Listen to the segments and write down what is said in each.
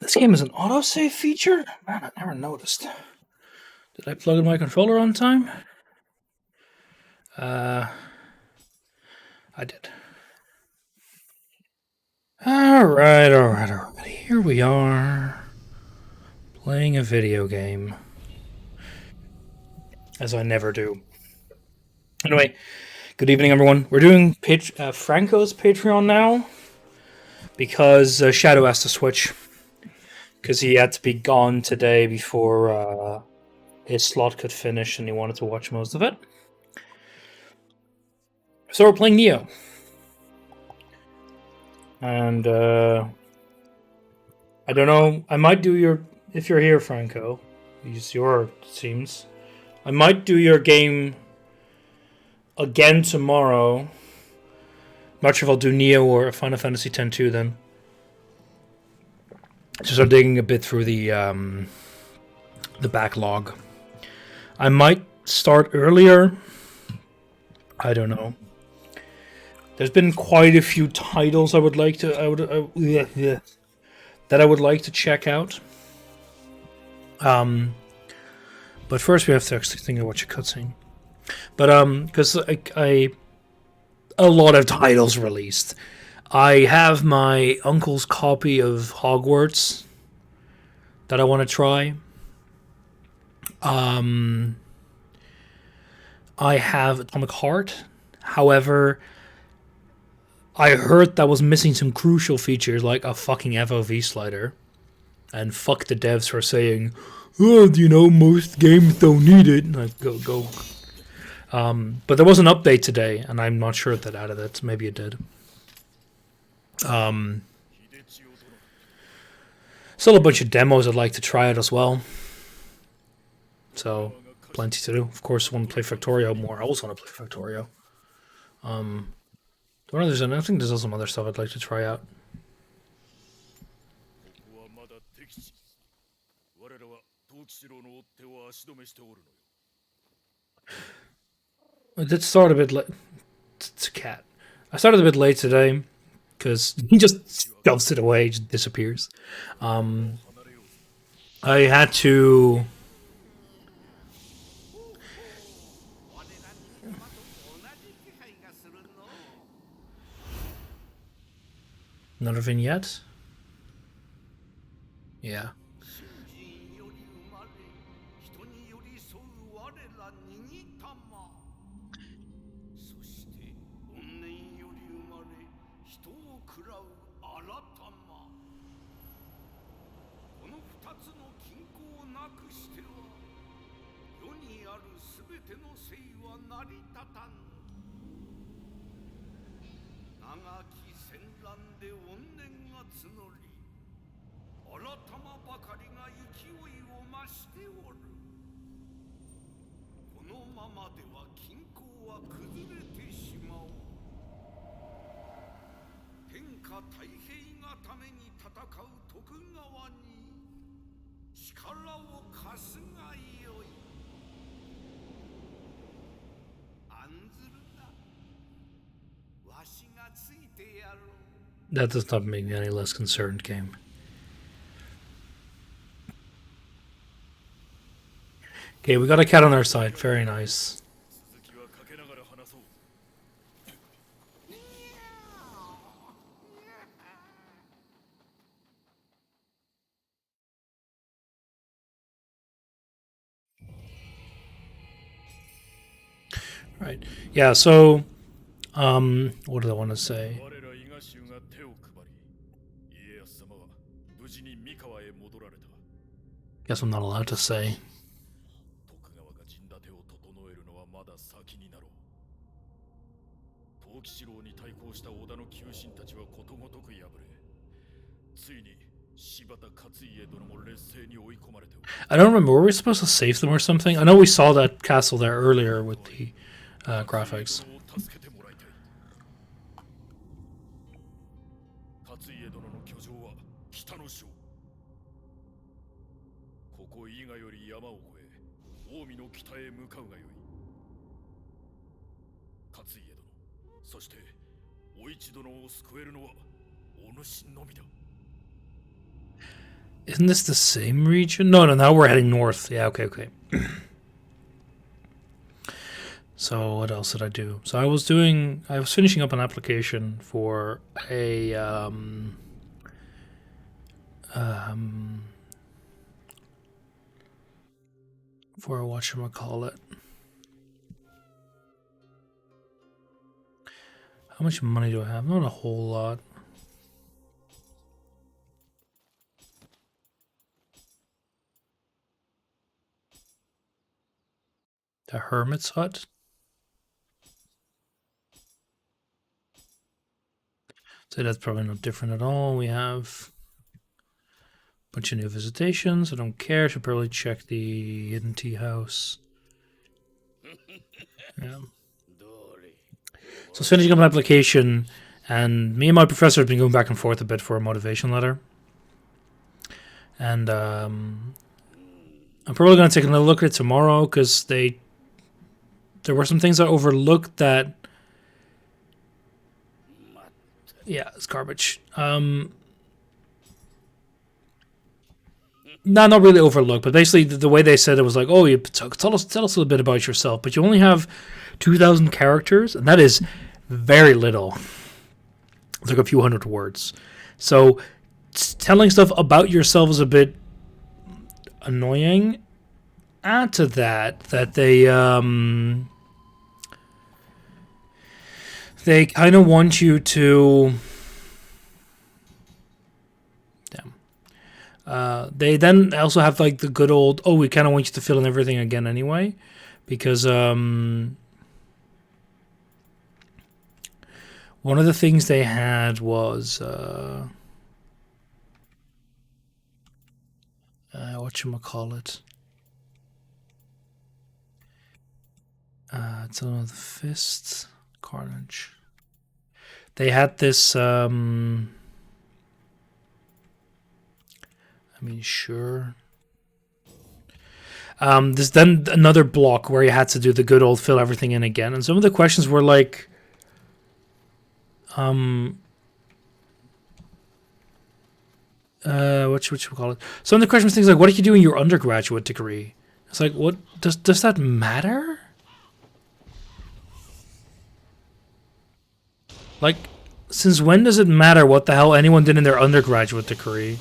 This game has an autosave feature? Man, I never noticed. Did I plug in my controller on time? I did. Alright. Here we are. Playing a video game. As I never do. Anyway, good evening, everyone. We're doing Franco's Patreon now because Shadow has to switch because he had to be gone today before his slot could finish, and he wanted to watch most of it. So we're playing Niiiiiioh, and I don't know. I might do your if you're here, Franco. Use your teams. I might do your game again tomorrow. I'm not sure if I'll do Neo or Final Fantasy X-2 then. Just start digging a bit through the backlog. I might start earlier. I don't know. There's been quite a few titles I would like to that I would like to check out. But first we have to actually think of what you're cutscene. But because I a lot of titles released. I have my uncle's copy of Hogwarts that I want to try. I have Atomic Heart. However, I heard that was missing some crucial features like a fucking FOV slider. And fuck the devs for saying, oh, you know, most games don't need it. Like, go. But there was an update today, and I'm not sure if that added it. Maybe it did. Still a bunch of demos I'd like to try out as well. So, plenty to do. Of course, I want to play Factorio more. I also want to play Factorio. I think there's also some other stuff I'd like to try out. I did start a bit late. It's a cat. I started a bit late today because he just shoves it away, just disappears. I had to. Another vignette? Yeah. That does not make me any less concerned, game. Okay, we got a cat on our side. Very nice. Right. Yeah, so what did I want to say? Guess I'm not allowed to say. I don't remember. Were we supposed to save them or something? I know we saw that castle there earlier with the graphics. Isn't this the same region? No, now we're heading north. Yeah, okay. So what else did I do? So I was finishing up an application for a for whatchamacallit. How much money do I have? Not a whole lot. The Hermit's Hut. So that's probably not different at all. We have a bunch of new visitations. I don't care. Should probably check the hidden tea house. Yeah. So I was finishing up an application, and me and my professor have been going back and forth a bit for a motivation letter. And I'm probably going to take another look at it tomorrow, because there were some things I overlooked that... Yeah, it's garbage. No, not really overlooked, but basically the way they said it was like, oh, you tell us a little bit about yourself, but you only have 2,000 characters, and that is very little. It's like a few hundred words. So telling stuff about yourself is a bit annoying. Add to that they kind of want you to... they then also have like the good old, oh, we kind of want you to fill in everything again anyway, because one of the things they had was whatchamacallit. It's one of the fists. Carnage. They had this I mean, sure. There's then another block where you had to do the good old fill everything in again, and some of the questions were like, what should we call it? Some of the questions, things like, what did you do in your undergraduate degree? It's like, what does that matter? Like, since when does it matter what the hell anyone did in their undergraduate degree?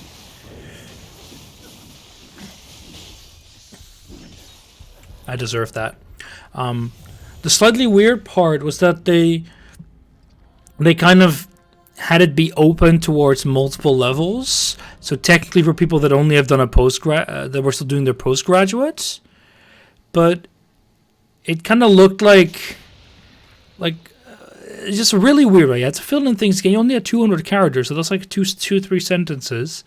I deserve that. The slightly weird part was that they kind of had it be open towards multiple levels. So technically for people that only have done a that were still doing their postgraduates. But it kind of looked like it's just really weird, right? You had to fill in things again. You only had 200 characters, so that's like 3 sentences.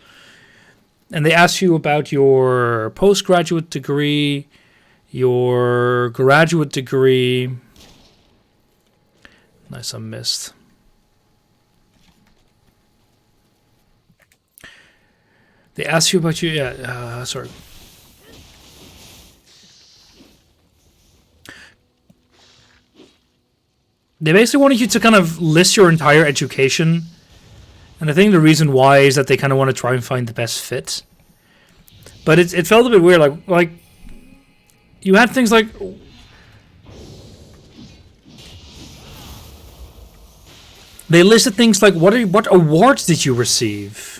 And they ask you about your postgraduate degree, your graduate degree. Nice, I missed. They ask you about your... sorry. They basically wanted you to kind of list your entire education. And I think the reason why is that they kind of want to try and find the best fit. But it felt a bit weird. Like you had things like... They listed things like, what awards did you receive?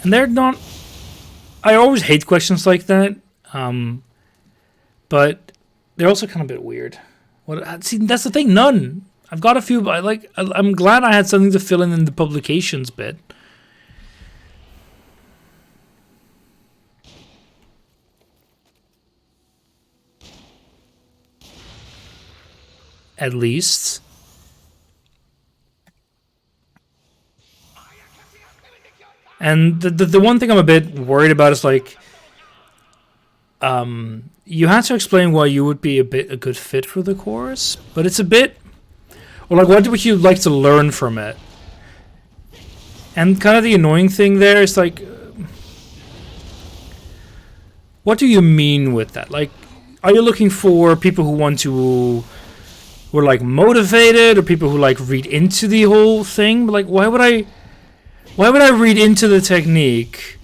And they're not... I always hate questions like that. But they're also kind of a bit weird. See, that's the thing. None. I've got a few, but I'm glad I had something to fill in the publications bit. At least. And the one thing I'm a bit worried about is like, you had to explain why you would be a good fit for the course, but it's a bit, or like, what would you like to learn from it? And kind of the annoying thing there is like, what do you mean with that? Like, are you looking for people who want to who are like motivated, or people who like read into the whole thing. But like, why would I read into the technique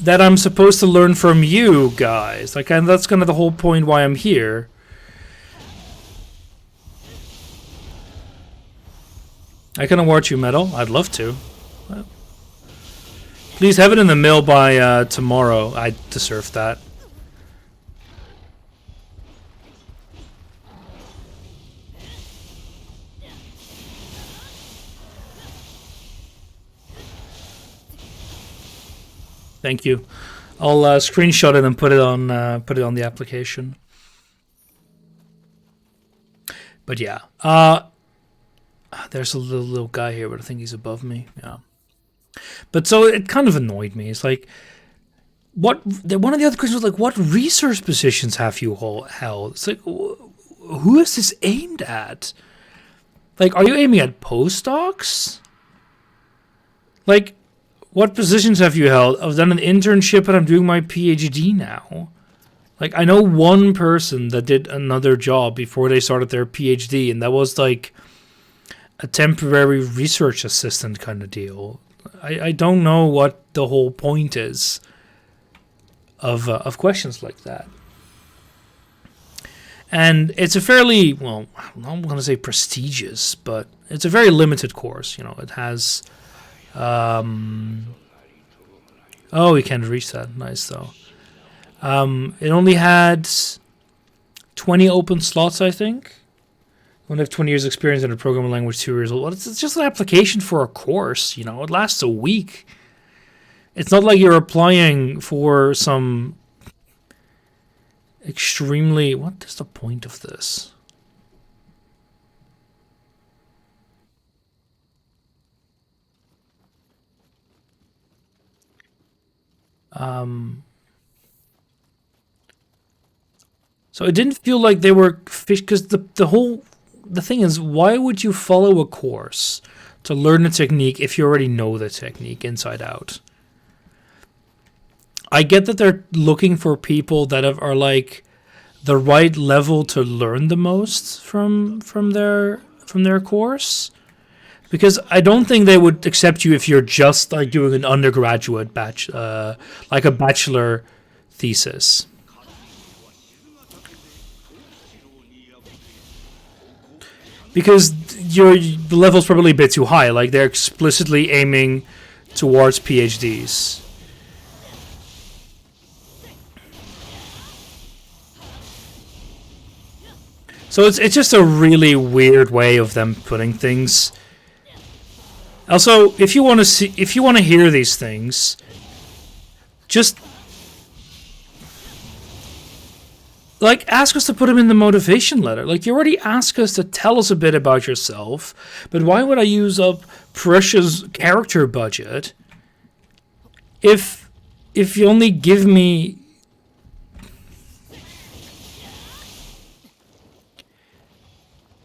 that I'm supposed to learn from you guys? Like, and that's kind of the whole point why I'm here. I can award you medal. I'd love to. Please have it in the mail by tomorrow. I deserve that. Thank you. I'll screenshot it and put it on the application. But yeah, there's a little guy here, but I think he's above me. Yeah. But so it kind of annoyed me. It's like, one of the other questions was like, what research positions have you held? It's like, who is this aimed at? Like, are you aiming at postdocs? Like, what positions have you held? I've done an internship and I'm doing my PhD now. Like, I know one person that did another job before they started their PhD, and that was like a temporary research assistant kind of deal. I don't know what the whole point is of questions like that. And it's a fairly, well, I'm not going to say prestigious, but it's a very limited course. You know, it has... oh, we can't reach that. Nice, though. It only had 20 open slots, I think. When I have 20 years experience in a programming language, 2 years old. Well, it's just an application for a course, you know. It lasts a week. It's not like you're applying for some extremely... What is the point of this? So it didn't feel like they were fish, because the thing is, why would you follow a course to learn a technique if you already know the technique inside out? I get that they're looking for people that are like the right level to learn the most from their course, because I don't think they would accept you if you're just like doing an undergraduate batch, like a bachelor thesis. Because the level's probably a bit too high. Like, they're explicitly aiming towards PhDs. So it's just a really weird way of them putting things. Also, if you want to hear these things, just like, ask us to put them in the motivation letter. Like, you already ask us to tell us a bit about yourself, but why would I use up precious character budget if you only give me...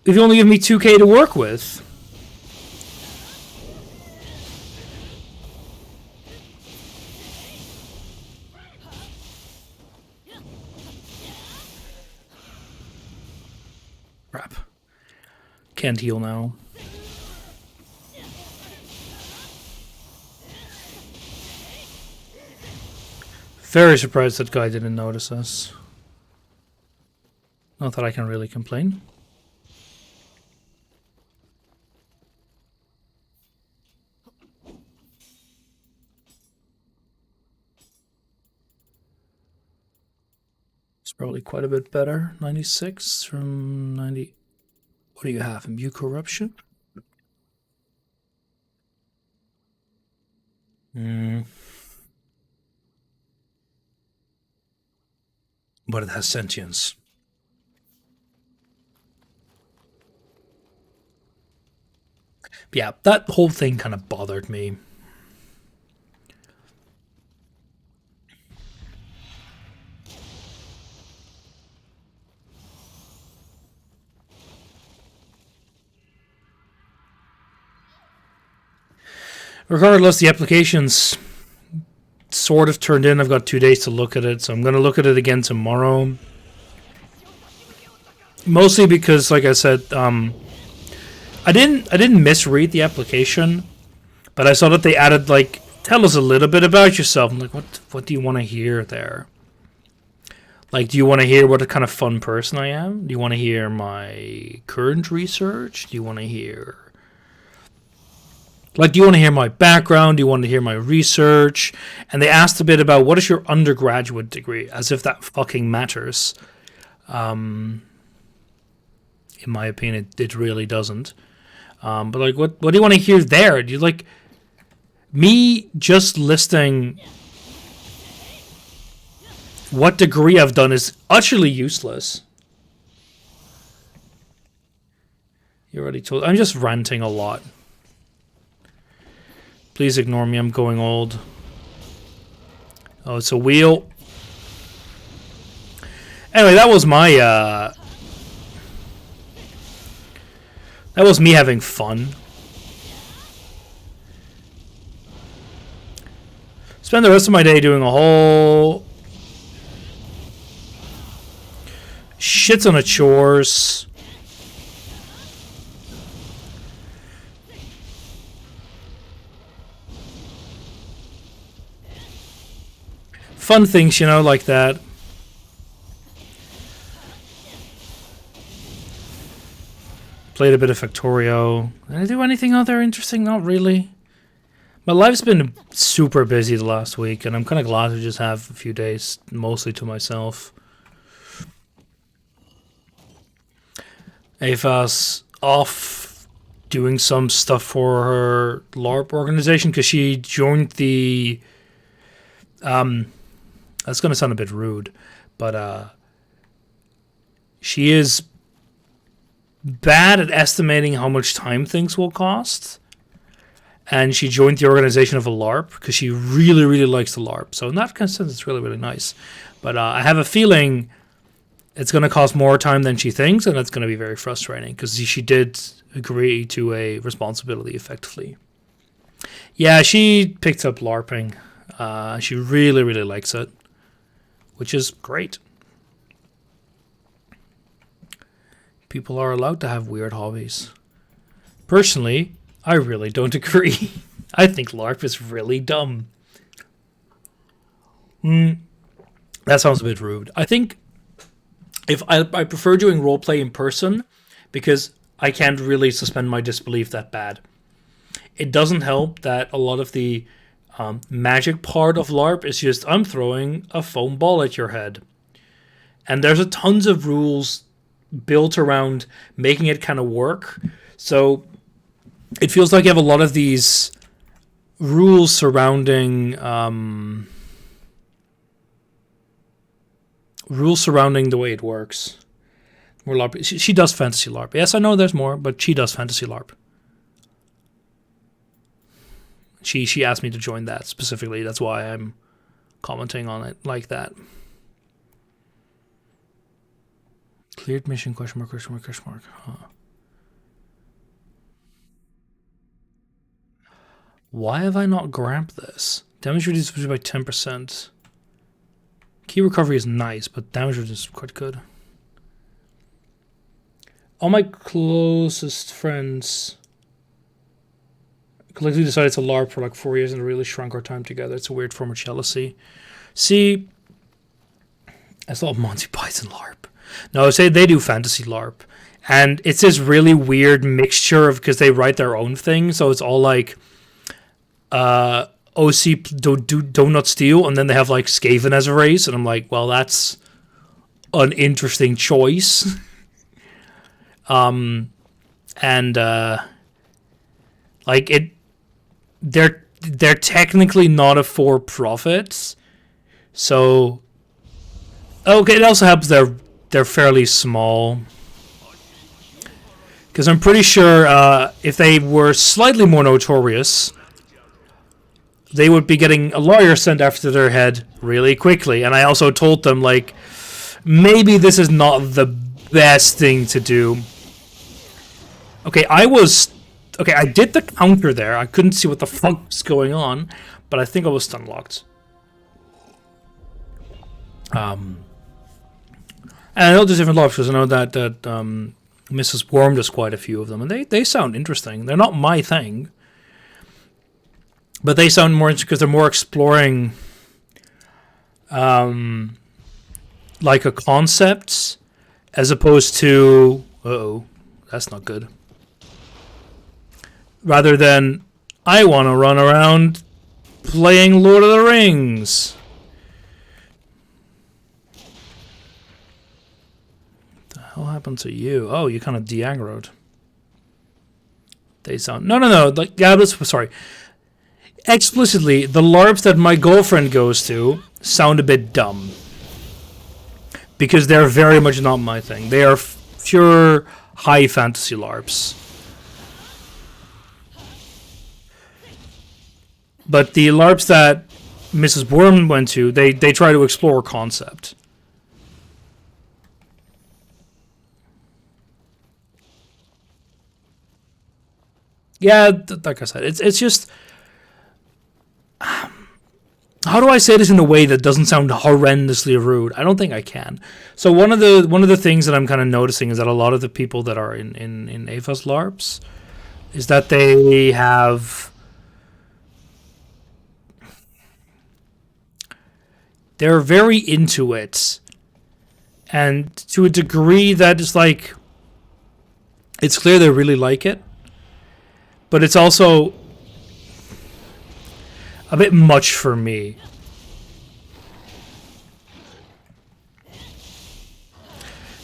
If you only give me 2K to work with? Crap. Can't heal now. Very surprised that guy didn't notice us. Not that I can really complain. It's probably quite a bit better. 96 from 90. What do you have? Immune corruption? But it has sentience. But yeah, that whole thing kind of bothered me. Regardless, the application's sort of turned in. I've got 2 days to look at it, so I'm going to look at it again tomorrow. Mostly because, like I said, I didn't misread the application, but I saw that they added like, tell us a little bit about yourself. I'm like, what do you want to hear there? Like, do you want to hear what a kind of fun person I am? Do you want to hear my current research? Do you want to hear, like, do you want to hear my background? Do you want to hear my research? And they asked a bit about what is your undergraduate degree, as if that fucking matters. In my opinion, it really doesn't. But like, what do you want to hear there? Do you like me just listing what degree I've done is utterly useless. You already told. I'm just ranting a lot. Please ignore me. I'm going old. Oh, it's a wheel. Anyway, that was my that was me having fun. Spend the rest of my day doing a whole shit ton of chores. Fun things, you know, like that. Played a bit of Factorio. Did I do anything other interesting? Not really. My life's been super busy the last week, and I'm kind of glad to just have a few days mostly to myself. Ava's off doing some stuff for her LARP organization because she joined the. That's going to sound a bit rude, but she is bad at estimating how much time things will cost. And she joined the organization of a LARP because she really, really likes the LARP. So in that kind of sense, it's really, really nice. But I have a feeling it's going to cost more time than she thinks, and it's going to be very frustrating because she did agree to a responsibility effectively. Yeah, she picked up LARPing. She really, really likes it, which is great. People are allowed to have weird hobbies. Personally, I really don't agree. I think LARP is really dumb. That sounds a bit rude. I think if I prefer doing roleplay in person because I can't really suspend my disbelief that bad. It doesn't help that a lot of the magic part of LARP is just I'm throwing a foam ball at your head. And there's a tons of rules built around making it kind of work. So it feels like you have a lot of these rules surrounding the way it works. More LARP. She does fantasy LARP. Yes, I know there's more, but she does fantasy LARP. She asked me to join that specifically. That's why I'm commenting on it like that. Cleared mission, question mark, question mark, question mark. Huh. Why have I not grabbed this? Damage reduced by 10%. Key recovery is nice, but damage reduced is quite good. All my closest friends collectively decided to LARP for like 4 years and really shrunk our time together. It's a weird form of jealousy. See, I thought Monty Python LARP. No, say they do fantasy LARP. And it's this really weird mixture of, because they write their own thing, so it's all like OC do not steal, and then they have like Skaven as a race, and I'm like, well, that's an interesting choice. Like it, they're technically not a for-profit, so okay. It also helps they're fairly small, because I'm pretty sure if they were slightly more notorious, they would be getting a lawyer sent after their head really quickly. And I also told them, like, maybe this is not the best thing to do. Okay, I did the counter there. I couldn't see what the fuck was going on, but I think I was stun locked. And I know there's different LARPs because I know that Mrs. Worm does quite a few of them, and they sound interesting. They're not my thing, but they sound more interesting because they're more exploring like a concept as opposed to that's not good. Rather than I want to run around playing Lord of the Rings. What the hell happened to you? Oh, you kind of de-aggroed. They sound no. Like yeah, sorry. Explicitly, the LARPs that my girlfriend goes to sound a bit dumb because they're very much not my thing. They are pure high fantasy LARPs. But the LARPs that Mrs. Worm went to, they try to explore concept. Yeah, like I said, it's just how do I say this in a way that doesn't sound horrendously rude? I don't think I can. So one of the things that I'm kind of noticing is that a lot of the people that are in Ava's LARPs is that they have they're very into it, and to a degree that is like it's clear they really like it, but it's also a bit much for me.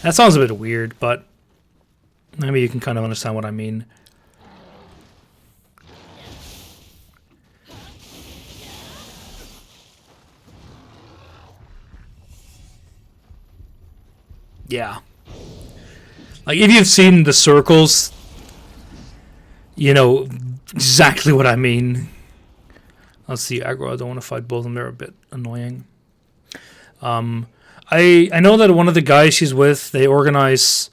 That sounds a bit weird, but maybe you can kind of understand what I mean. Yeah. Like, if you've seen the circles, you know exactly what I mean. Let's see, aggro. I don't want to fight both of them. They're a bit annoying. I know that one of the guys she's with, they organize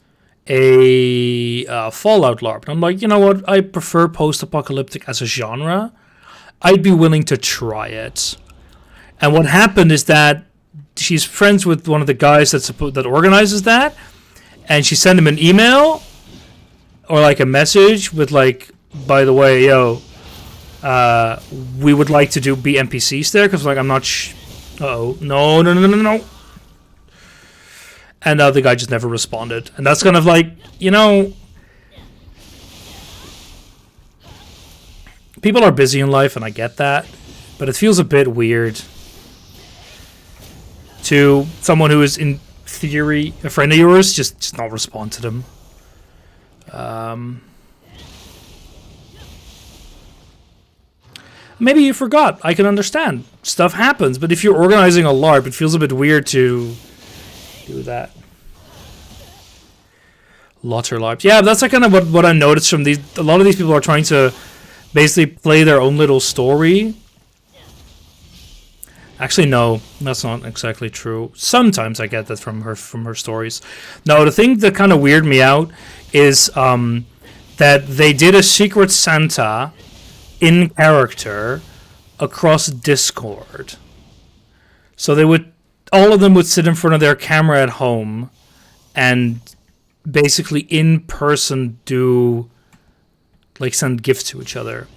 a Fallout LARP. And I'm like, you know what? I prefer post-apocalyptic as a genre. I'd be willing to try it. And what happened is that she's friends with one of the guys that organizes that, and she sent him an email or like a message with like, by the way, yo, we would like to be NPCs there because like I'm not. No. And the guy just never responded, and that's kind of like, people are busy in life, and I get that, but it feels a bit weird to someone who is in theory a friend of yours just not respond to them. Maybe you forgot. I can understand. Stuff happens, but if you're organizing a LARP, it feels a bit weird to do that. Lotter LARPs. Yeah, that's like kind of what I noticed from these. A lot of these people are trying to basically play their own little story. Actually, no, that's not exactly true. Sometimes I get that from her stories. No, the thing that kind of weirded me out is that they did a Secret Santa in character across Discord. So all of them would sit in front of their camera at home and basically in person do like send gifts to each other.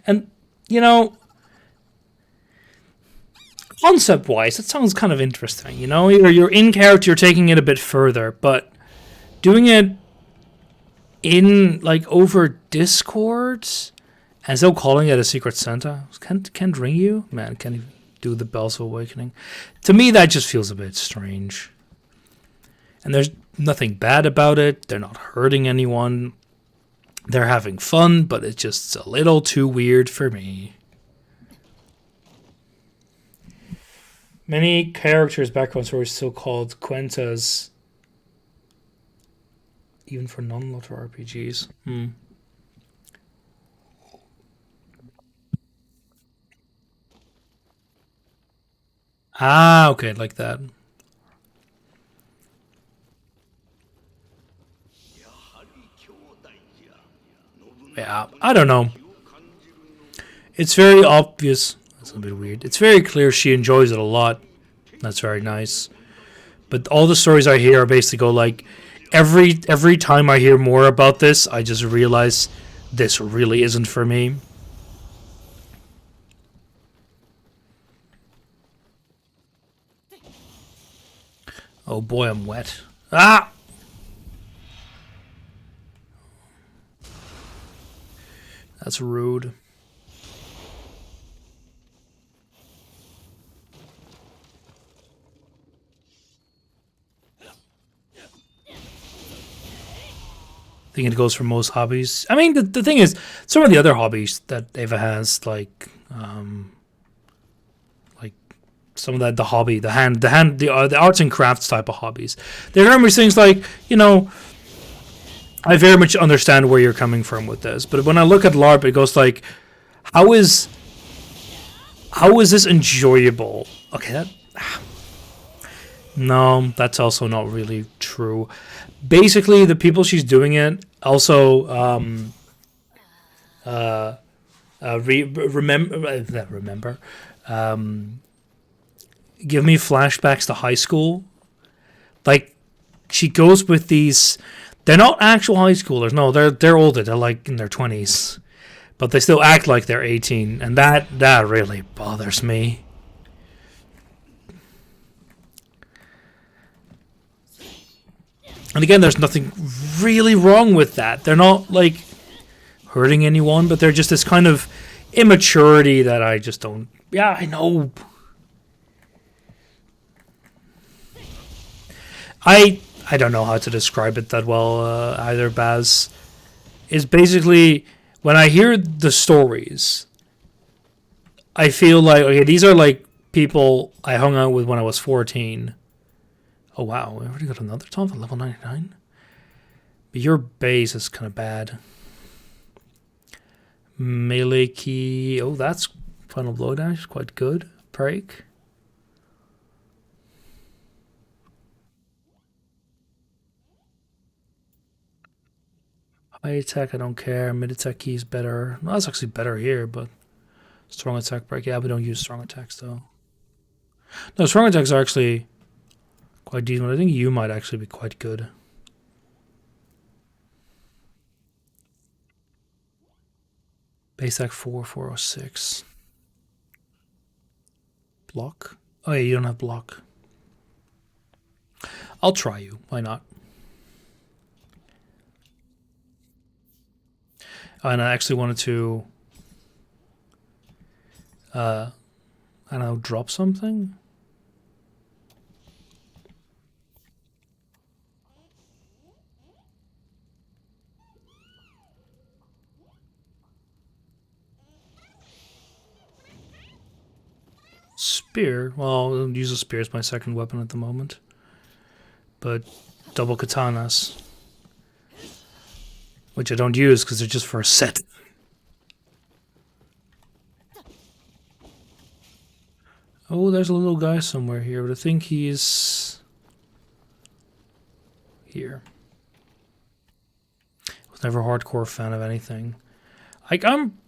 And concept wise, it sounds kind of interesting. You're in character, you're taking it a bit further, but doing it in like over Discord and still calling it a Secret Santa can't ring you, man. Can you do the Bells of Awakening? To me, that just feels a bit strange. And there's nothing bad about it. They're not hurting anyone. They're having fun, but it's just a little too weird for me. Many characters' backgrounds were still called Cuentas, even for non-Lotter RPGs. Ah, okay, like that. Yeah, I don't know. It's very obvious. That's a bit weird. It's very clear she enjoys it a lot. That's very nice. But all the stories I hear are basically go like, every time I hear more about this, I just realize this really isn't for me. Oh boy, I'm wet. Ah! That's rude. I think it goes for most hobbies. I mean, the thing is, some of the other hobbies that Ava has, like some of the hobby, the arts and crafts type of hobbies, they're very much things like, I very much understand where you're coming from with this. But when I look at LARP, it goes like, how is this enjoyable? Okay, no, that's also not really true. Basically, the people she's doing it also remember give me flashbacks to high school. Like, she goes with these. They're not actual high schoolers. No, they're older. They're like in their 20s, but they still act like they're 18, and that really bothers me. And again, there's nothing really wrong with that. They're not like hurting anyone, but they're just this kind of immaturity that I just don't. Yeah, I know. I don't know how to describe it that well either, Baz. Is basically when I hear the stories, I feel like, okay, these are like people I hung out with when I was 14. Oh wow, we already got another top at level 99? But your base is kind of bad. Melee key. Oh, that's final blow dash. Quite good. Break. High attack, I don't care. Mid attack key is better. No, that's actually better here, but strong attack break. Yeah, we don't use strong attacks though. No, strong attacks are actually quite decent. I think you might actually be quite good. Base attack 4, 406. Block? Oh yeah, you don't have block. I'll try you. Why not? And I actually wanted to, I don't know, drop something. Spear. Well, I'll use a spear as my second weapon at the moment. But double katanas, which I don't use because they're just for a set. Oh, there's a little guy somewhere here, but I think he's here. I was never a hardcore fan of anything. Like, I'm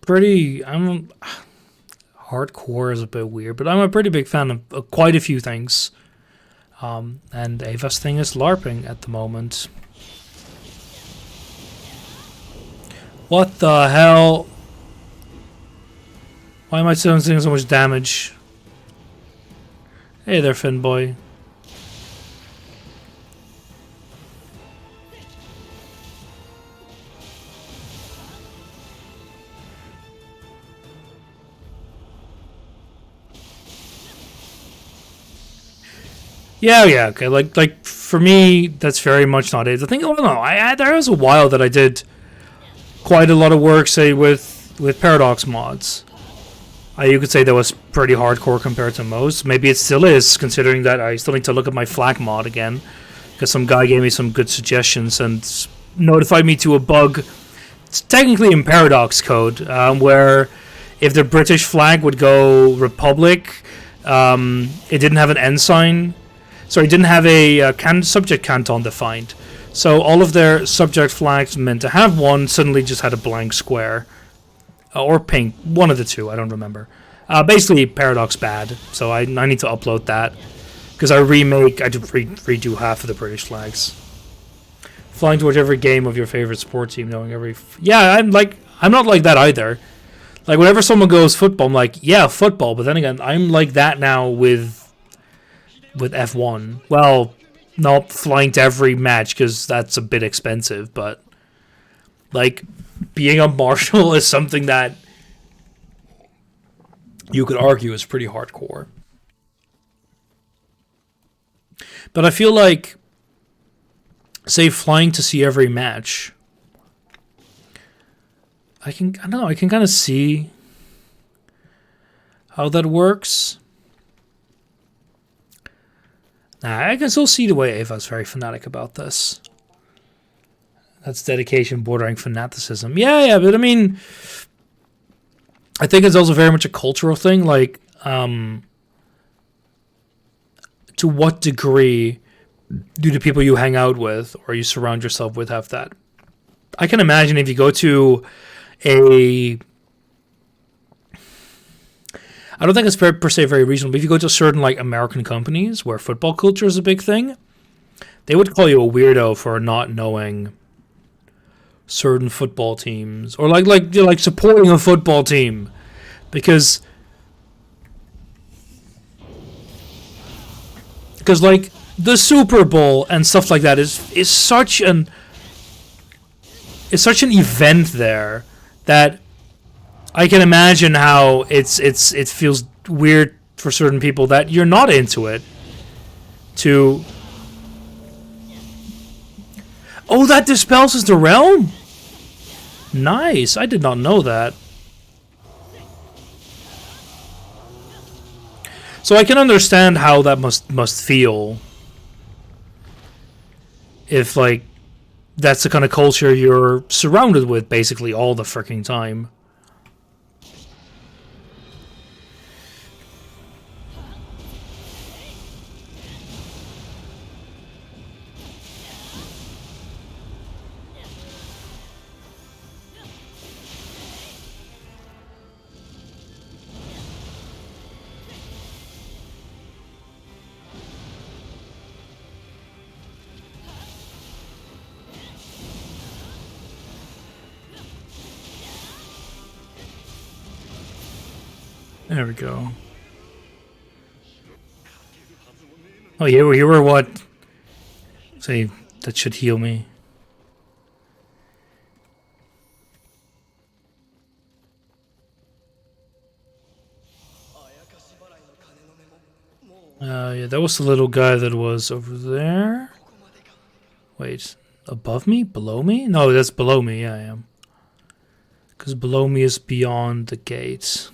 hardcore is a bit weird, but I'm a pretty big fan of quite a few things. And Ava's thing is LARPing at the moment. What the hell? Why am I doing so much damage? Hey there, Finboy. Yeah, okay. Like for me, that's very much not it. I think, oh no, there was a while that I did quite a lot of work, say with Paradox mods. You could say that was pretty hardcore compared to most. Maybe it still is, considering that I still need to look at my flag mod again, because some guy gave me some good suggestions and notified me to a bug. It's technically in Paradox code, where if the British flag would go Republic, it didn't have an ensign. So it didn't have a subject canton defined. So all of their subject flags meant to have one suddenly just had a blank square. Or pink. One of the two. I don't remember. Basically, Paradox bad. So I need to upload that. Because I redo half of the British flags. Flying towards every game of your favorite sport team, knowing every... Yeah, I'm not like that either. Like, whenever someone goes football, I'm like, yeah, football. But then again, I'm like that now with F1. Well, not flying to every match, because that's a bit expensive. But, like, being a marshal is something that you could argue is pretty hardcore. But I feel like, say, flying to see every match, I don't know, I can kind of see how that works. Nah, I can still see the way Ava's very fanatic about this. That's dedication bordering fanaticism. Yeah, but I mean, I think it's also very much a cultural thing. Like, to what degree do the people you hang out with or you surround yourself with have that? I can imagine if you go to I don't think it's per se very reasonable, but if you go to certain like American companies where football culture is a big thing, they would call you a weirdo for not knowing certain football teams or like supporting a football team, because like the Super Bowl and stuff like that is such an event there that I can imagine how it feels weird for certain people that you're not into it to... Oh, that dispels the realm? Nice. I did not know that. So I can understand how that must feel if, like, that's the kind of culture you're surrounded with basically all the freaking time. There we go. Oh, you were what? Say, that should heal me. Yeah, that was the little guy that was over there. Wait, above me? Below me? No, that's below me. Yeah, I am. Because below me is beyond the gates.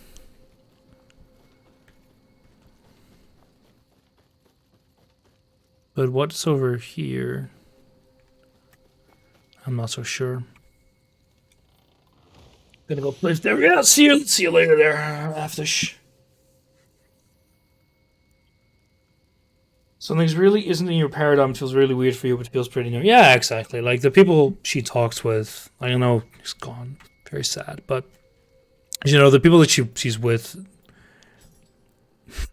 But what's over here? I'm not so sure. Gonna go place there. Yeah, see you later there, Aftish. Something's really isn't in your paradigm, feels really weird for you, but feels pretty new. Yeah, exactly. Like the people she talks with, I don't know, he's gone. Very sad. But you know, the people that she's with,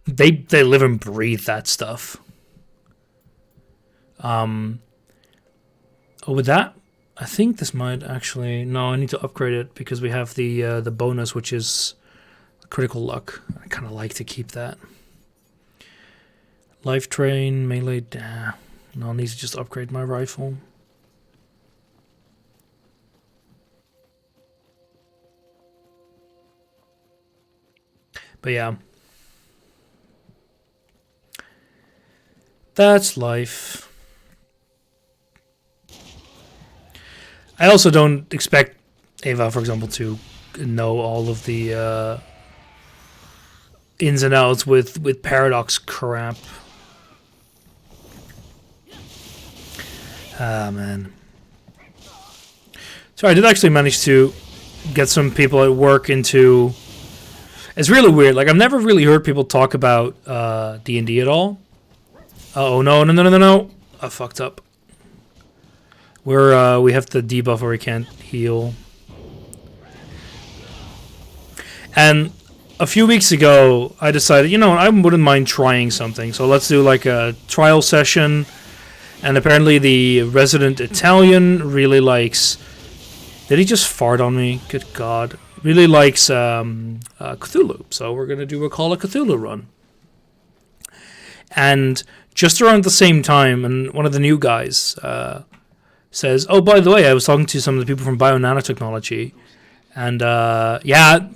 they live and breathe that stuff. Oh, with that, I think this might actually... No, I need to upgrade it because we have the bonus, which is critical luck. I kind of like to keep that. Life train, melee... No, I need to just upgrade my rifle. But yeah. That's life. I also don't expect Ava, for example, to know all of the ins and outs with Paradox crap. Ah, man. So I did actually manage to get some people at work into... It's really weird. Like, I've never really heard people talk about D&D at all. Oh, no. I fucked up. where we have the debuff where we can't heal. And a few weeks ago, I decided, you know, I wouldn't mind trying something. So let's do like a trial session. And apparently the resident Italian really likes... Did he just fart on me? Good God. Really likes Cthulhu. So we're going to do a Call of Cthulhu run. And just around the same time, and one of the new guys says, oh, by the way, I was talking to some of the people from Bio-Nanotechnology. And yeah...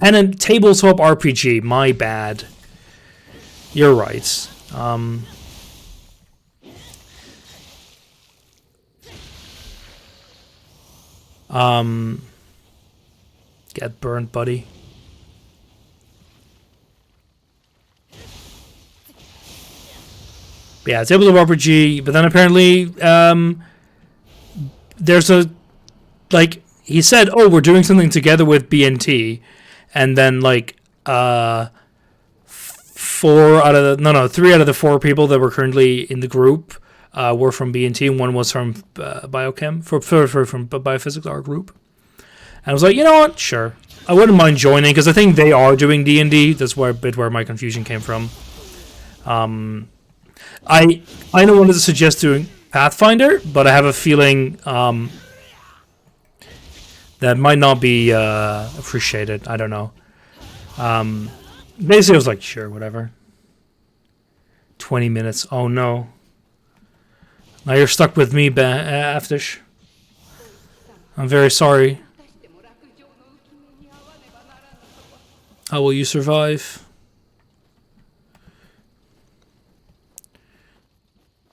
And a tabletop RPG, my bad. You're right. Get burnt, buddy. Yeah, tabletop RPG, but then apparently, there's a, like, he said, oh, we're doing something together with BNT. And then, like, 3 out of the 4 people that were currently in the group were from BNT, and one was from Biochem, from Biophysics, our group. And I was like, you know what? Sure. I wouldn't mind joining, because I think they are doing D&D. That's where my confusion came from. I don't want to suggest doing Pathfinder, but I have a feeling... that might not be appreciated. I don't know. Basically, I was like, sure, whatever. 20 minutes. Oh, no. Now you're stuck with me, Aftish. I'm very sorry. How will you survive?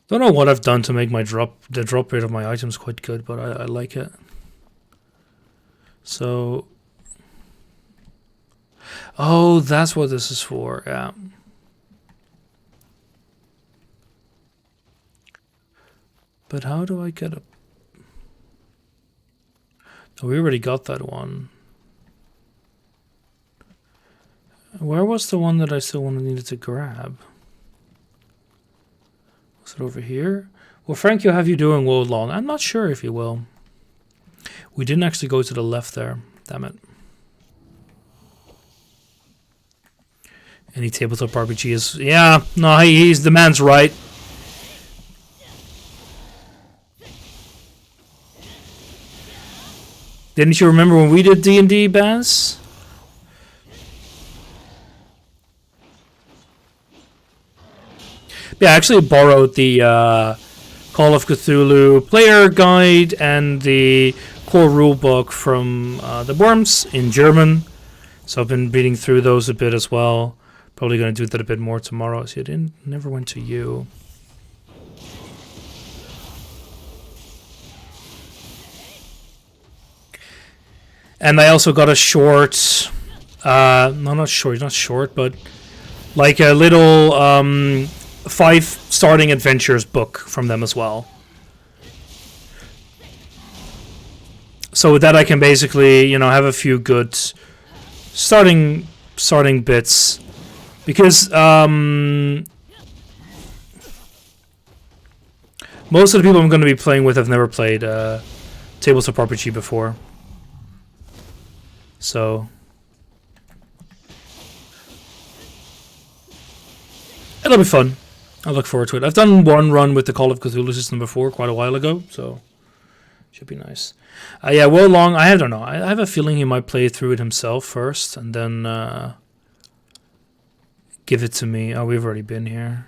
Don't know what I've done to make the drop rate of my items quite good, but I like it. So, oh, that's what this is for, yeah. But how do I get a... Oh, we already got that one. Where was the one that I still needed to grab? Was it over here? Well, Frank, you'll have you doing Wo Long. I'm not sure if you will. We didn't actually go to the left there. Damn it. Any tabletop RPG is... Yeah, no, he's the man's right. Didn't you remember when we did D&D, Baz? Yeah, I actually borrowed the Call of Cthulhu player guide and the core rulebook from the Worms in German. So I've been reading through those a bit as well. Probably going to do that a bit more tomorrow. See, I never went to you. And I also got a short... no, not short, but like a little 5 starting adventures book from them as well. So with that, I can basically, you know, have a few good starting bits, because most of the people I'm going to be playing with have never played tabletop RPG before, so it'll be fun. I look forward to it. I've done one run with the Call of Cthulhu system before, quite a while ago, so should be nice. Yeah, Wo Long, I don't know. I have a feeling he might play through it himself first, and then give it to me. Oh, we've already been here.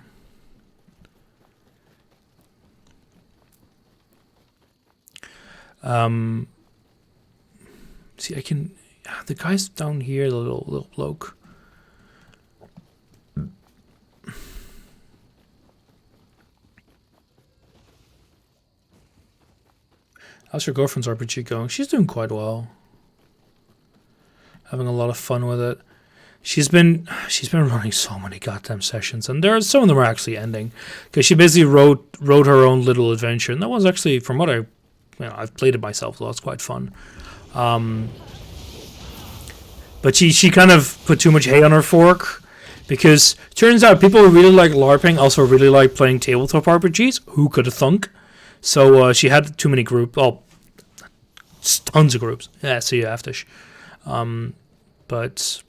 See, I can... The guy's down here, the little bloke. How's your girlfriend's RPG going? She's doing quite well. Having a lot of fun with it. She's been running so many goddamn sessions, and some of them are actually ending, because she basically wrote her own little adventure, and that was actually, from what I've played it myself, so that's quite fun. But she kind of put too much hay on her fork, because turns out people who really like LARPing also really like playing tabletop RPGs. Who could have thunk? So she had too many groups. Oh, tons of groups. Yeah, see you aftish. But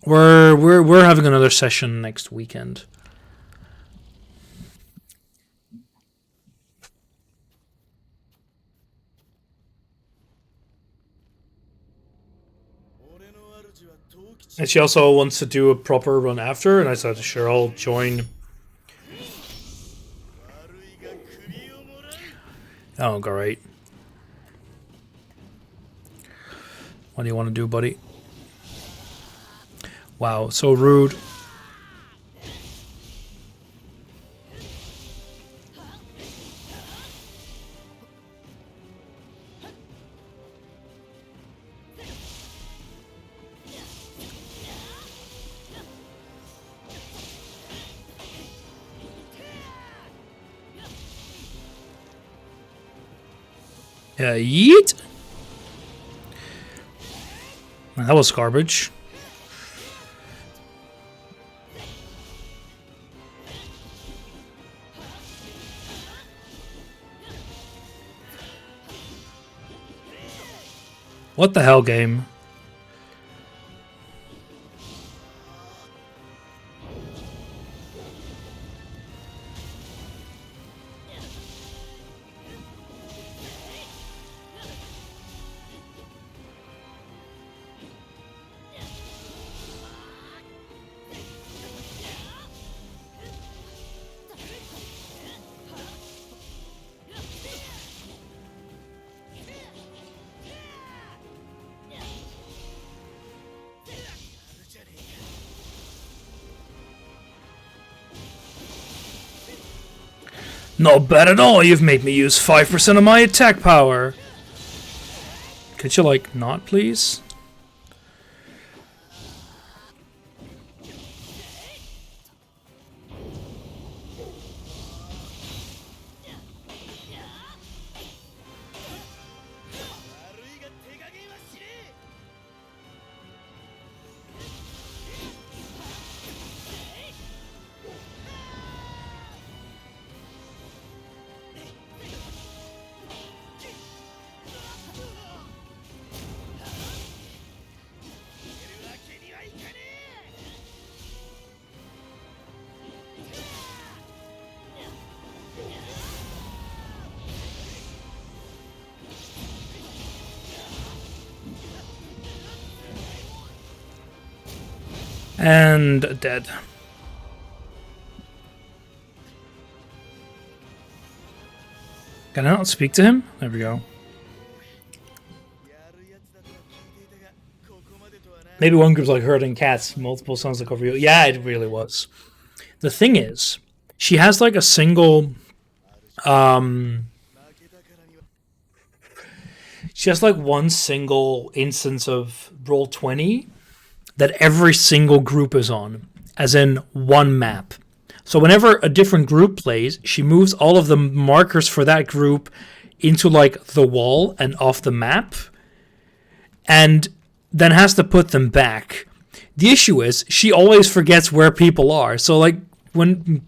we're having another session next weekend. And she also wants to do a proper run after, and I said, sure, I'll join. Oh, great. What do you want to do, buddy? Wow, so rude. Yeet! That was garbage. What the hell, game? Not bad at all, you've made me use 5% of my attack power. Could you, like, not, please? And dead. Can I not speak to him? There we go. Maybe one group's like herding cats. Multiple sounds like over you. Yeah, it really was. The thing is, she has like a single. She has like one single instance of Roll20 that every single group is on, as in one map. So whenever a different group plays, she moves all of the markers for that group into like the wall and off the map, and then has to put them back. The issue is she always forgets where people are. So like when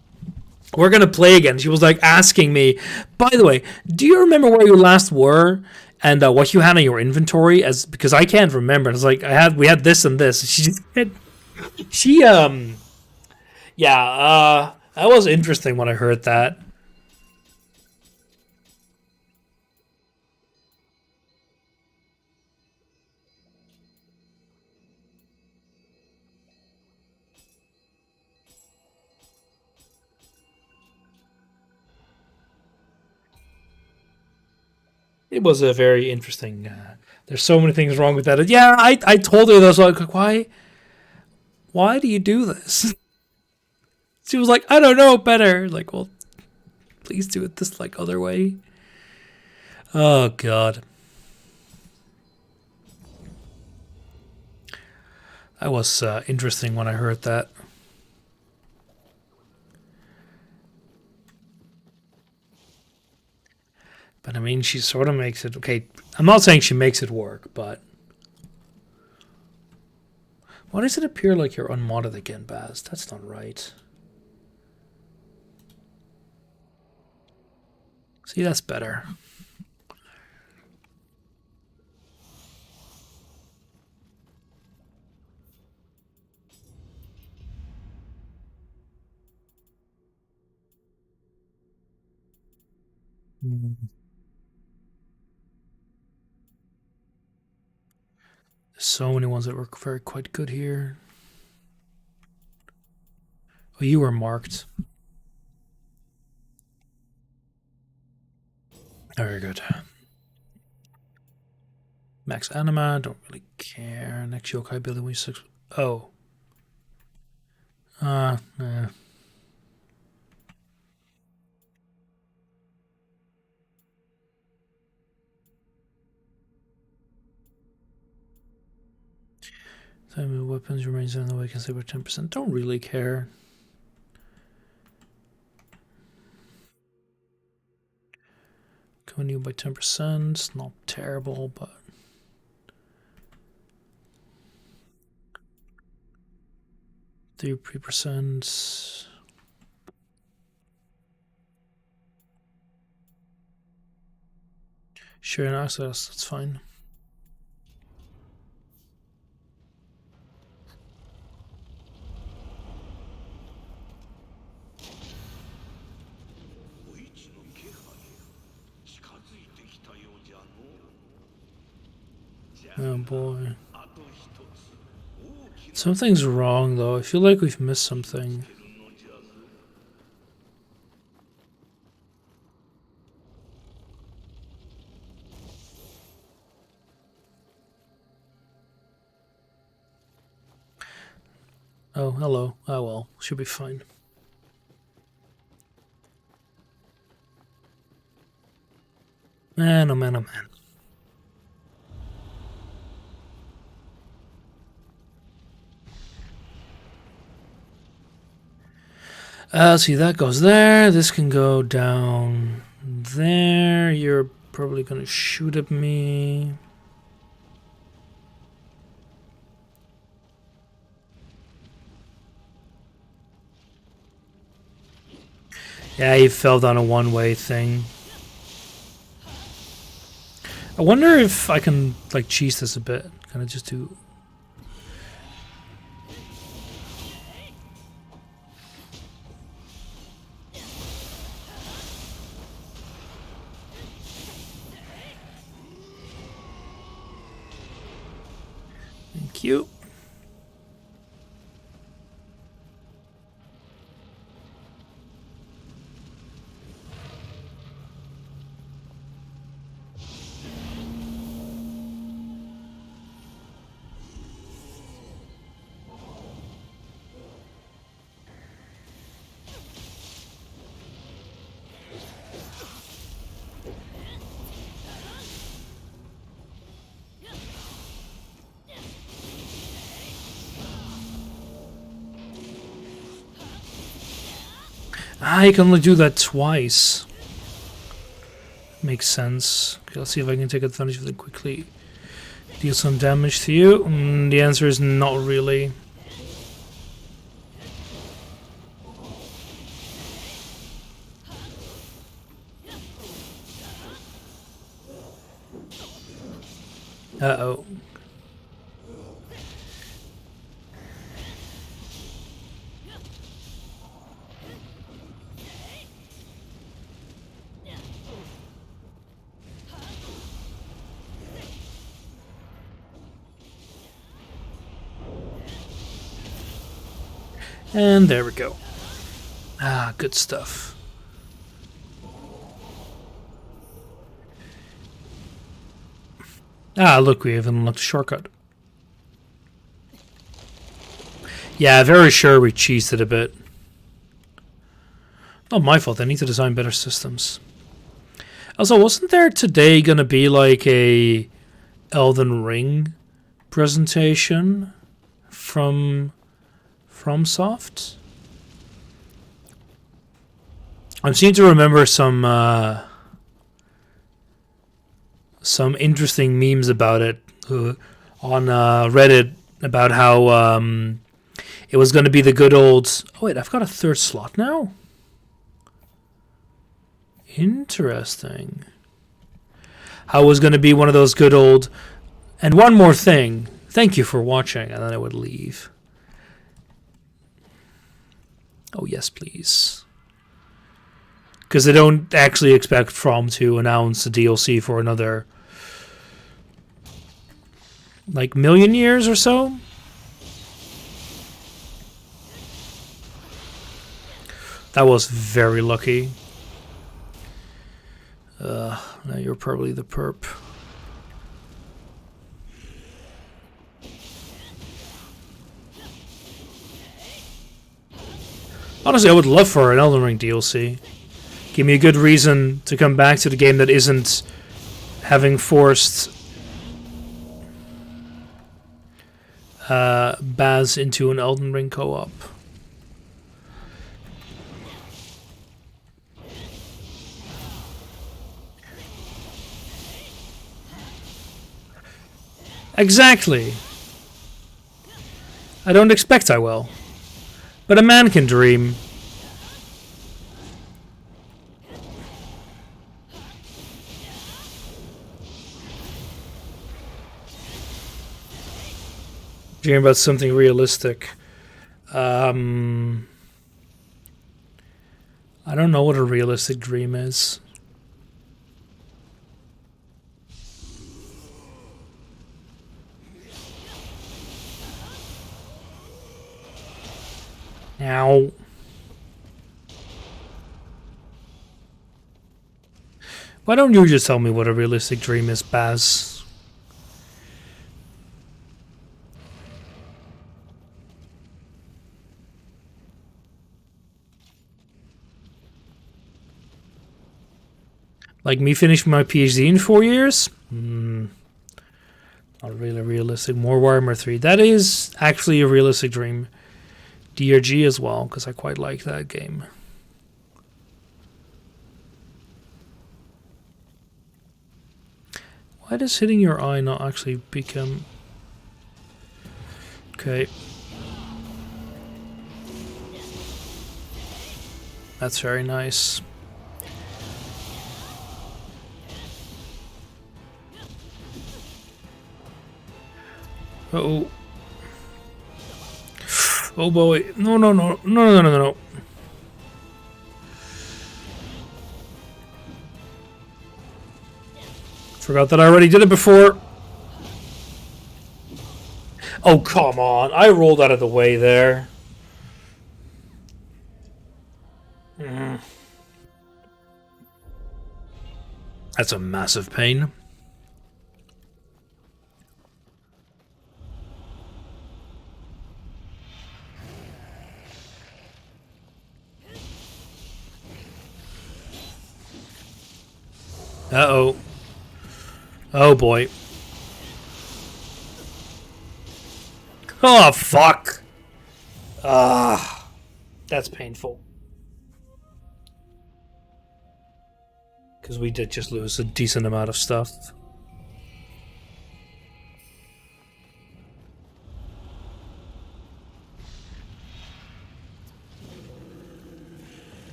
we're gonna play again, she was like asking me, by the way, do you remember where you last were? And what you had in your inventory, as because I can't remember. It's like we had this and this. She yeah, that was interesting when I heard that. It was a very interesting. There's so many things wrong with that. Yeah, I told her that. Like, why do you do this? She was like, I don't know better. Like, well, please do it this like other way. Oh god, that was interesting when I heard that. But I mean, she sort of makes it okay. I'm not saying she makes it work, but why does it appear like you're unmodded again, Baz? That's not right. See, that's better. So many ones that were very quite good here. Oh, you were marked. Very good. Max Anima, don't really care. Next Yokai Billy Wii 6. Oh. Eh. Time of weapons remains in the way, can save by 10%. Don't really care. Coming you by 10%. Not terrible, but 3%. Sharing access, that's fine. Oh boy. Something's wrong though. I feel like we've missed something. Oh, hello. Oh well, should be fine. Man, oh man, oh man. See, that goes there. This can go down there. You're probably gonna shoot at me. Yeah, he fell down a one-way thing. I wonder if I can, like, cheese this a bit. Kind of just do... Thank you. Ah, you can only do that twice. Makes sense. Okay, let's see if I can take advantage of it quickly. Deal some damage to you. The answer is not really. Uh-oh. And there we go. Ah, good stuff. Ah, look, we have unlocked a shortcut. Yeah, very sure we cheesed it a bit. Not my fault, I need to design better systems. Also, wasn't there today gonna be like a Elden Ring presentation from FromSoft? I seem to remember some interesting memes about it on Reddit about how it was going to be the good old... Oh wait, I've got a third slot now? Interesting. How it was going to be one of those good old... And one more thing. Thank you for watching. And then I would leave. Oh, yes, please. Because they don't actually expect From to announce a DLC for another... like, million years or so? That was very lucky. Now you're probably the perp. Honestly, I would love for an Elden Ring DLC. Give me a good reason to come back to the game that isn't having forced Baz into an Elden Ring co-op. Exactly. I don't expect I will. But a man can dream. Dream about something realistic. I don't know what a realistic dream is. Now, why don't you just tell me what a realistic dream is, Baz? Like me finishing my PhD in 4 years? Not really realistic. More Warhammer 3. That is actually a realistic dream. DRG as well, because I quite like that game. Why does hitting your eye not actually become... Okay. That's very nice. Uh-oh. Oh boy. No, no, no. No, no, no, no, no. Forgot that I already did it before. Oh, come on. I rolled out of the way there. That's a massive pain. Uh-oh. Oh, boy. Oh, fuck. Ah, that's painful. Because we did just lose a decent amount of stuff.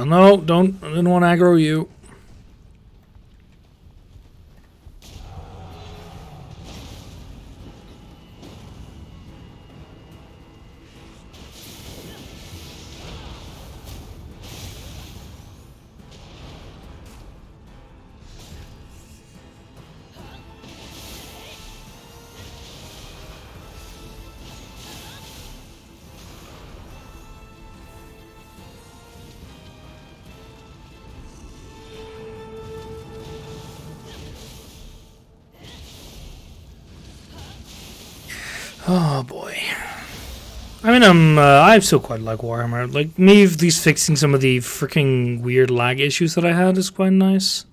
No, don't. I didn't want to aggro you. Oh boy. I mean, I still quite like Warhammer. Like, me at least fixing some of the freaking weird lag issues that I had is quite nice.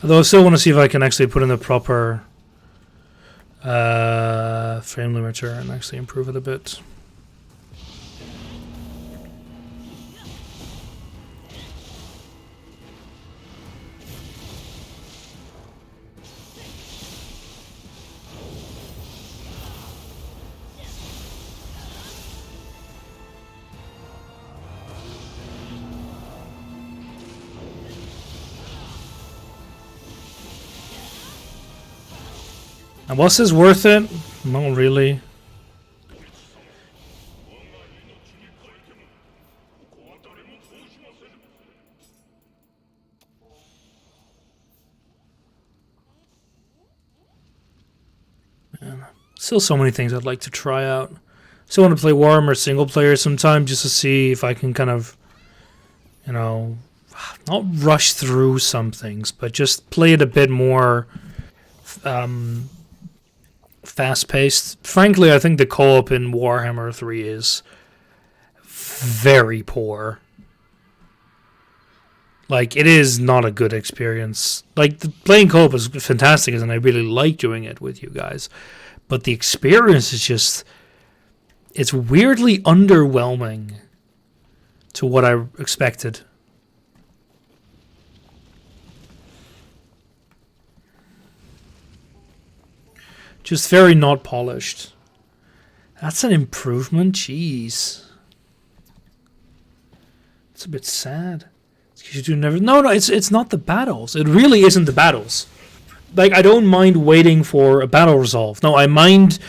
Although I still want to see if I can actually put in the proper frame limiter and actually improve it a bit. And was this worth it? Not really. Man, still so many things I'd like to try out. Still want to play Warhammer single player sometime just to see if I can kind of, you know, not rush through some things, but just play it a bit more fast-paced. Frankly, I think the co-op in Warhammer 3 is very poor. Like, it is not a good experience. Like, playing co-op is fantastic, and I really like doing it with you guys. But the experience is just... It's weirdly underwhelming to what I expected. Just very not polished. That's an improvement? Jeez. It's a bit sad. You do never. No, it's not the battles. It really isn't the battles. Like, I don't mind waiting for a battle resolve. No, I mind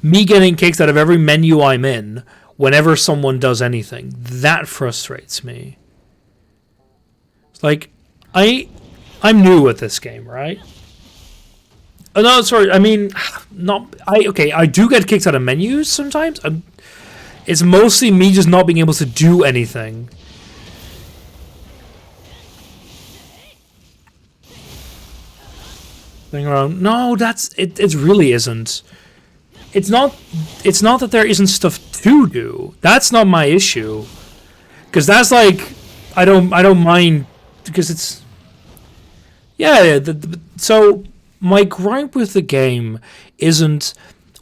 me getting kicked out of every menu I'm in whenever someone does anything. That frustrates me. It's like, I'm new at this game, right? Oh, no, sorry. I mean, I do get kicked out of menus sometimes. It's mostly me just not being able to do anything. Around. No, it really isn't. It's not that there isn't stuff to do. That's not my issue. Because that's like I don't mind because it's so my gripe with the game isn't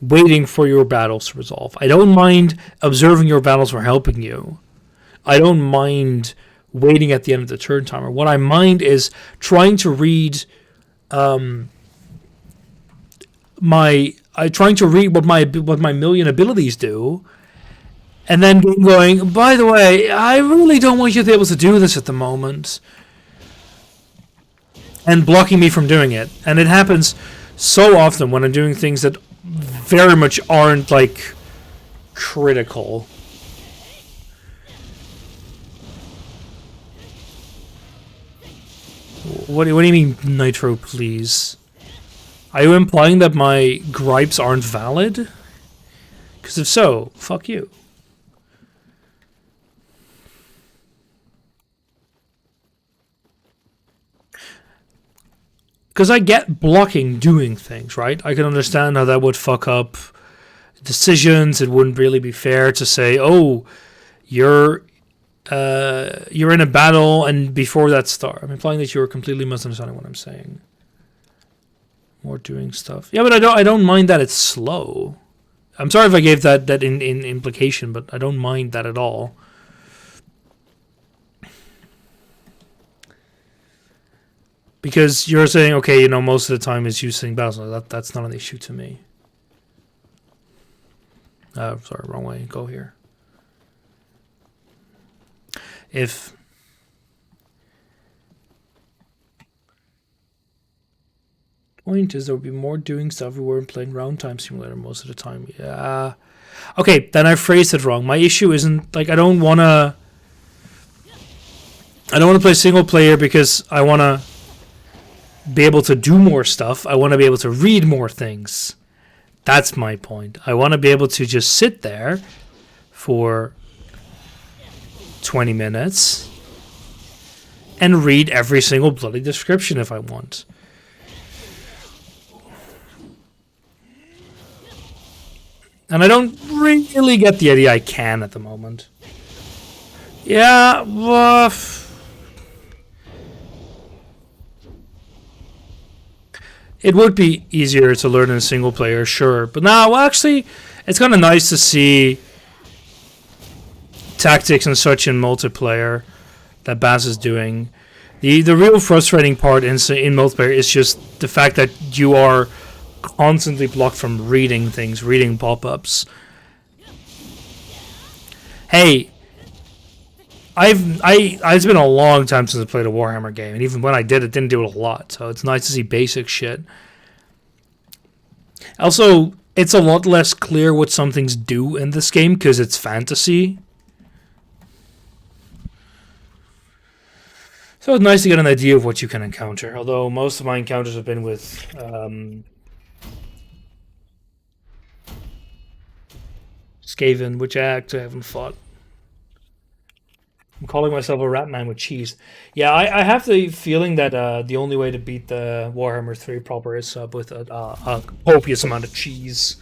waiting for your battles to resolve. I don't mind observing your battles or helping you. I don't mind waiting at the end of the turn timer. What I mind is trying to read trying to read what my million abilities do, and then going, by the way, I really don't want you to be able to do this at the moment, and blocking me from doing it. And it happens so often when I'm doing things that very much aren't like critical. What do you mean, Nitro, please? Are you implying that my gripes aren't valid? Because if so, fuck you. Because I get blocking doing things, right? I can understand how that would fuck up decisions. It wouldn't really be fair to say, oh, you're in a battle and before that start. I'm implying that you're completely misunderstanding what I'm saying. More doing stuff. Yeah, but I don't mind that it's slow. I'm sorry if I gave that in implication, but I don't mind that at all. Because you're saying, okay, most of the time is using battles. That's not an issue to me. Sorry, wrong way. Go here. If point is there would be more doing stuff if we weren't playing round time simulator most of the time. Yeah. Okay, then I phrased it wrong. My issue isn't like I don't wanna play single player because I wanna be able to do more stuff. I wanna be able to read more things. That's my point. I wanna be able to just sit there for 20 minutes and read every single bloody description if I want. And I don't really get the idea I can at the moment. Yeah, it would be easier to learn in single player, sure. But now, well, actually, it's kind of nice to see tactics and such in multiplayer that Bass is doing. The real frustrating part in multiplayer is just the fact that you are constantly blocked from reading things, reading pop-ups. Hey, it's been a long time since I played a Warhammer game, and even when I did, it didn't do it a lot. So it's nice to see basic shit. Also, it's a lot less clear what some things do in this game because it's fantasy. So it's nice to get an idea of what you can encounter. Although most of my encounters have been with Skaven, which I actually haven't fought. I'm calling myself a rat man with cheese. Yeah, I have the feeling that the only way to beat the Warhammer 3 proper is with a copious amount of cheese.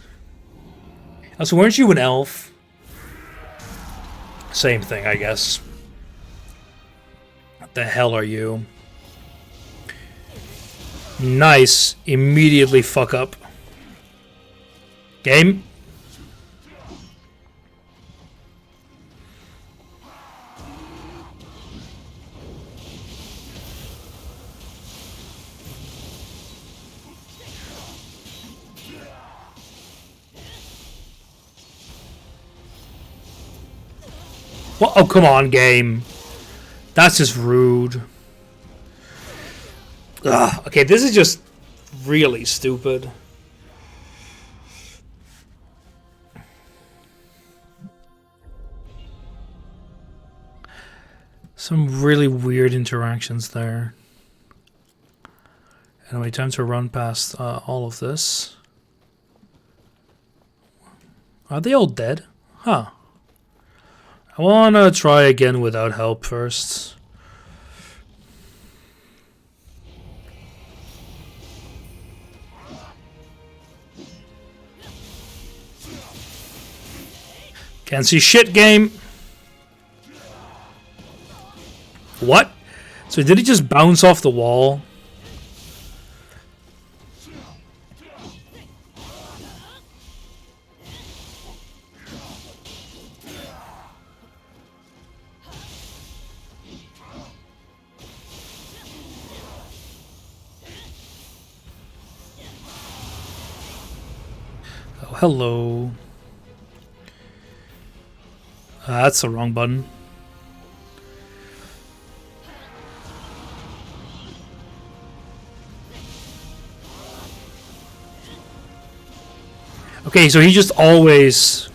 So weren't you an elf? Same thing, I guess. What the hell are you? Nice. Immediately fuck up. Game. What? Oh, come on, game. That's just rude. Ugh. Okay, this is just really stupid. Some really weird interactions there. Anyway, time to run past all of this. Are they all dead? Huh. I wanna try again without help first. Can't see shit, game. What? So did he just bounce off the wall? Oh, hello. That's the wrong button. Okay, so he just always...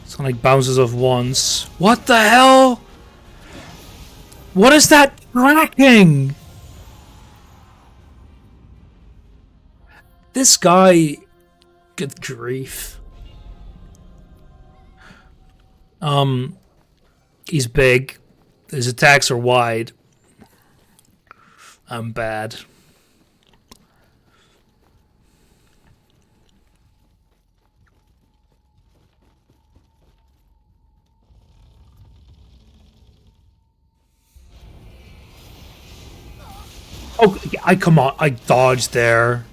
It's like bounces off once. What the hell? What is that tracking? This guy... Good grief. He's big. His attacks are wide. I'm bad. Oh, come on. I dodged there.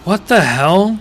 What the hell?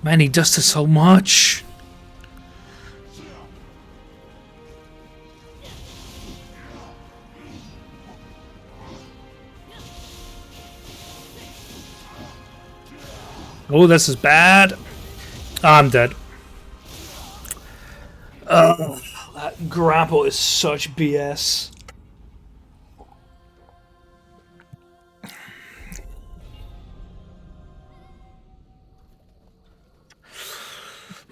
Man, he does this so much. Oh, this is bad. I'm dead. That grapple is such BS.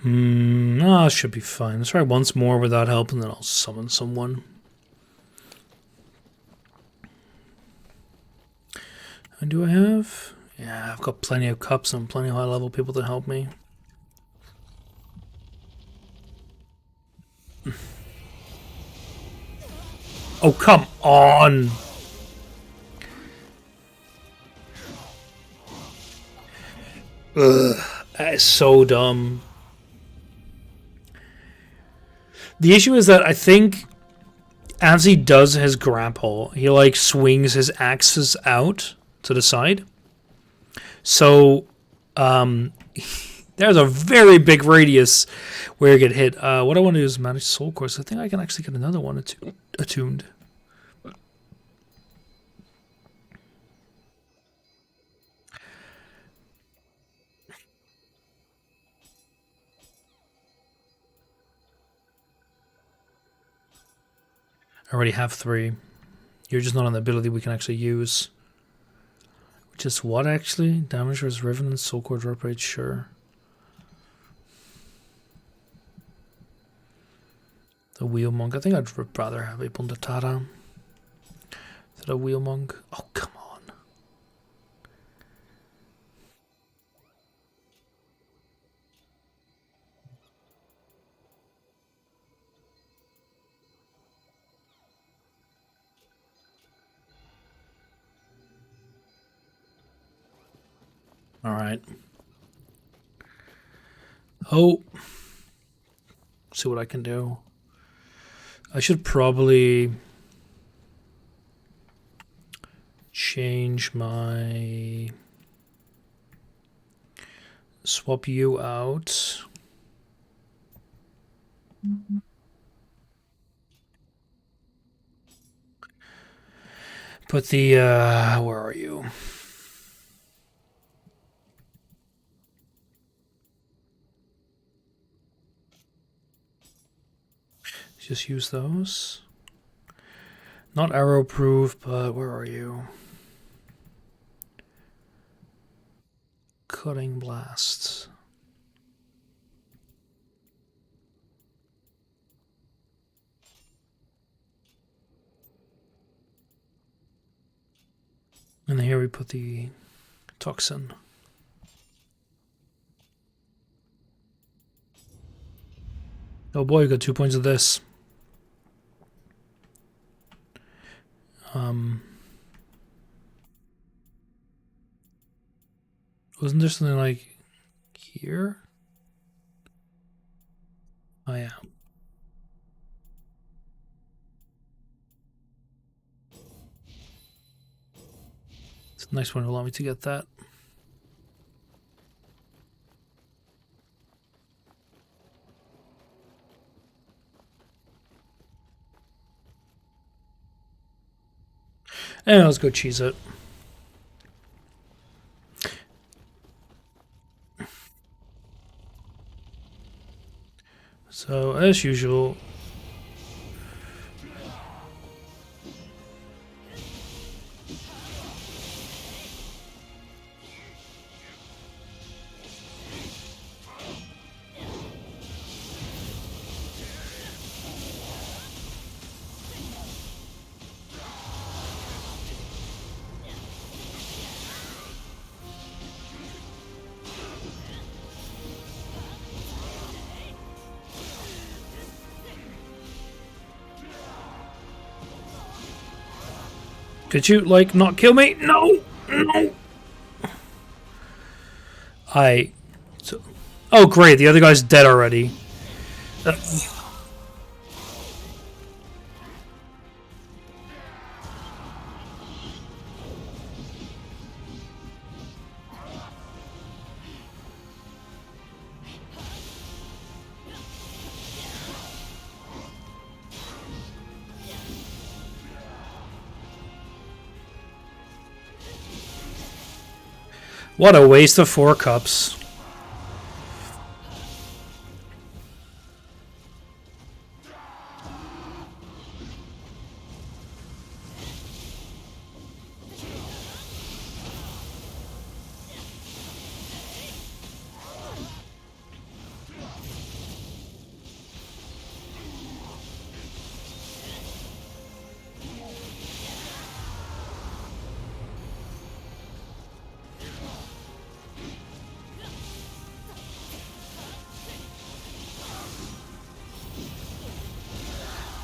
No, it should be fine. Let's try once more without help, and then I'll summon someone. And do I have? Yeah, I've got plenty of cups and plenty of high-level people to help me. Oh, come on! Ugh, that is so dumb. The issue is that I think as he does his grapple, he like swings his axes out to the side. So there's a very big radius where you get hit. What I want to do is manage soul course. I think I can actually get another one attuned. I already have 3. You're just not on the ability we can actually use. Which is what actually? Damage versus Revenant, Soul Core drop rate, sure. The Wheel Monk. I think I'd rather have a Bundatara. The Wheel Monk. Oh, come on. Alright. Oh. See what I can do. I should probably change my... Swap you out. Put the, where are you? Just use those. Not arrow proof, but where are you? Cutting blasts. And here we put the toxin. Oh boy, we got 2 points of this. Wasn't there something like here? Oh yeah. It's a nice one to allow me to get that. And let's go cheese it. So, as usual... Could you, like, not kill me? No! No! Oh, great, the other guy's dead already. What a waste of 4 cups.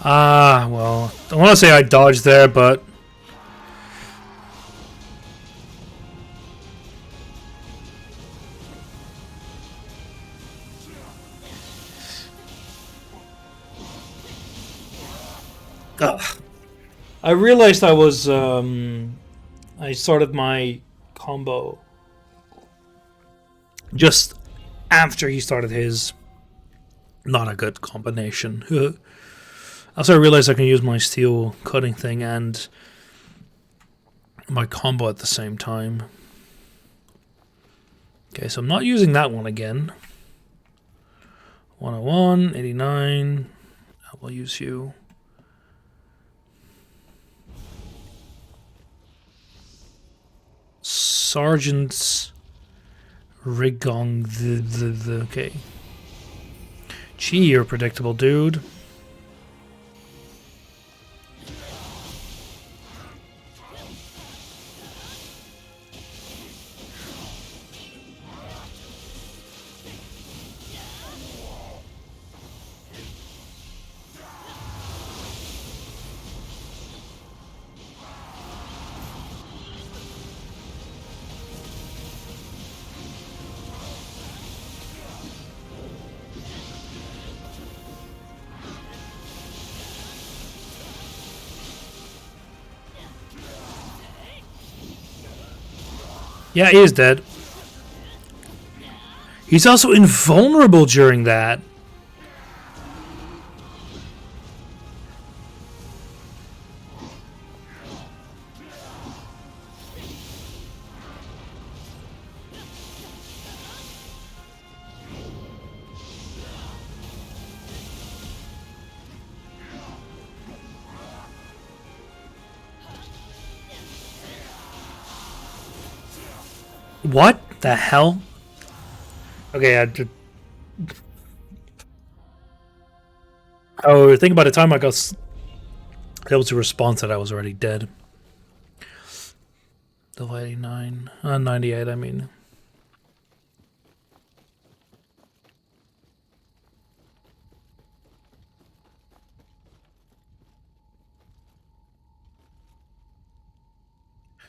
Ah, well, I want to say I dodged there, but... Ugh. I realized I was, I started my combo just after he started his. Not a good combination. Also, I realized I can use my steel cutting thing and my combo at the same time. Okay, so I'm not using that one again. 101, 89. I will use you. Sergeant's Rigong the okay. Gee, you're predictable, dude. Yeah, he is dead. He's also invulnerable during that. What the hell? Okay, oh, think about the time I got able to respond to that, I was already dead. Level 89, 98, I mean.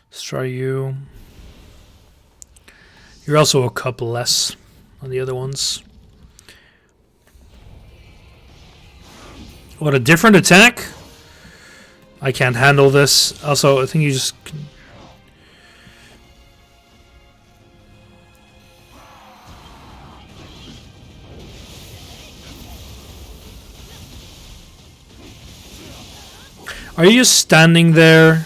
Let's try you. You're also a cup less on the other ones. What a different attack! I can't handle this. Also, I think you just... Are you just standing there?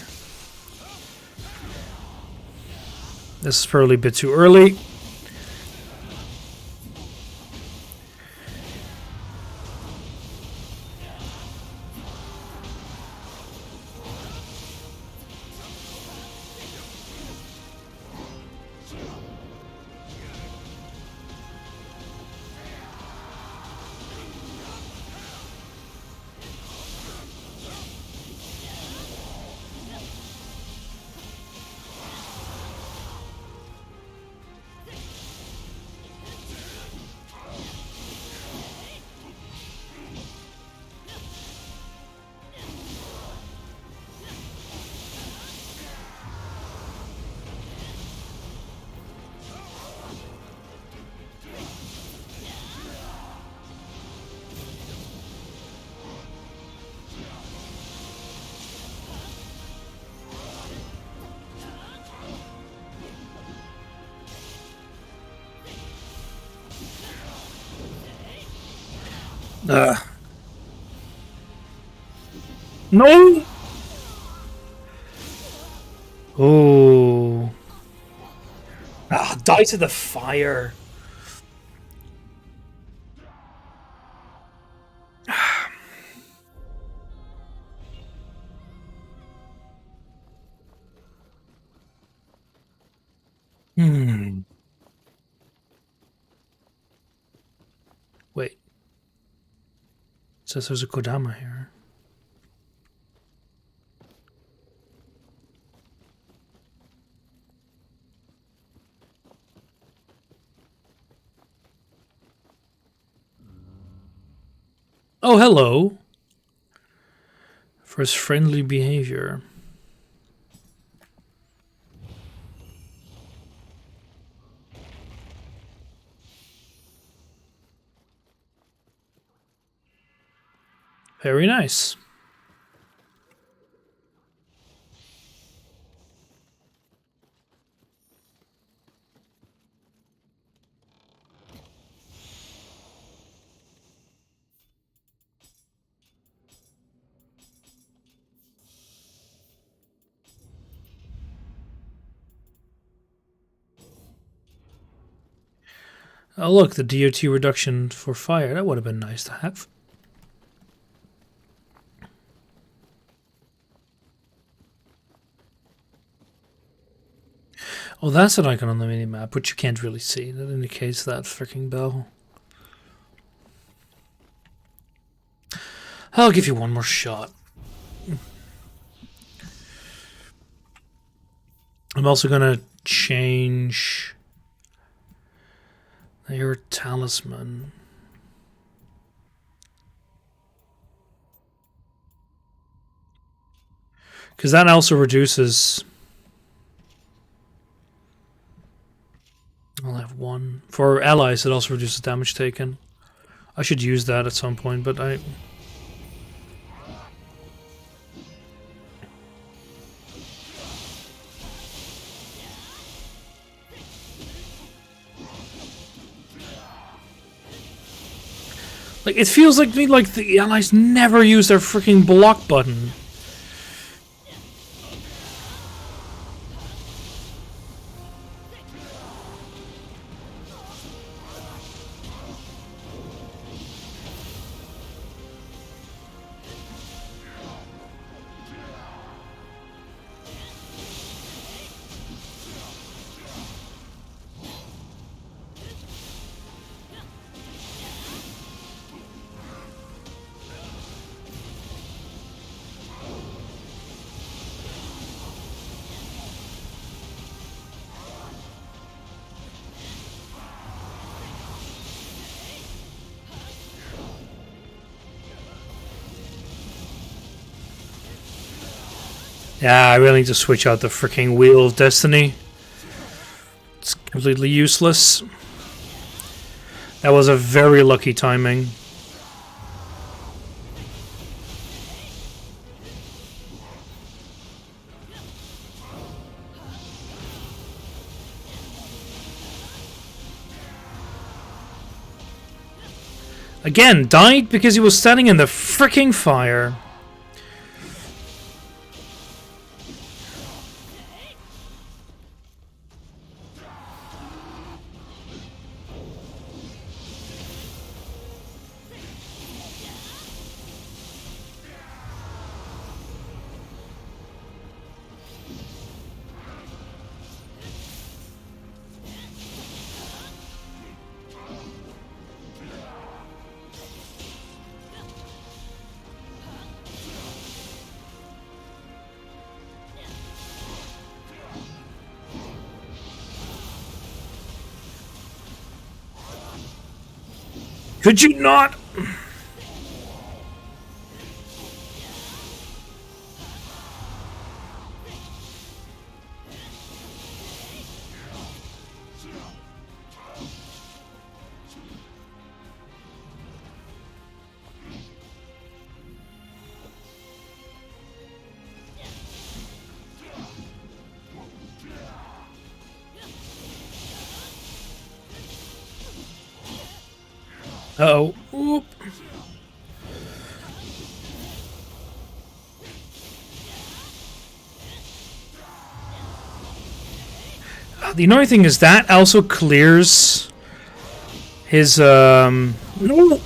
This is probably a bit too early. No! Oh. Die to the fire. Wait. It says there's a Kodama here. Oh, hello. For his friendly behavior. Very nice. Oh, look, the DOT reduction for fire. That would have been nice to have. Oh, that's an icon on the minimap, which you can't really see. That indicates that freaking bell. I'll give you one more shot. I'm also going to change your talisman. Because that also reduces... I'll have one. For allies, it also reduces damage taken. I should use that at some point, but I... Like, it feels like me like the allies never use their freaking block button. Yeah, I really need to switch out the freaking Wheel of Destiny. It's completely useless. That was a very lucky timing. Again, died because he was standing in the freaking fire. Could you not? Uh-oh. Oop. The annoying thing is that also clears his no.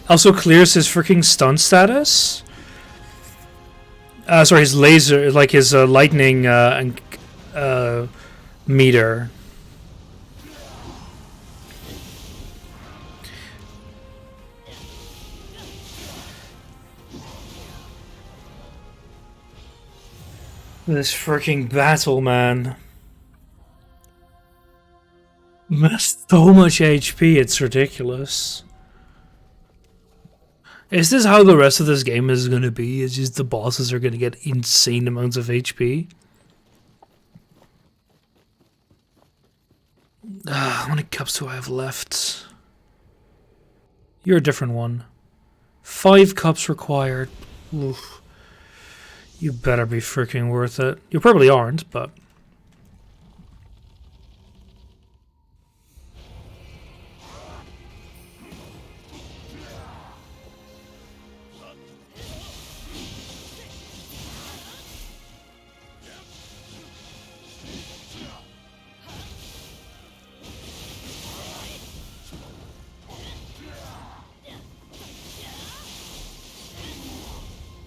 Also clears his freaking stun status. Sorry, his laser, like his lightning meter. This freaking battle, man. So much HP, it's ridiculous. Is this how the rest of this game is going to be? It's just the bosses are going to get insane amounts of HP? How many cups do I have left? You're a different one. 5 cups required. Oof. You better be freaking worth it. You probably aren't, but...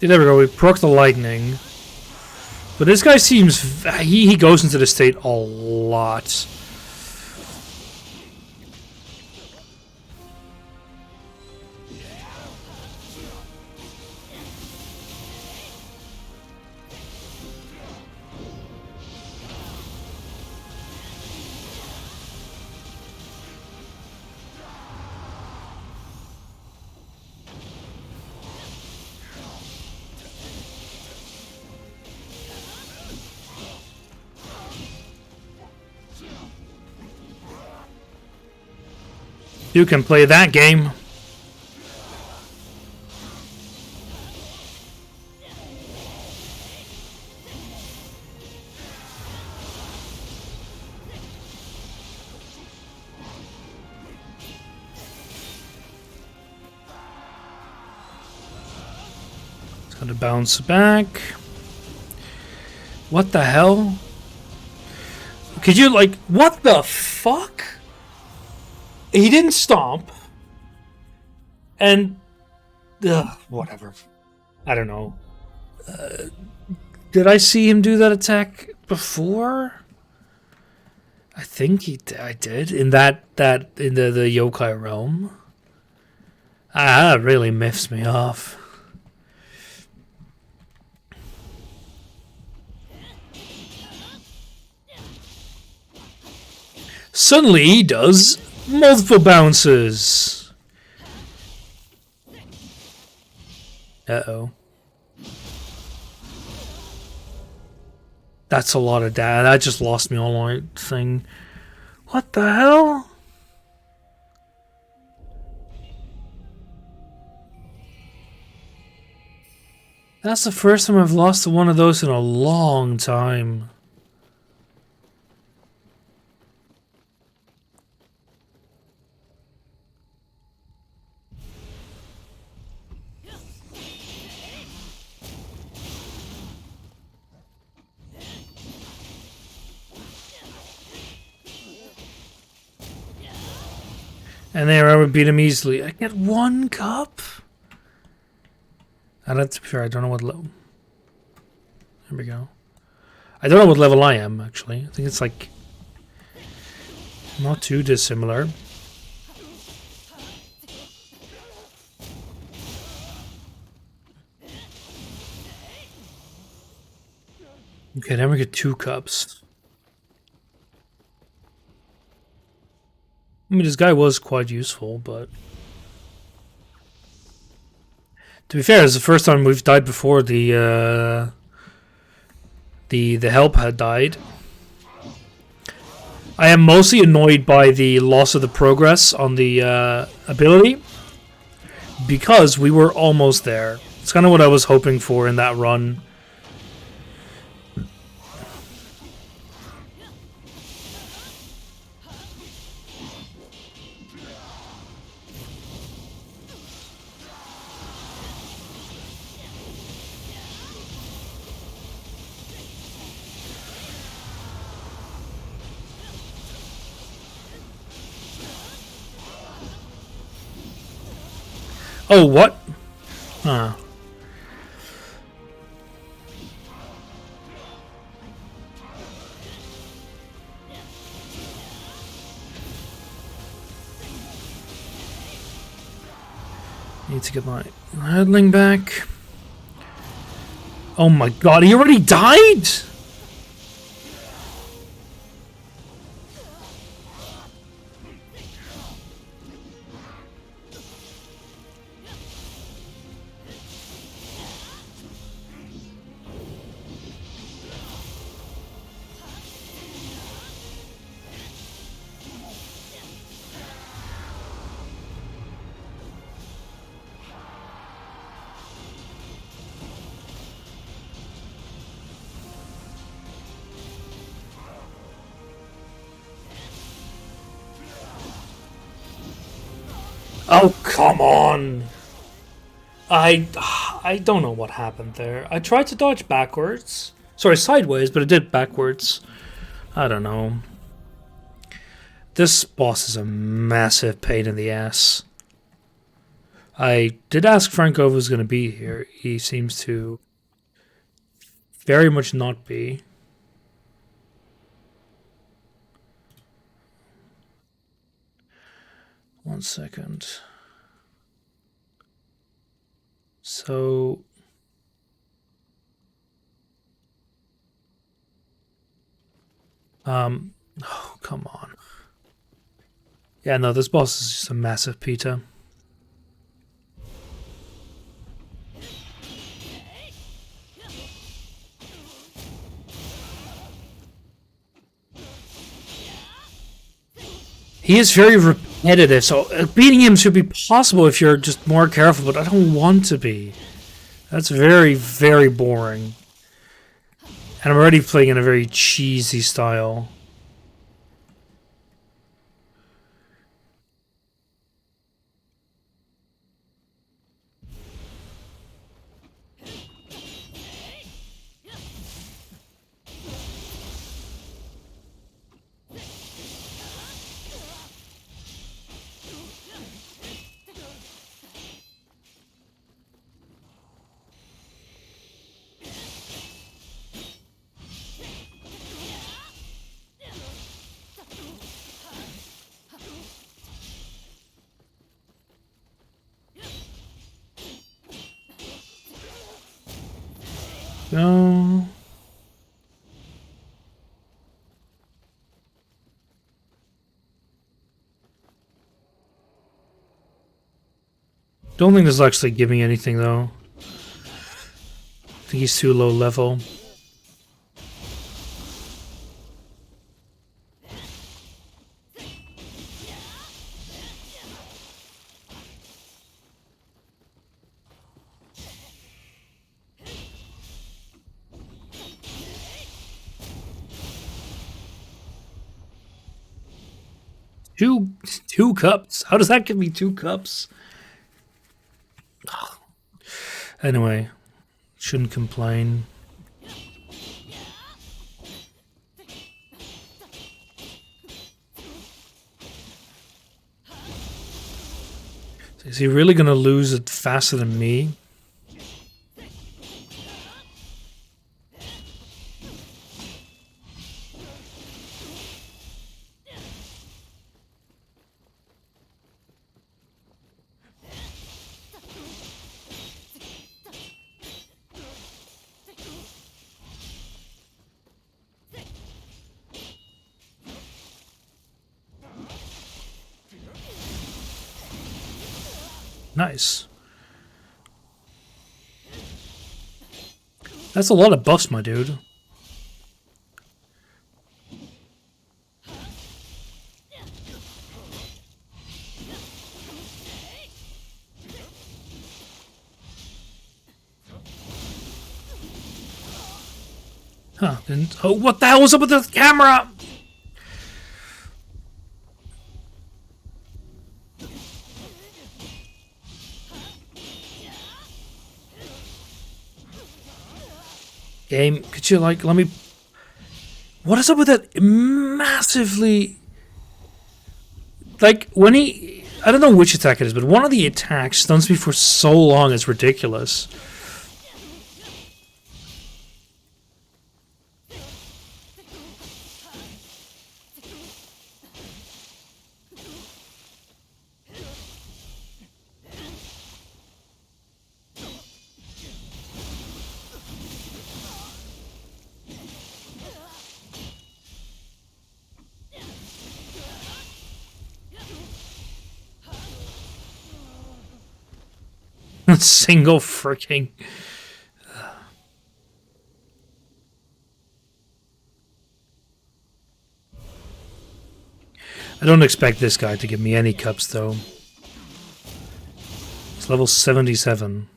there we go, we proc the lightning. But this guy seems... He goes into the state a lot. You can play that game. It's gonna bounce back. What the hell? Could you, like, what the fuck? He didn't stomp. And... whatever. I don't know. Did I see him do that attack before? I think I did. In that in the yokai realm. That really miffs me off. Suddenly he does multiple bounces. Uh-oh. That's a lot of damage. That just lost me all my thing. What the hell? That's the first time I've lost to one of those in a long time. And there I would beat him easily. I get 1 cup? And that's sure I don't know what level. There we go. I don't know what level I am, actually. I think it's like not too dissimilar. Okay, then we get 2 cups. I mean, this guy was quite useful, but to be fair, it's the first time we've died before the help had died. I am mostly annoyed by the loss of the progress on the ability because we were almost there. It's kind of what I was hoping for in that run. Oh, what? Huh. Need to get my headling back. Oh my god, he already died? Oh, come on. I don't know what happened there. I tried to dodge backwards. Sorry, sideways, but it did backwards. I don't know. This boss is a massive pain in the ass. I did ask Franco if he was going to be here. He seems to very much not be. One second. So... oh, come on. Yeah, no, this boss is just a massive pita. He is very repetitive, so beating him should be possible if you're just more careful, but I don't want to be. That's very, very boring. And I'm already playing in a very cheesy style. No. Don't think this is actually giving anything, though. I think he's too low level. Two cups? How does that give me 2 cups? Anyway, shouldn't complain. Is he really going to lose it faster than me? Nice. That's a lot of buffs, my dude. Huh. Oh, what the hell was up with the camera? Game, could you, like, let me... What is up with that massively... Like, when he... I don't know which attack it is, but one of the attacks stuns me for so long, it's ridiculous. Single freaking... I don't expect this guy to give me any cups, though. It's level 77.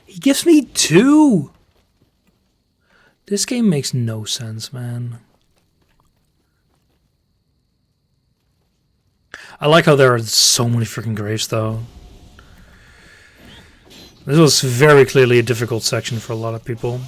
He gives me 2! This game makes no sense, man. I like how there are so many freaking graves, though. This was very clearly a difficult section for a lot of people.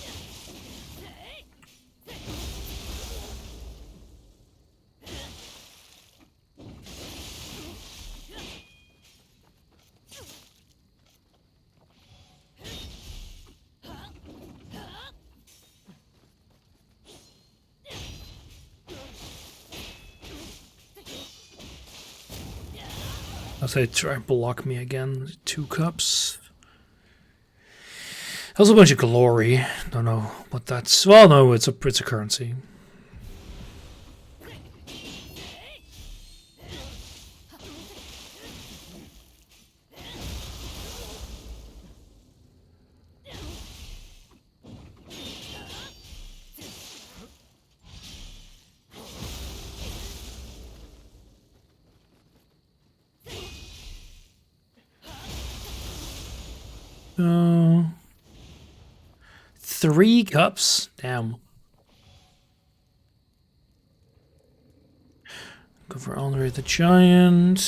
I'll say try and block me again. 2 cups. That was a bunch of glory. Don't know what that's... Well, no, it's a currency. Uh, 3 cups? Damn. Go for Andre the Giant.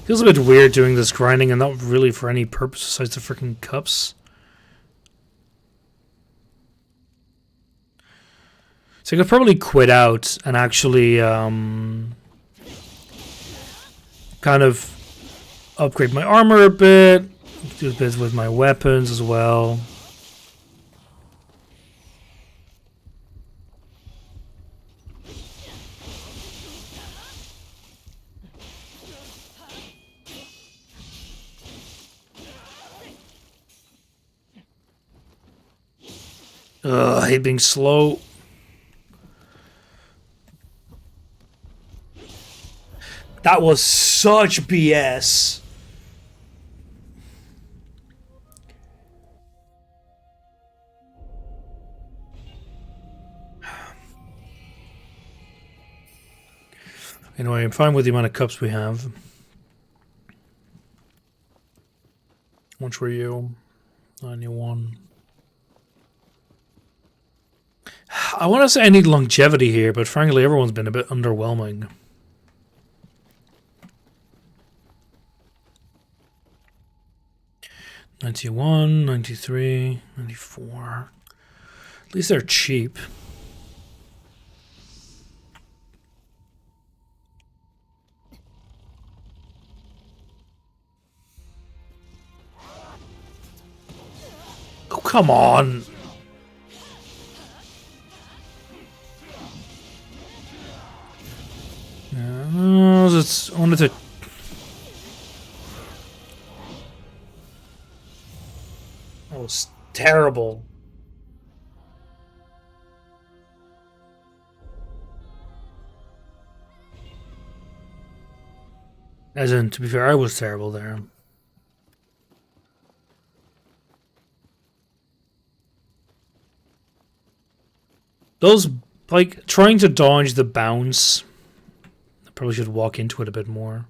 Feels a bit weird doing this grinding and not really for any purpose besides the freaking cups. So I could probably quit out and actually kind of upgrade my armor a bit, do a bit with my weapons as well. Ugh, I hate being slow. That was such BS. Anyway, I'm fine with the amount of cups we have. Which were you? 91. I want to say I need longevity here, but frankly, everyone's been a bit underwhelming. 91, 93, 94. At least they're cheap. Oh, come on. It's wanted to. Oh, it's terrible. As in, to be fair, I was terrible there. Those, like, trying to dodge the bounce. I probably should walk into it a bit more.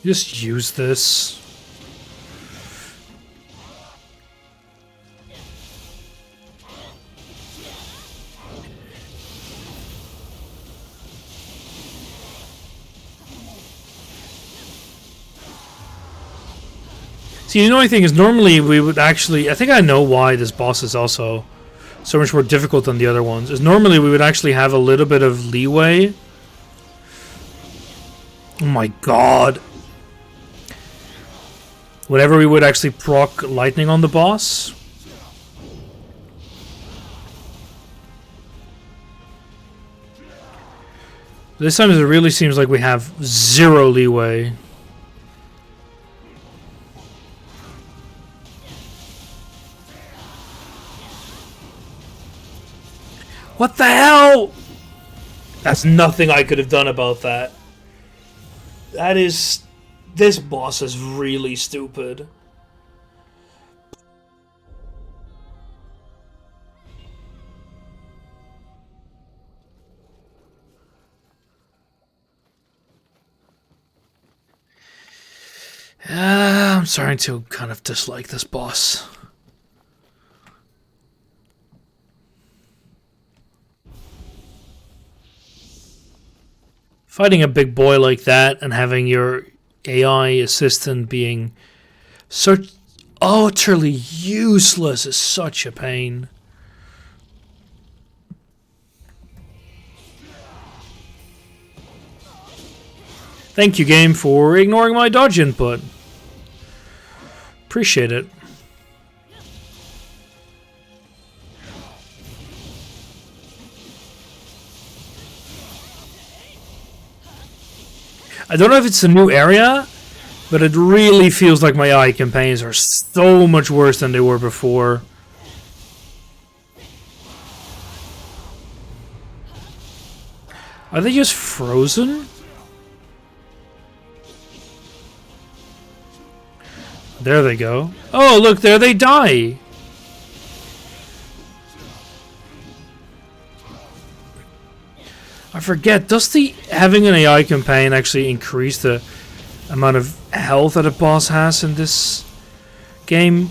Just use this. See, the annoying thing is normally we would actually... I think I know why this boss is also so much more difficult than the other ones. Is normally we would actually have a little bit of leeway. Oh my god. Whenever we would actually proc lightning on the boss. This time it really seems like we have zero leeway. What the hell? That's nothing I could have done about that. That is... This boss is really stupid. I'm starting to kind of dislike this boss. Fighting a big boy like that and having your AI assistant being such utterly useless is such a pain. Thank you, game, for ignoring my dodge input. Appreciate it. I don't know if it's a new area, but it really feels like my AI campaigns are so much worse than they were before. Are they just frozen? There they go. Oh, look, there they die. I forget, does the having an AI campaign actually increase the amount of health that a boss has in this game?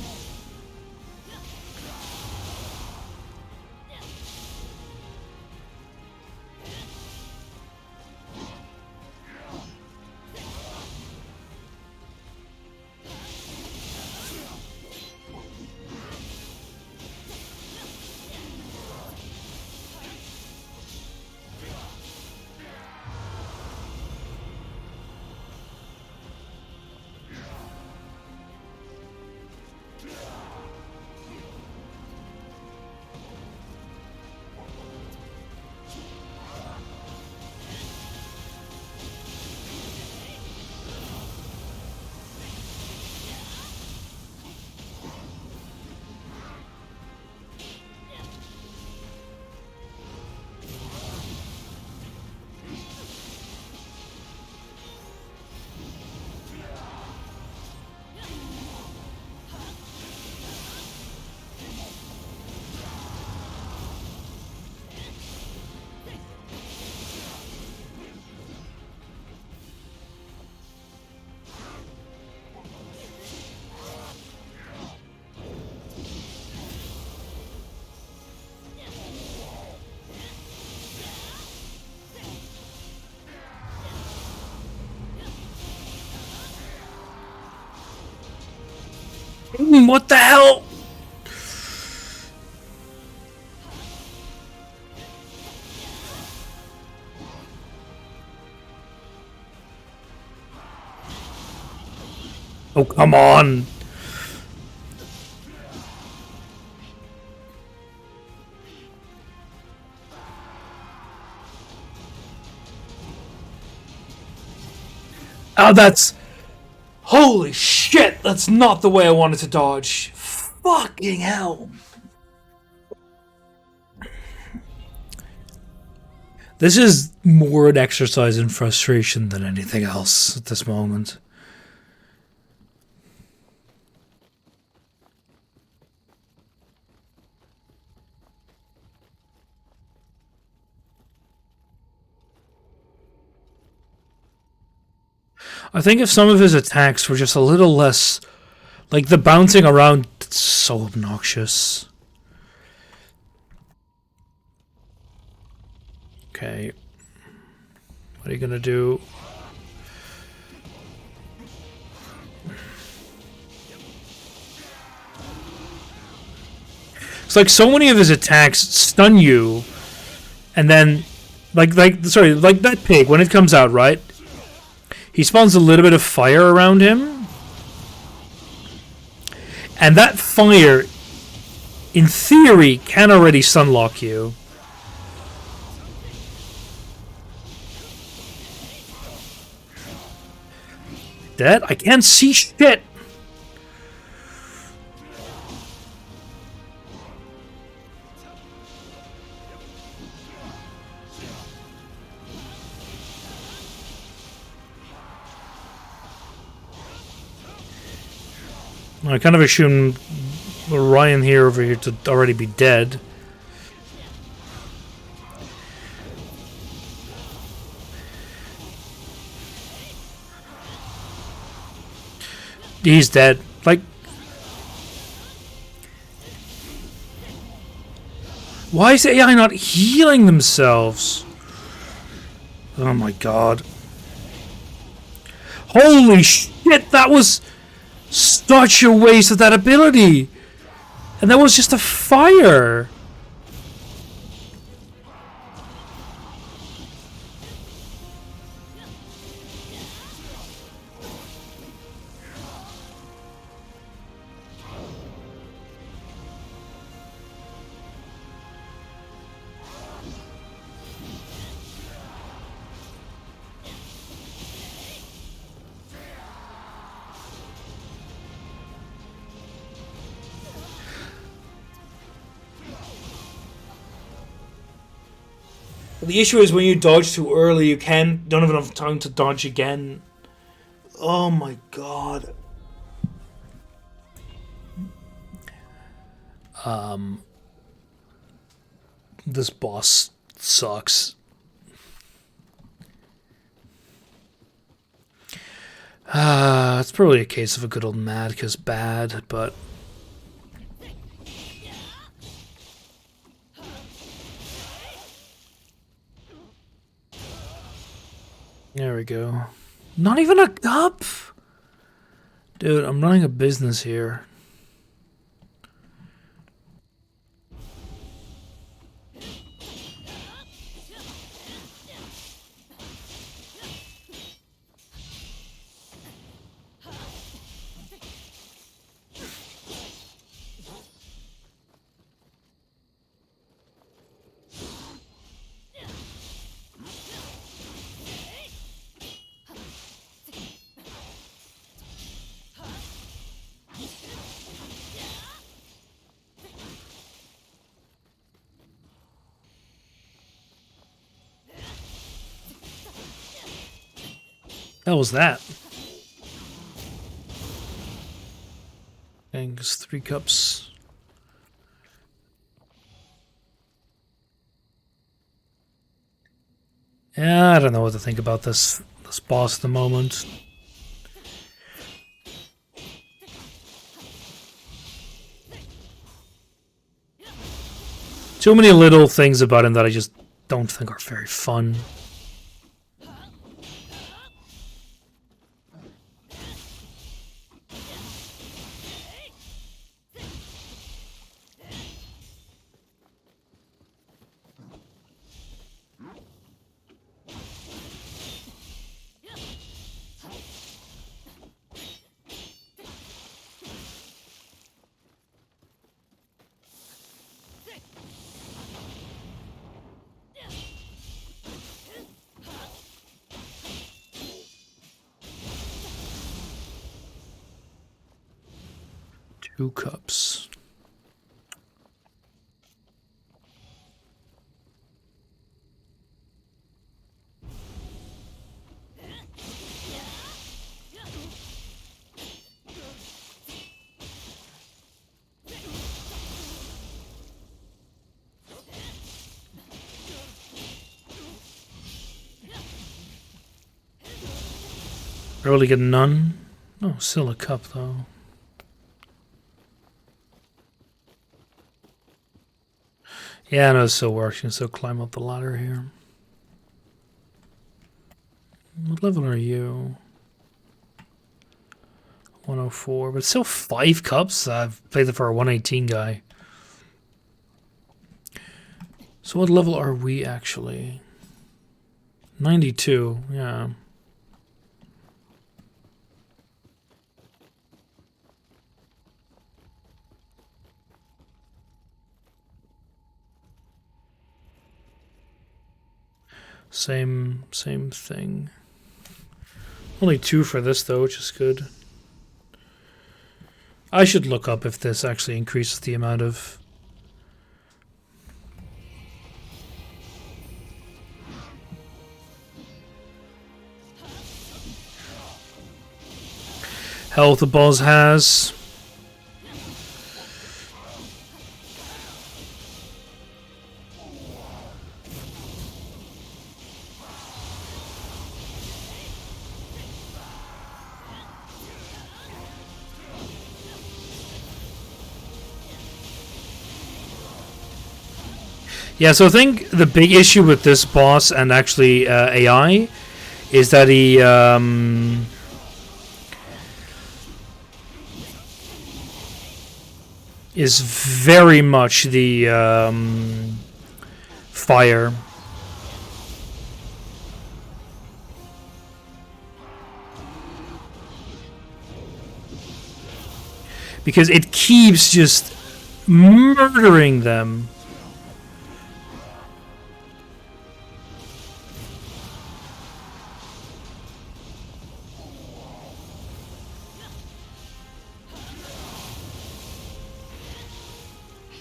What the hell? Oh, come on. Oh, that's... Holy shit! That's not the way I wanted to dodge. Fucking hell. This is more an exercise in frustration than anything else at this moment. I think if some of his attacks were just a little less... Like, the bouncing around, it's so obnoxious. Okay. What are you gonna do? It's like so many of his attacks stun you, and then, like that pig, when it comes out, right? He spawns a little bit of fire around him, and that fire, in theory, can already sunlock you. Dead? I can't see shit! I kind of assumed Ryan here over here to already be dead. He's dead. Like, why is AI not healing themselves? Oh my god. Holy shit, that was such a waste of that ability. And that was just a fire. The issue is when you dodge too early, you don't have enough time to dodge again. Oh my god. This boss sucks. It's probably a case of a good old mad 'cause bad, but... There we go. Not even a cup? Dude, I'm running a business here. That was that. Thanks, 3 cups. Yeah, I don't know what to think about this boss at the moment. Too many little things about him that I just don't think are very fun. 2 cups. Early get none. Oh, still a cup though. Yeah, no, it still works. You can still climb up the ladder here. What level are you? 104, but still 5 cups. I've played it for a 118 guy. So what level are we actually? 92, yeah. Same thing. Only 2 for this though, which is good. I should look up if this actually increases the amount of... health the boss has. Yeah, so I think the big issue with this boss and actually AI is that he is very much the fire. Because it keeps just murdering them.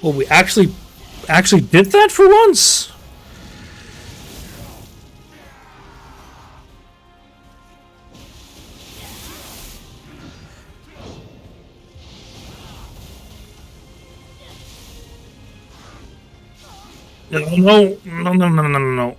Well, we actually did that for once. No.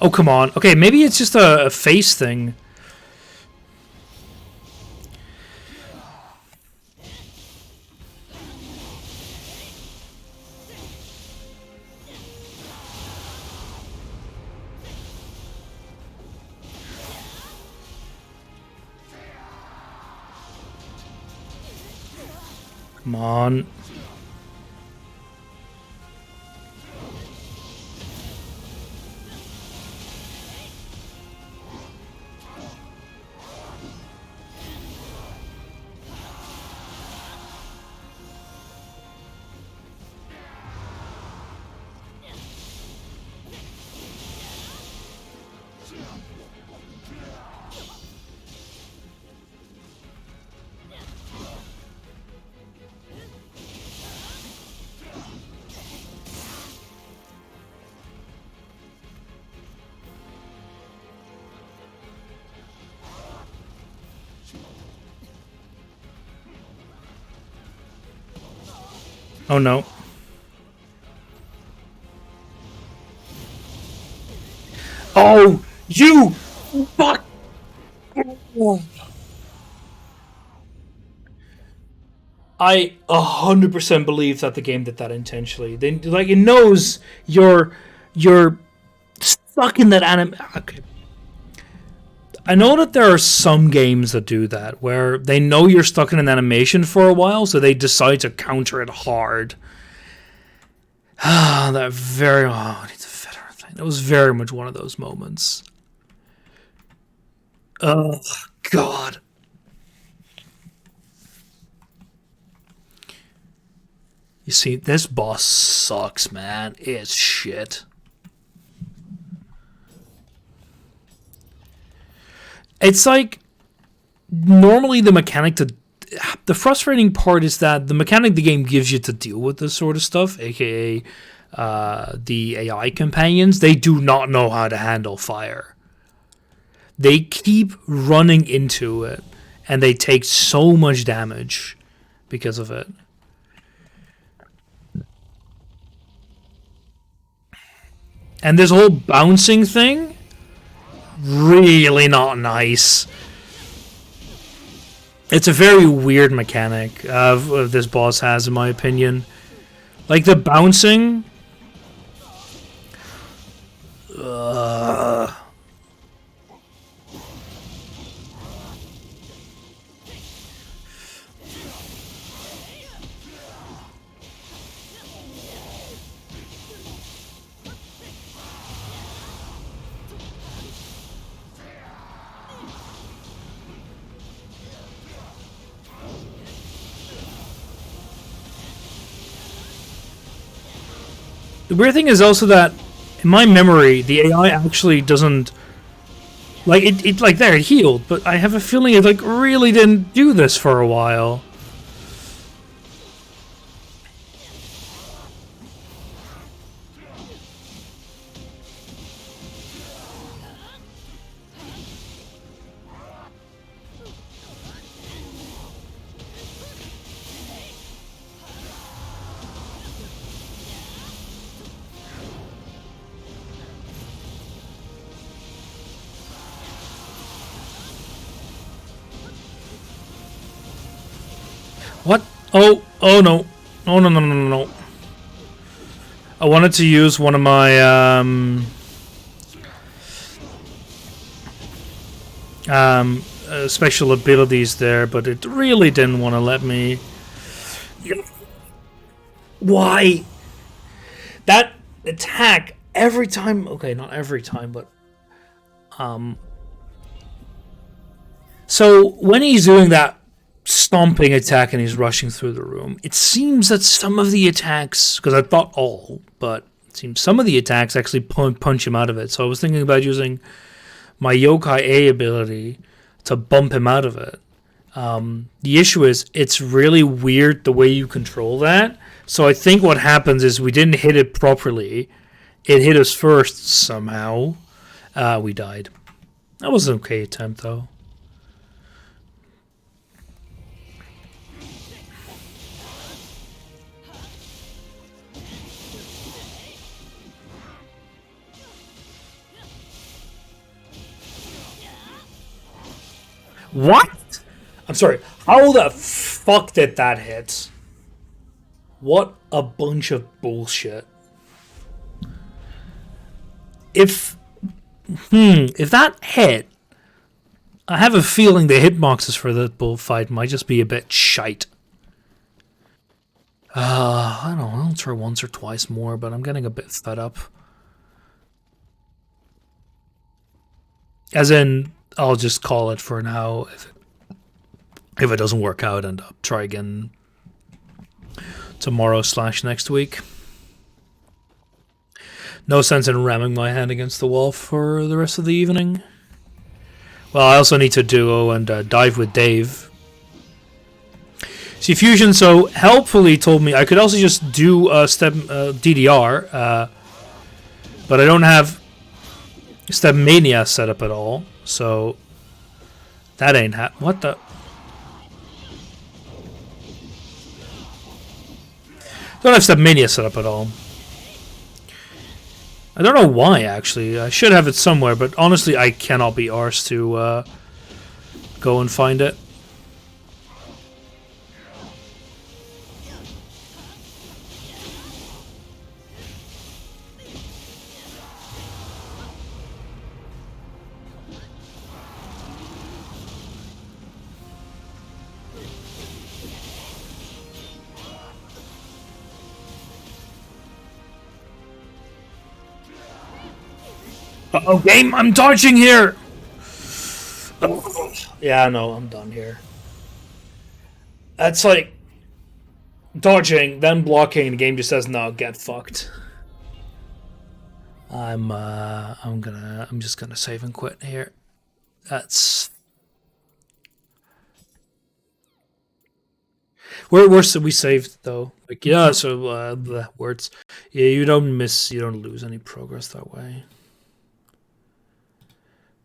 Oh, come on. Okay, maybe it's just a face thing. Come on. Oh no. Oh, you fuck. I 100% believe that the game did that intentionally. They, like, it knows you're stuck in that anime. Okay. I know that there are some games that do that, where they know you're stuck in an animation for a while, so they decide to counter it hard. That very... Oh, I need to fit her thing. That was very much one of those moments. Oh, God. You see, this boss sucks, man. It's shit. It's like normally the frustrating part is that the mechanic the game gives you to deal with this sort of stuff, aka the AI companions, they do not know how to handle fire. They keep running into it, and they take so much damage because of it. And this whole bouncing thing, really not nice. It's a very weird mechanic of this boss has, in my opinion. Like the bouncing. The weird thing is also that, in my memory, the AI actually doesn't like it. Like there, it healed, but I have a feeling it like really didn't do this for a while. What? Oh no. Oh no no no no no. I wanted to use one of my special abilities there, but it really didn't want to let me. Why? That attack every time. Okay, not every time, but so when he's doing that stomping attack and he's rushing through the room, it seems that some of the attacks, because I thought all, but it seems some of the attacks actually punch him out of it. So I was thinking about using my Yokai A ability to bump him out of it. The issue is it's really weird the way you control that. So I think what happens is we didn't hit it properly. It hit us first somehow. We died. That was an okay attempt though. What? I'm sorry. How the fuck did that hit? What a bunch of bullshit. If that hit, I have a feeling the hitboxes for that bullfight might just be a bit shite. I don't know. I'll try once or twice more, but I'm getting a bit fed up. As in, I'll just call it for now. If it doesn't work out, and I'll try again tomorrow / next week. No sense in ramming my hand against the wall for the rest of the evening. Well, I also need to duo and dive with Dave. See, Fusion so helpfully told me I could also just do step DDR, but I don't have Step Mania set up at all, so that ain't what the. Don't have Step Mania set up at all. I don't know why, actually. I should have it somewhere, but honestly, I cannot be arsed to go and find it. Uh-oh, game! I'm dodging here! Yeah, no, I'm done here. That's like... dodging, then blocking, and the game just says no, get fucked. I'm just gonna save and quit here. That's we're we saved though. Like yeah, so the words. Yeah, you don't lose any progress that way.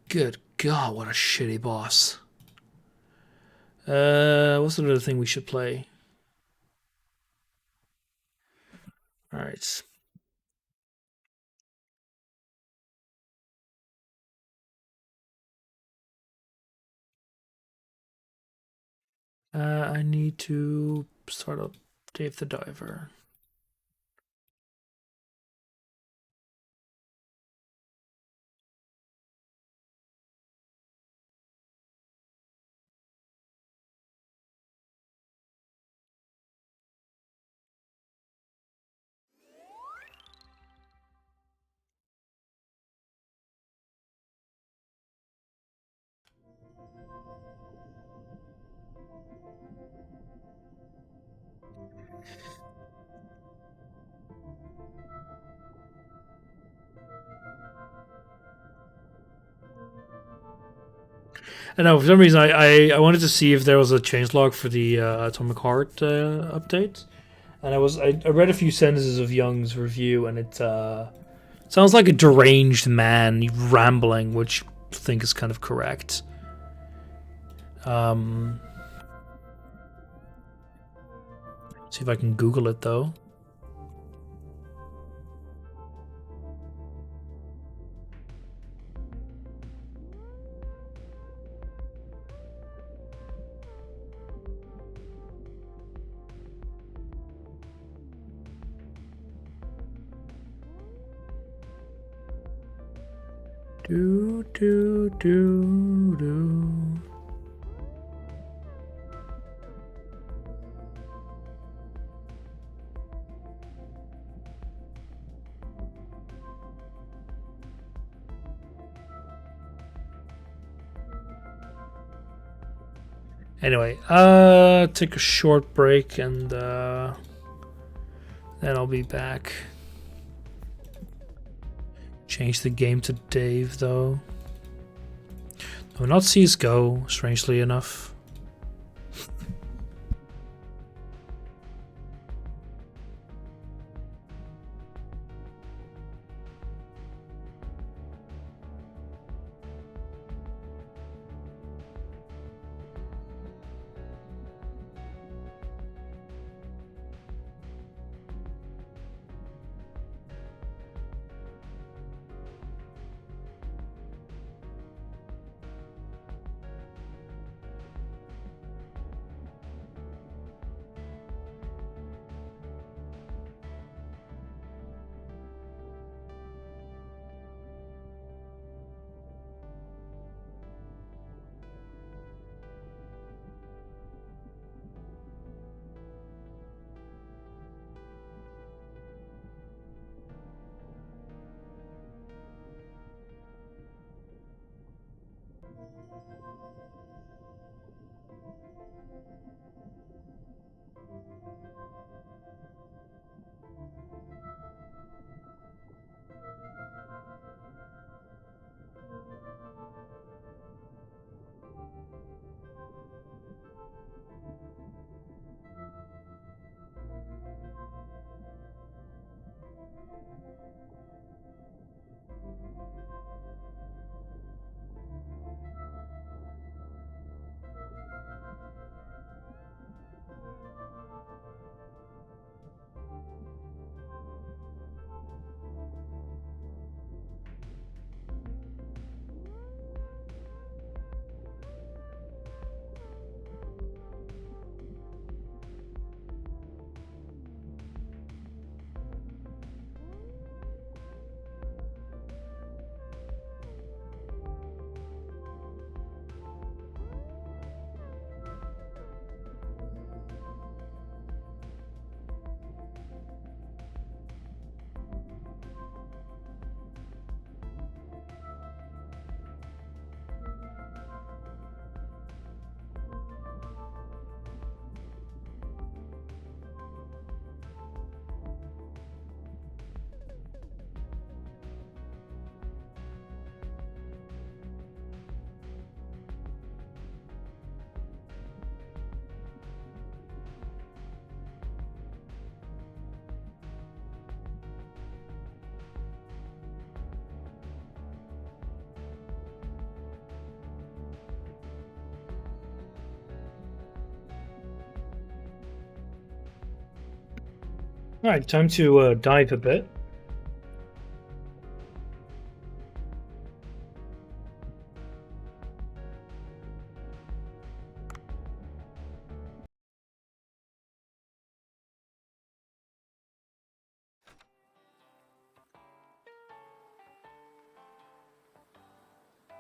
Good God, what a shitty boss. What's another thing we should play? All right. I need to start up Dave the Diver. I know for some reason I wanted to see if there was a changelog for the Atomic Heart update, and I read a few sentences of Young's review, and it sounds like a deranged man rambling, which I think is kind of correct. Um, see if I can Google it though. Do do do do. Anyway, take a short break and then I'll be back. Change the game to Dave though. No, not CSGO, strangely enough. Alright, time to dive a bit.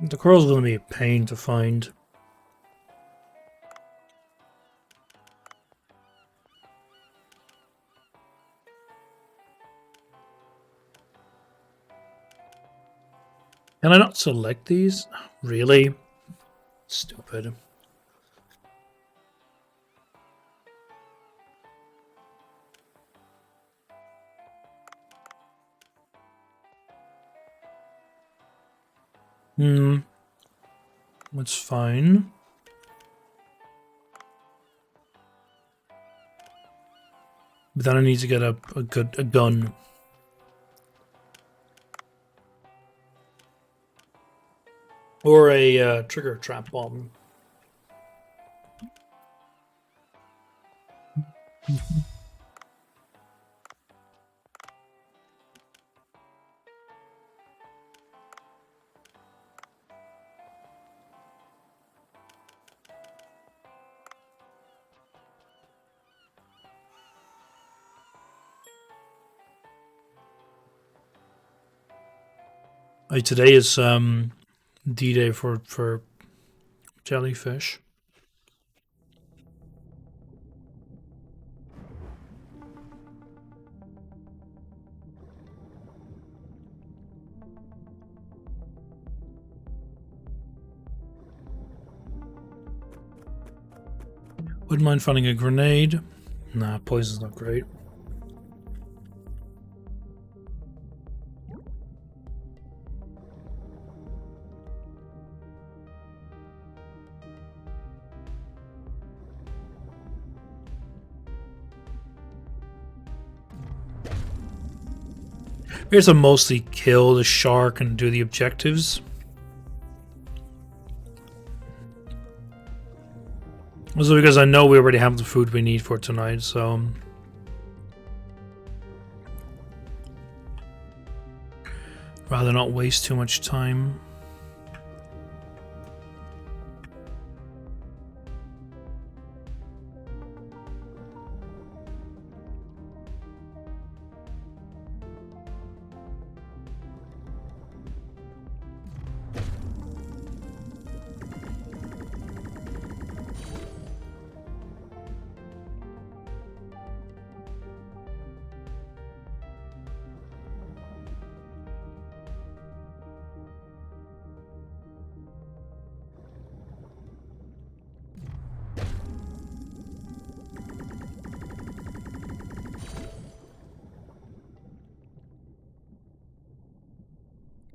The coral's gonna be a pain to find. Can I not select these? Really? Stupid. That's fine. But then I need to get a gun. Or a trigger trap bomb. Today is D-Day for jellyfish. Wouldn't mind finding a grenade. Nah, poison's not great. Here's to mostly kill the shark and do the objectives. Also because I know we already have the food we need for tonight, so... rather not waste too much time.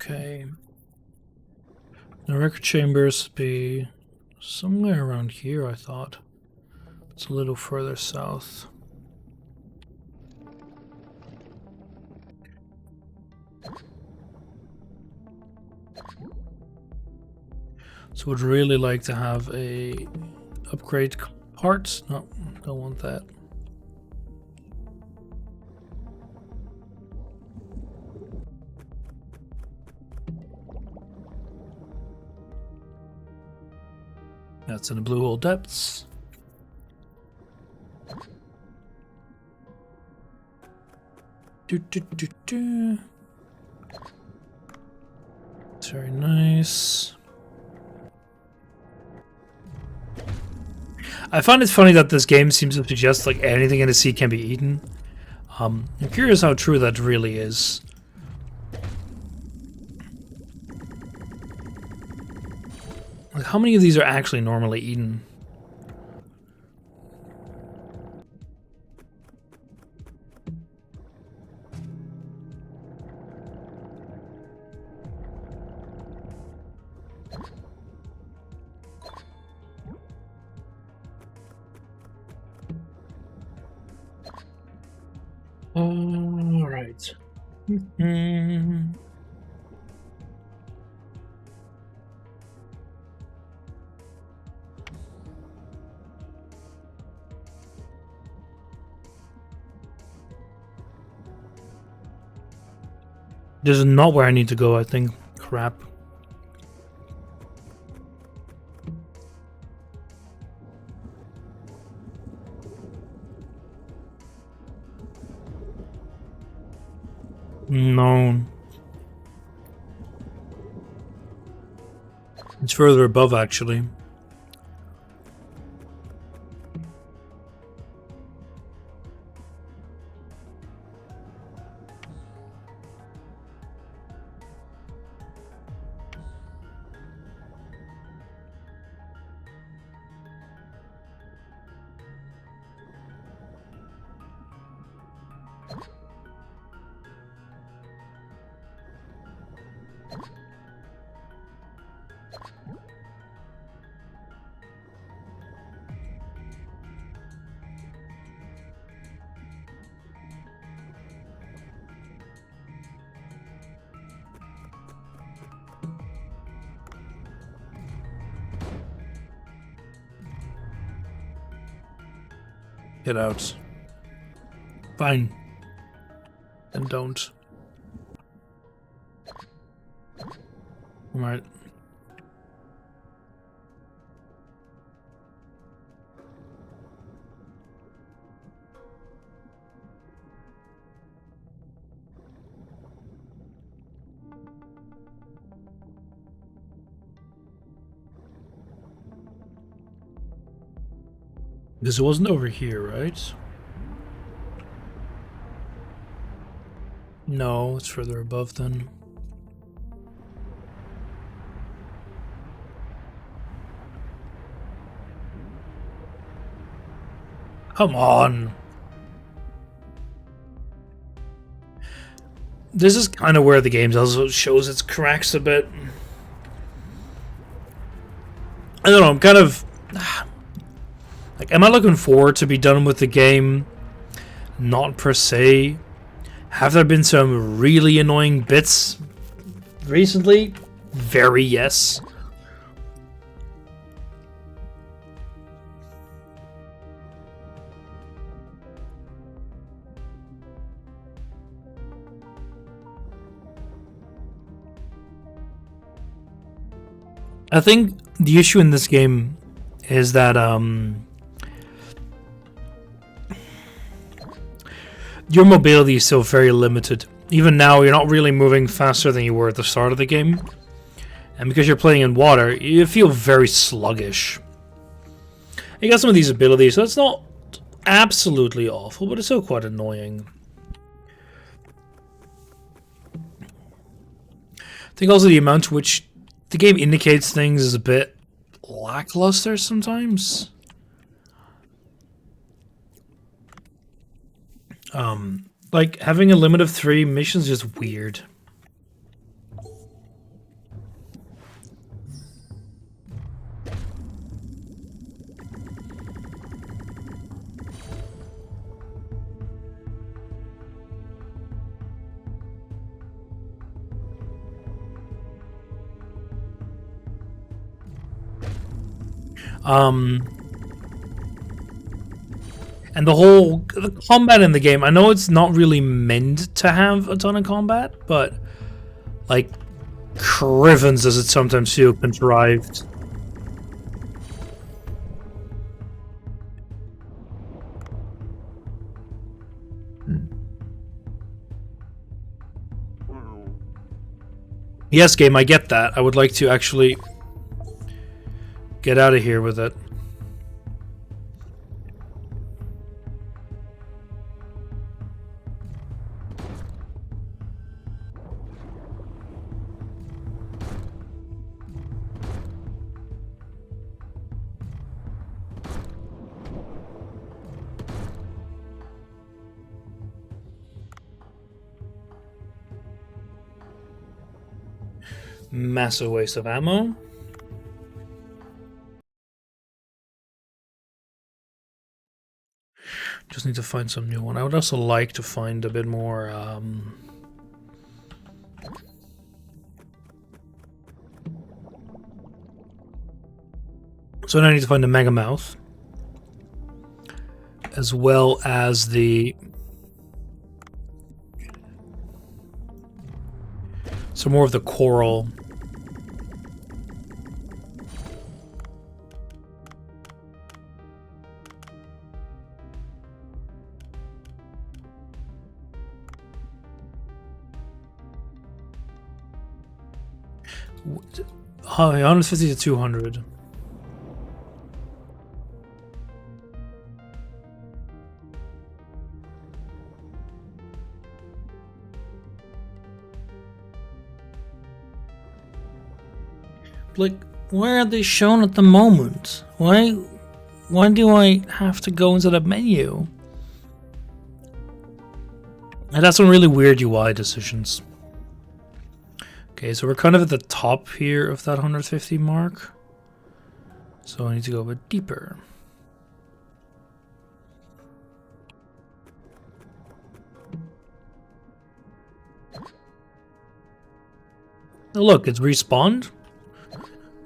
Okay. The record chambers be somewhere around here, I thought. It's a little further south. So would really like to have a upgrade parts. No, don't want that. That's in the blue hole depths. Do, do, do, do. It's very nice. I find it funny that this game seems to suggest like anything in the sea can be eaten. I'm curious how true that really is. Like, how many of these are actually normally eaten? All right. This is not where I need to go, I think. Crap. No. It's further above, actually. Get out. Fine. Then don't. Alright. This wasn't over here, right? No, it's further above then. Come on! This is kind of where the game also shows its cracks a bit. I don't know, I'm kind of... Like, am I looking forward to be done with the game? Not per se. Have there been some really annoying bits recently? Very yes. I think the issue in this game is that your mobility is still very limited. Even now, you're not really moving faster than you were at the start of the game. And because you're playing in water, you feel very sluggish. You got some of these abilities, so it's not absolutely awful, but it's still quite annoying. I think also the amount to which the game indicates things is a bit lackluster sometimes. Like, having a limit of 3 missions is just weird. And the combat in the game, I know it's not really meant to have a ton of combat, but like Crivens does it sometimes feel contrived. Yes, game, I get that. I would like to actually get out of here with it. Massive waste of ammo. Just need to find some new one. I would also like to find a bit more so now I need to find the Mega Mouth, as well as the So more of the coral. Oh, 150 to 200. Like, where are they shown at the moment? Why do I have to go into the menu? And that's some really weird UI decisions. Okay, so we're kind of at the top here of that 150 mark. So I need to go a bit deeper. Oh, look, it's respawned.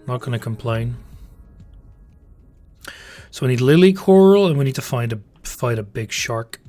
Not gonna complain. So we need lily coral, and we need to fight a big shark.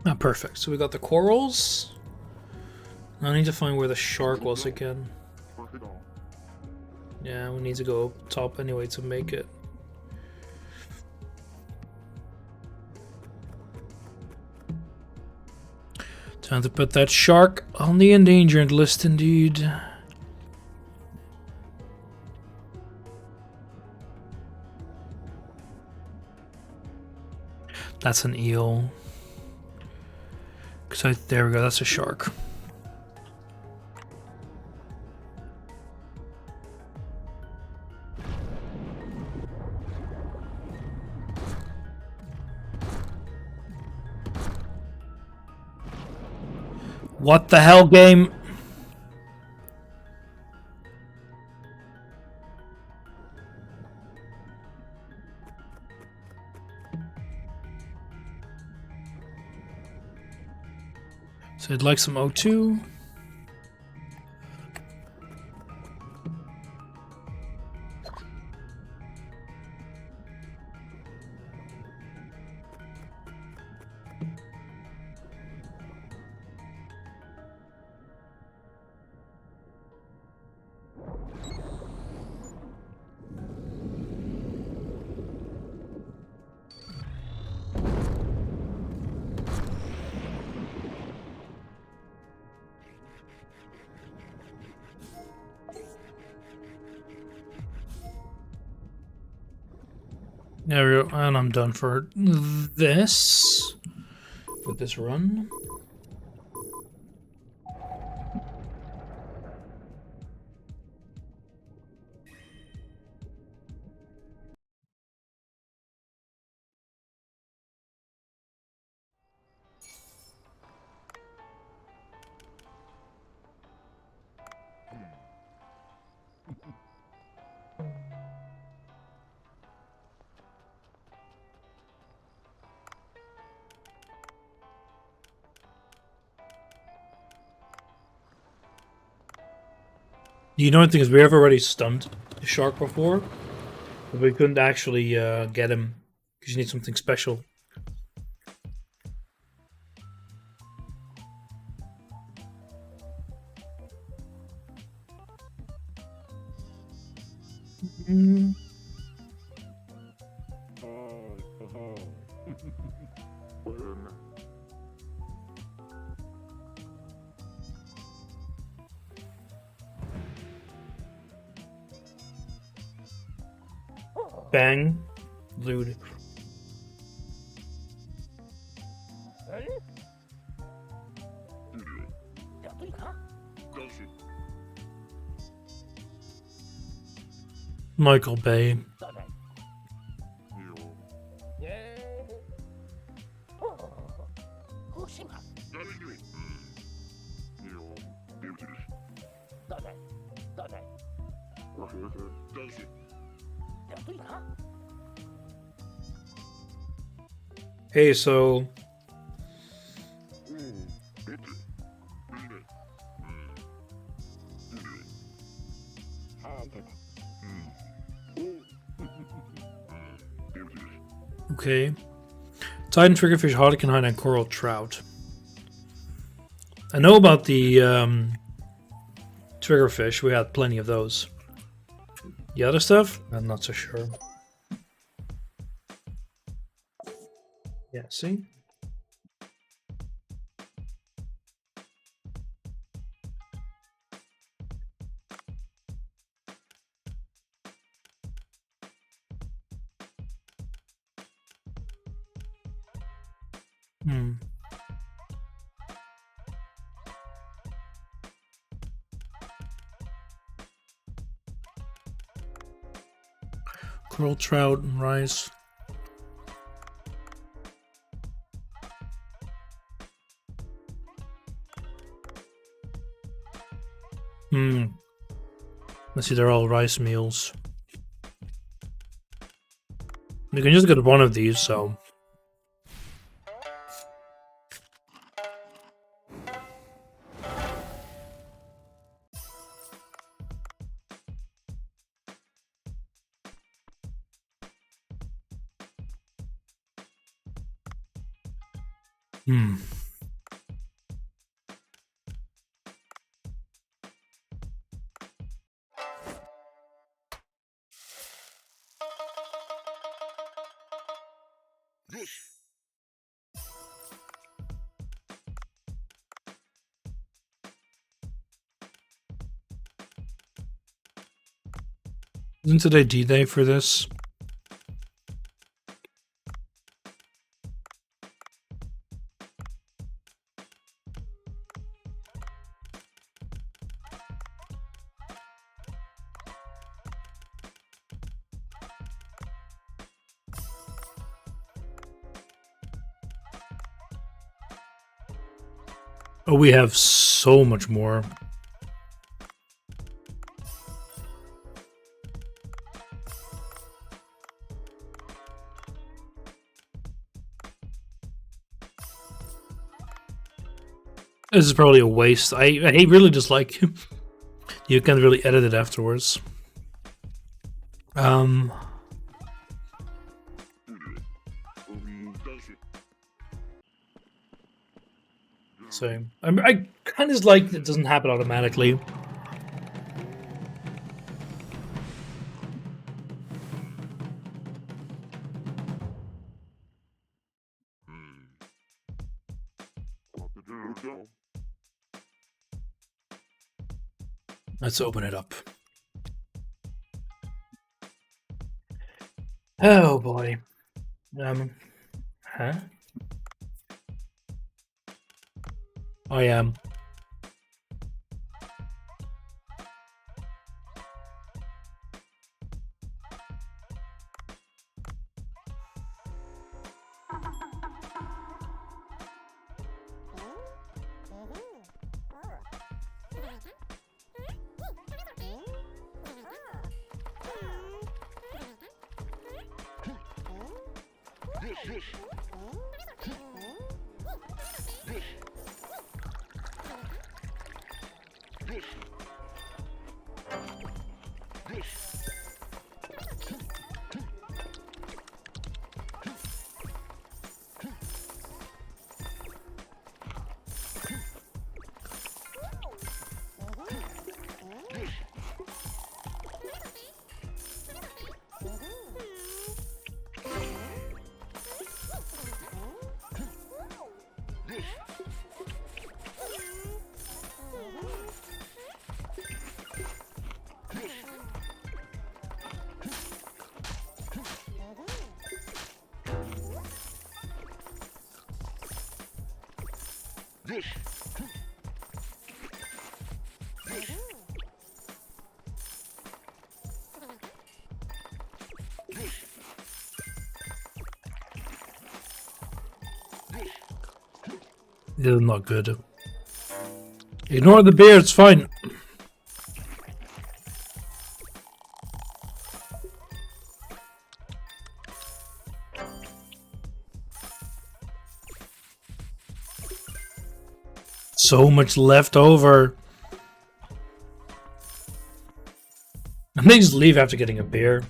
Ah, perfect. So we got the corals. I need to find where the shark was again. Yeah, we need to go up top anyway to make it. Time to put that shark on the endangered list indeed. That's an eel. So there we go, that's a shark. What the hell, game? So I'd like some O2. There we go, and I'm done for this. With this run. You know the thing is, we have already stunned the shark before, but we couldn't actually get him because you need something special. Bang, lewd. Michael Bay. Hey, so okay. Titan, triggerfish, harlequin, and coral trout. I know about the triggerfish. We had plenty of those. The other stuff, I'm not so sure. Yeah, see? Hmm. Coral trout and rice. Hmm. Let's see, they're all rice meals. You can just get one of these, so. Hmm. Isn't today D-Day for this? Oh, we have so much more. This is probably a waste. I really dislike you can't really edit it afterwards. So I kind of like it doesn't happen automatically. Let's open it up. Oh boy. Huh? I am. This is not good. Ignore the beer, it's fine. so much left over. I may just leave after getting a beer.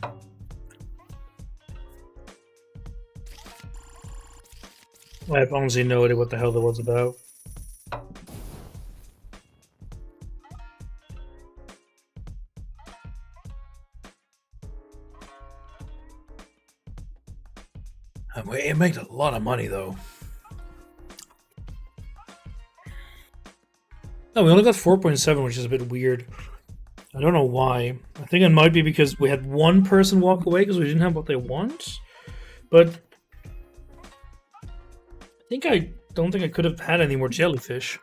I have honestly no idea what the hell that was about. It made a lot of money though. No, we only got 4.7, which is a bit weird. I don't know why. I think it might be because we had one person walk away because we didn't have what they want. But I don't think I could have had any more jellyfish.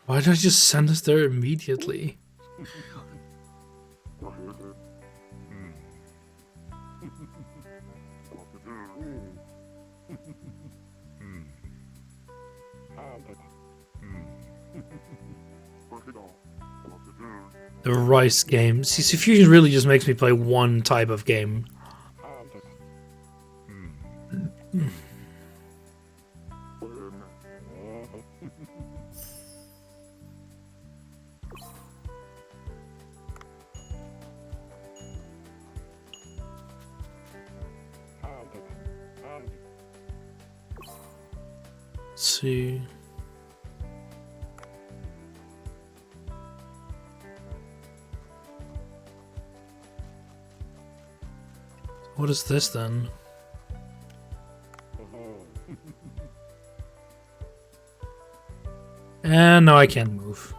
Why did I just send us there immediately? The rice game. See, Fusion really just makes me play one type of game. Let's see. What is this then? And no, I can't move.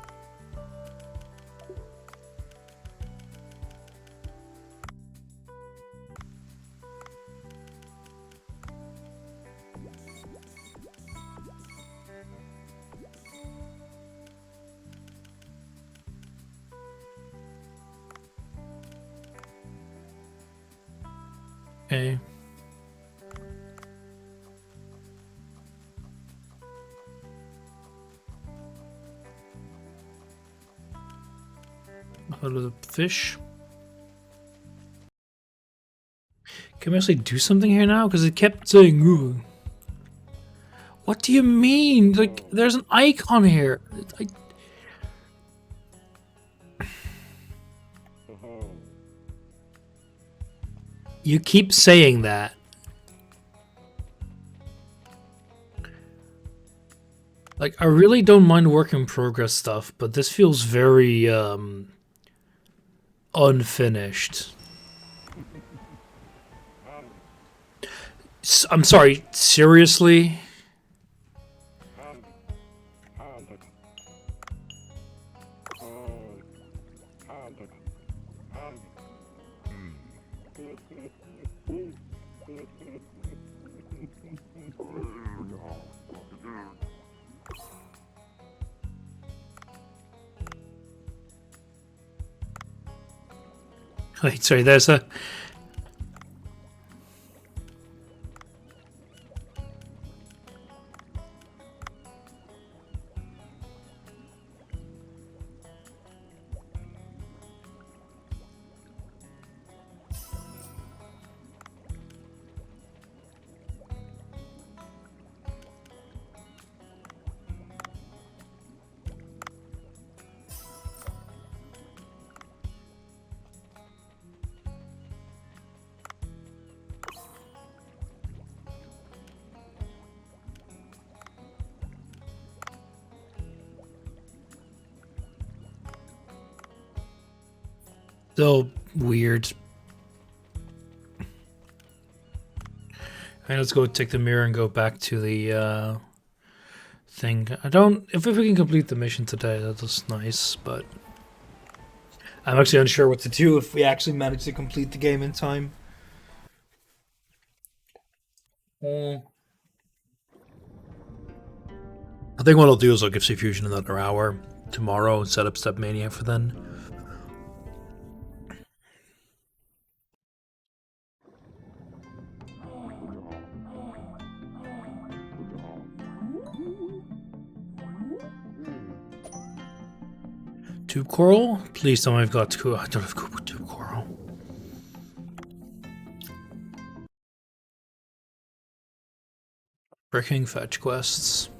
Okay. Go to the fish. Can we actually do something here now? Because it kept saying, ooh. What do you mean? Like, there's an icon here. You keep saying that. Like, I really don't mind work in progress stuff, but this feels very, unfinished. I'm sorry, seriously? Wait, sorry, there's a... Still weird. Alright, let's go take the mirror and go back to the thing. If we can complete the mission today, that's nice, but I'm actually unsure what to do if we actually manage to complete the game in time. I think what I'll do is I'll give Sea Fusion another hour tomorrow and set up Step Mania for then. tube coral? Please tell me I've got I don't have tube coral. Freaking fetch quests.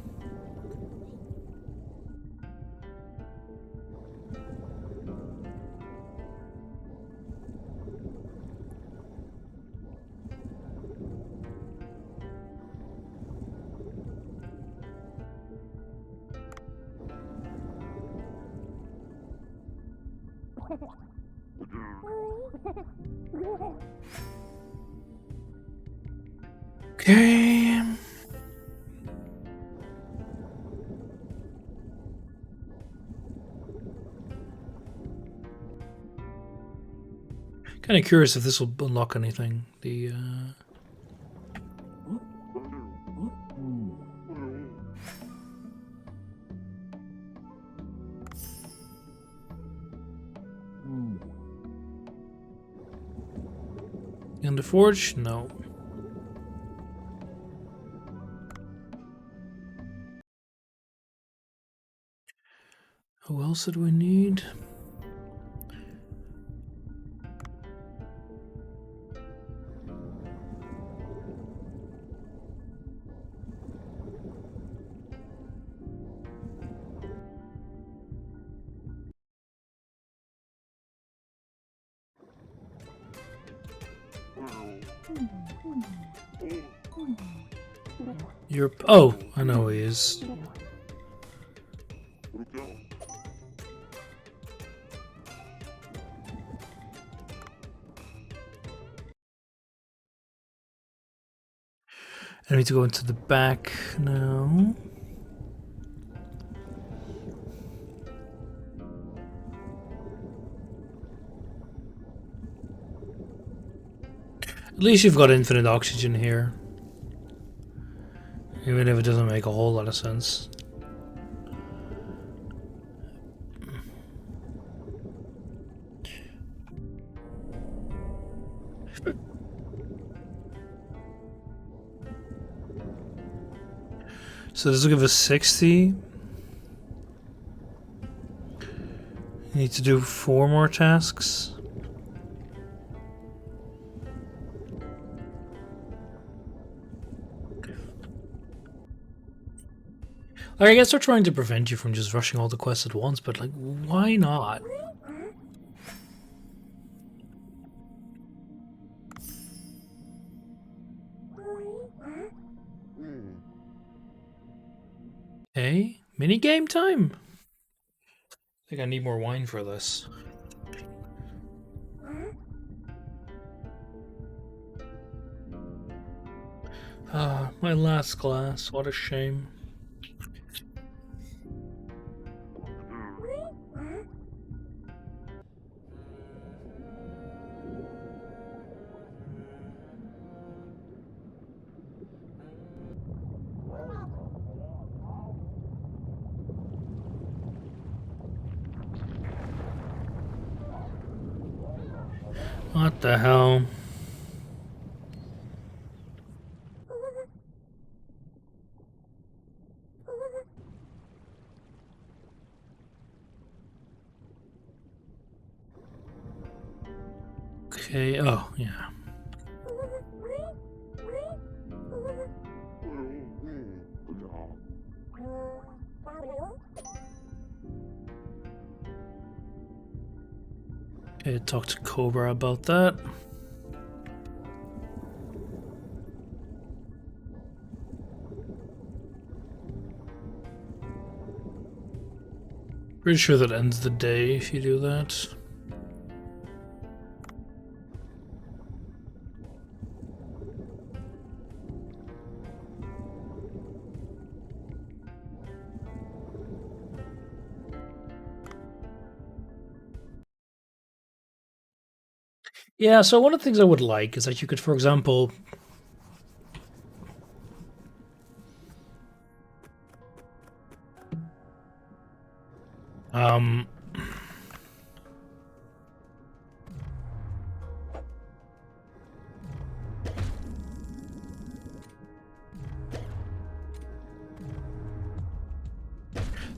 Okay. Kind of curious if this will unlock anything. The in the forge? No. Who else did we need? Europe. Oh, I know who he is. I need to go into the back now. At least you've got infinite oxygen here. Even if it doesn't make a whole lot of sense. So this will give us 60. You need to do 4 more tasks. Like, I guess they're trying to prevent you from just rushing all the quests at once, but like, why not? Hey, mini game time. I think I need more wine for this. Ah, my last glass. What a shame. What the hell? Okay, oh, yeah. Okay, talk to Cobra about that. Pretty sure that ends the day if you do that. Yeah, so one of the things I would like is that you could, for example,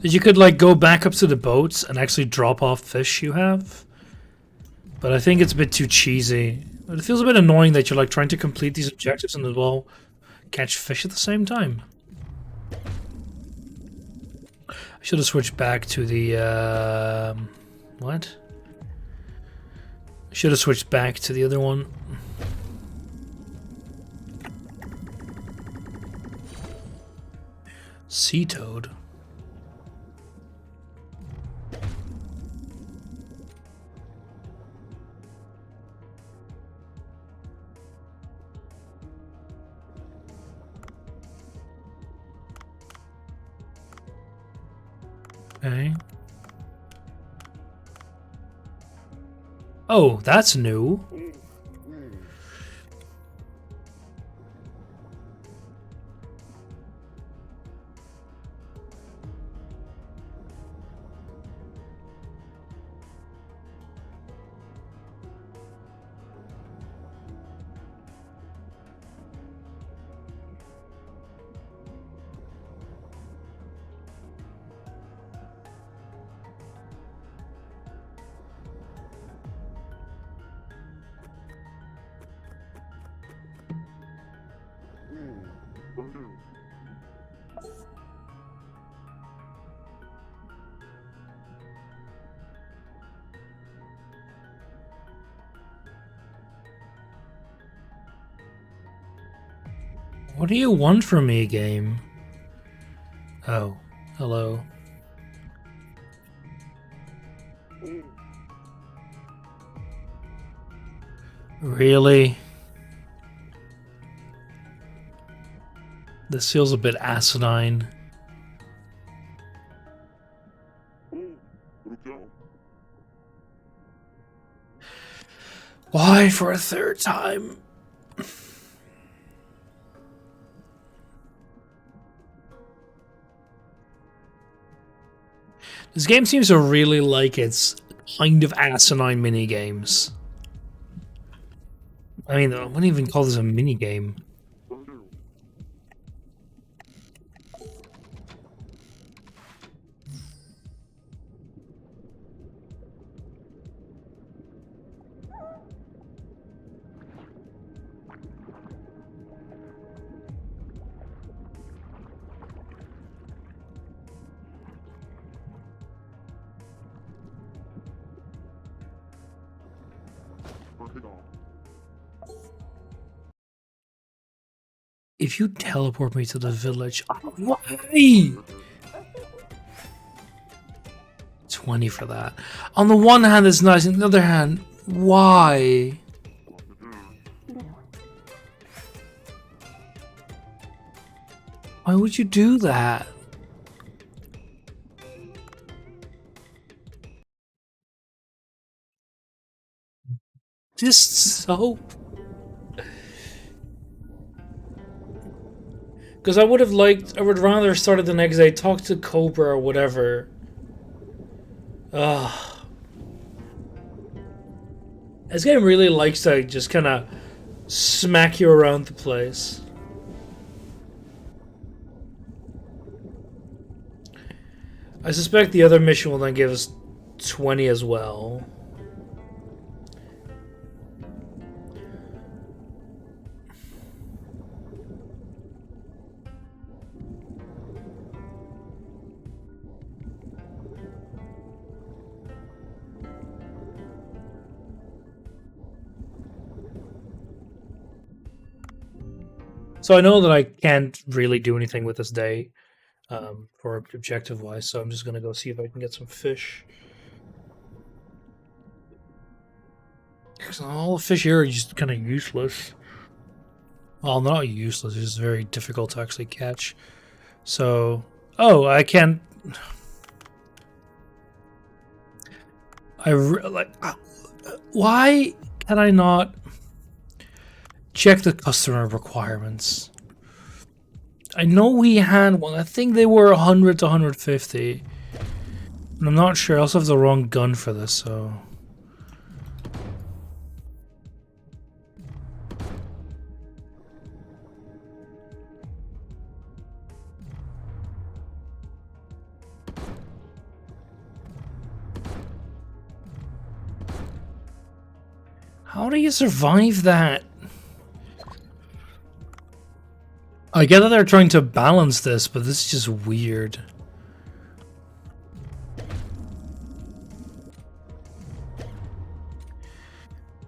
That you could like go back up to the boats and actually drop off fish you have. But I think it's a bit too cheesy. But it feels a bit annoying that you're like trying to complete these objectives and as well catch fish at the same time. I should have switched back to the what? I should have switched back to the other one. Sea toad. Okay. Oh, that's new. What do you want from me, game? Oh, hello. Really? This feels a bit asinine. Why for a third time? This game seems to really like its kind of asinine mini games. I mean, I wouldn't even call this a mini game. If you teleport me to the village, why? 20 for that. On the one hand, it's nice. On the other hand, why? Why would you do that? Just soap. Because I would rather started the next day, talk to Cobra or whatever. Ugh. This game really likes to just kind of smack you around the place. I suspect the other mission will then give us 20 as well. So I know that I can't really do anything with this day for objective wise, so I'm just gonna go see if I can get some fish. Because all the fish here are just kind of useless. Well, not useless, it's just very difficult to actually catch. So, oh, I can't. Why can I not check the customer requirements? I know we had one. I think they were 100 to 150. And I'm not sure. I also have the wrong gun for this, so. How do you survive that? I get that they're trying to balance this, but this is just weird.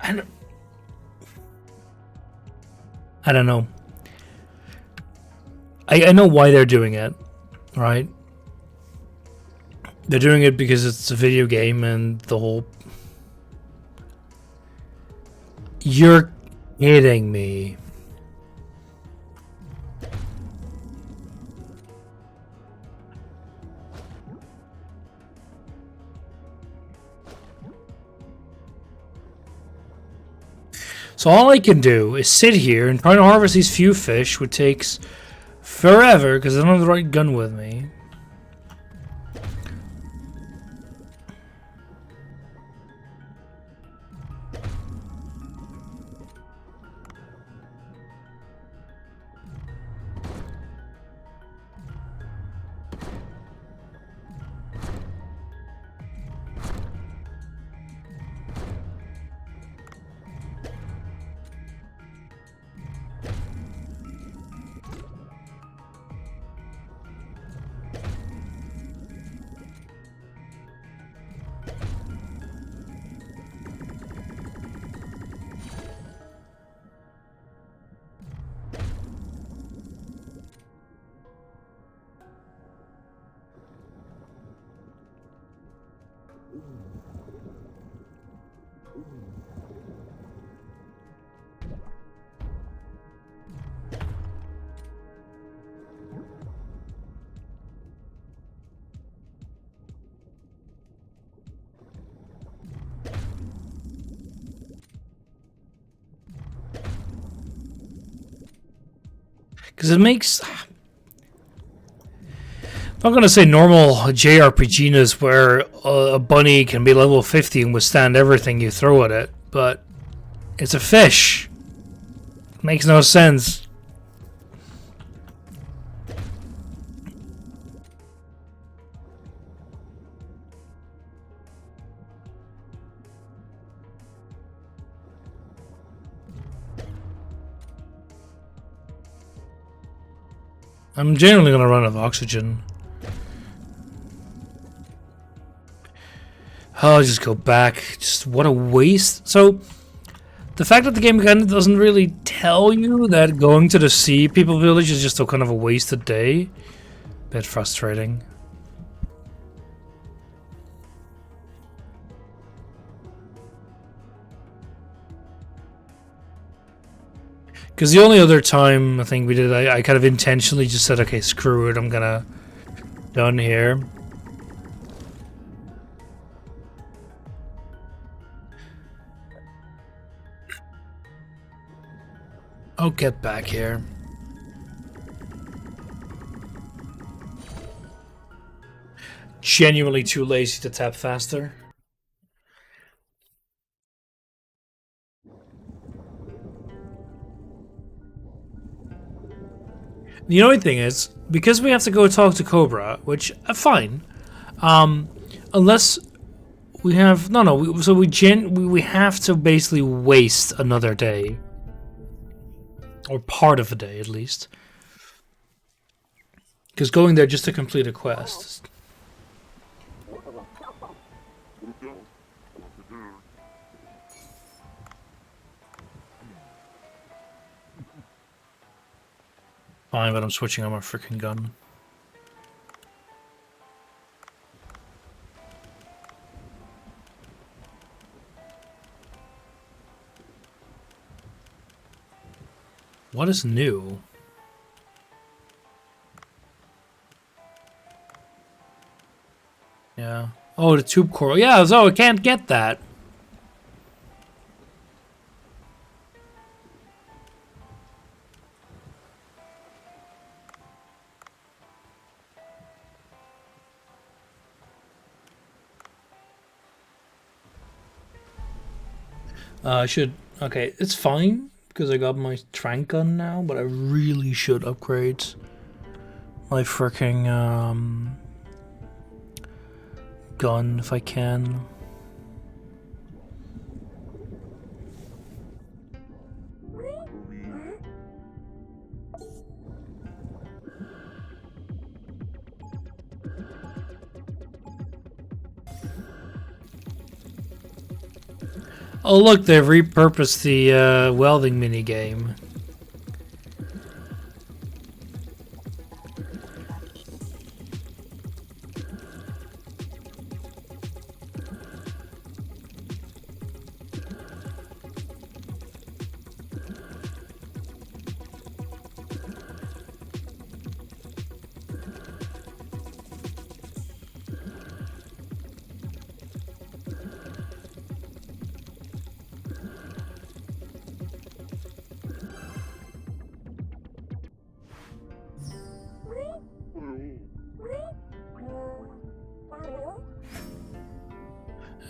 I don't know. I know why they're doing it, right? They're doing it because it's a video game and the whole... You're kidding me. So all I can do is sit here and try to harvest these few fish, which takes forever because I don't have the right gun with me. Because it makes... I'm not going to say normal JRPGs where a bunny can be level 50 and withstand everything you throw at it, but it's a fish. It makes no sense. I'm genuinely going to run out of oxygen. I'll just go back. Just what a waste. So, the fact that the game kind of doesn't really tell you that going to the sea people village is just a kind of a wasted day. Bit frustrating. Because the only other time I think we did, I kind of intentionally just said, okay, screw it, I'm gonna done here. I'll get back here. Genuinely too lazy to tap faster. The only thing is, because we have to go talk to Cobra, which fine, unless we have so we have to basically waste another day, or part of a day at least, because going there just to complete a quest. Fine, but I'm switching on my freaking gun. What is new? Yeah. Oh, the tube coral. Yeah, so I can't get that. I should... Okay, it's fine, because I got my trank gun now, but I really should upgrade my freaking gun if I can. Oh look, they've repurposed the welding minigame.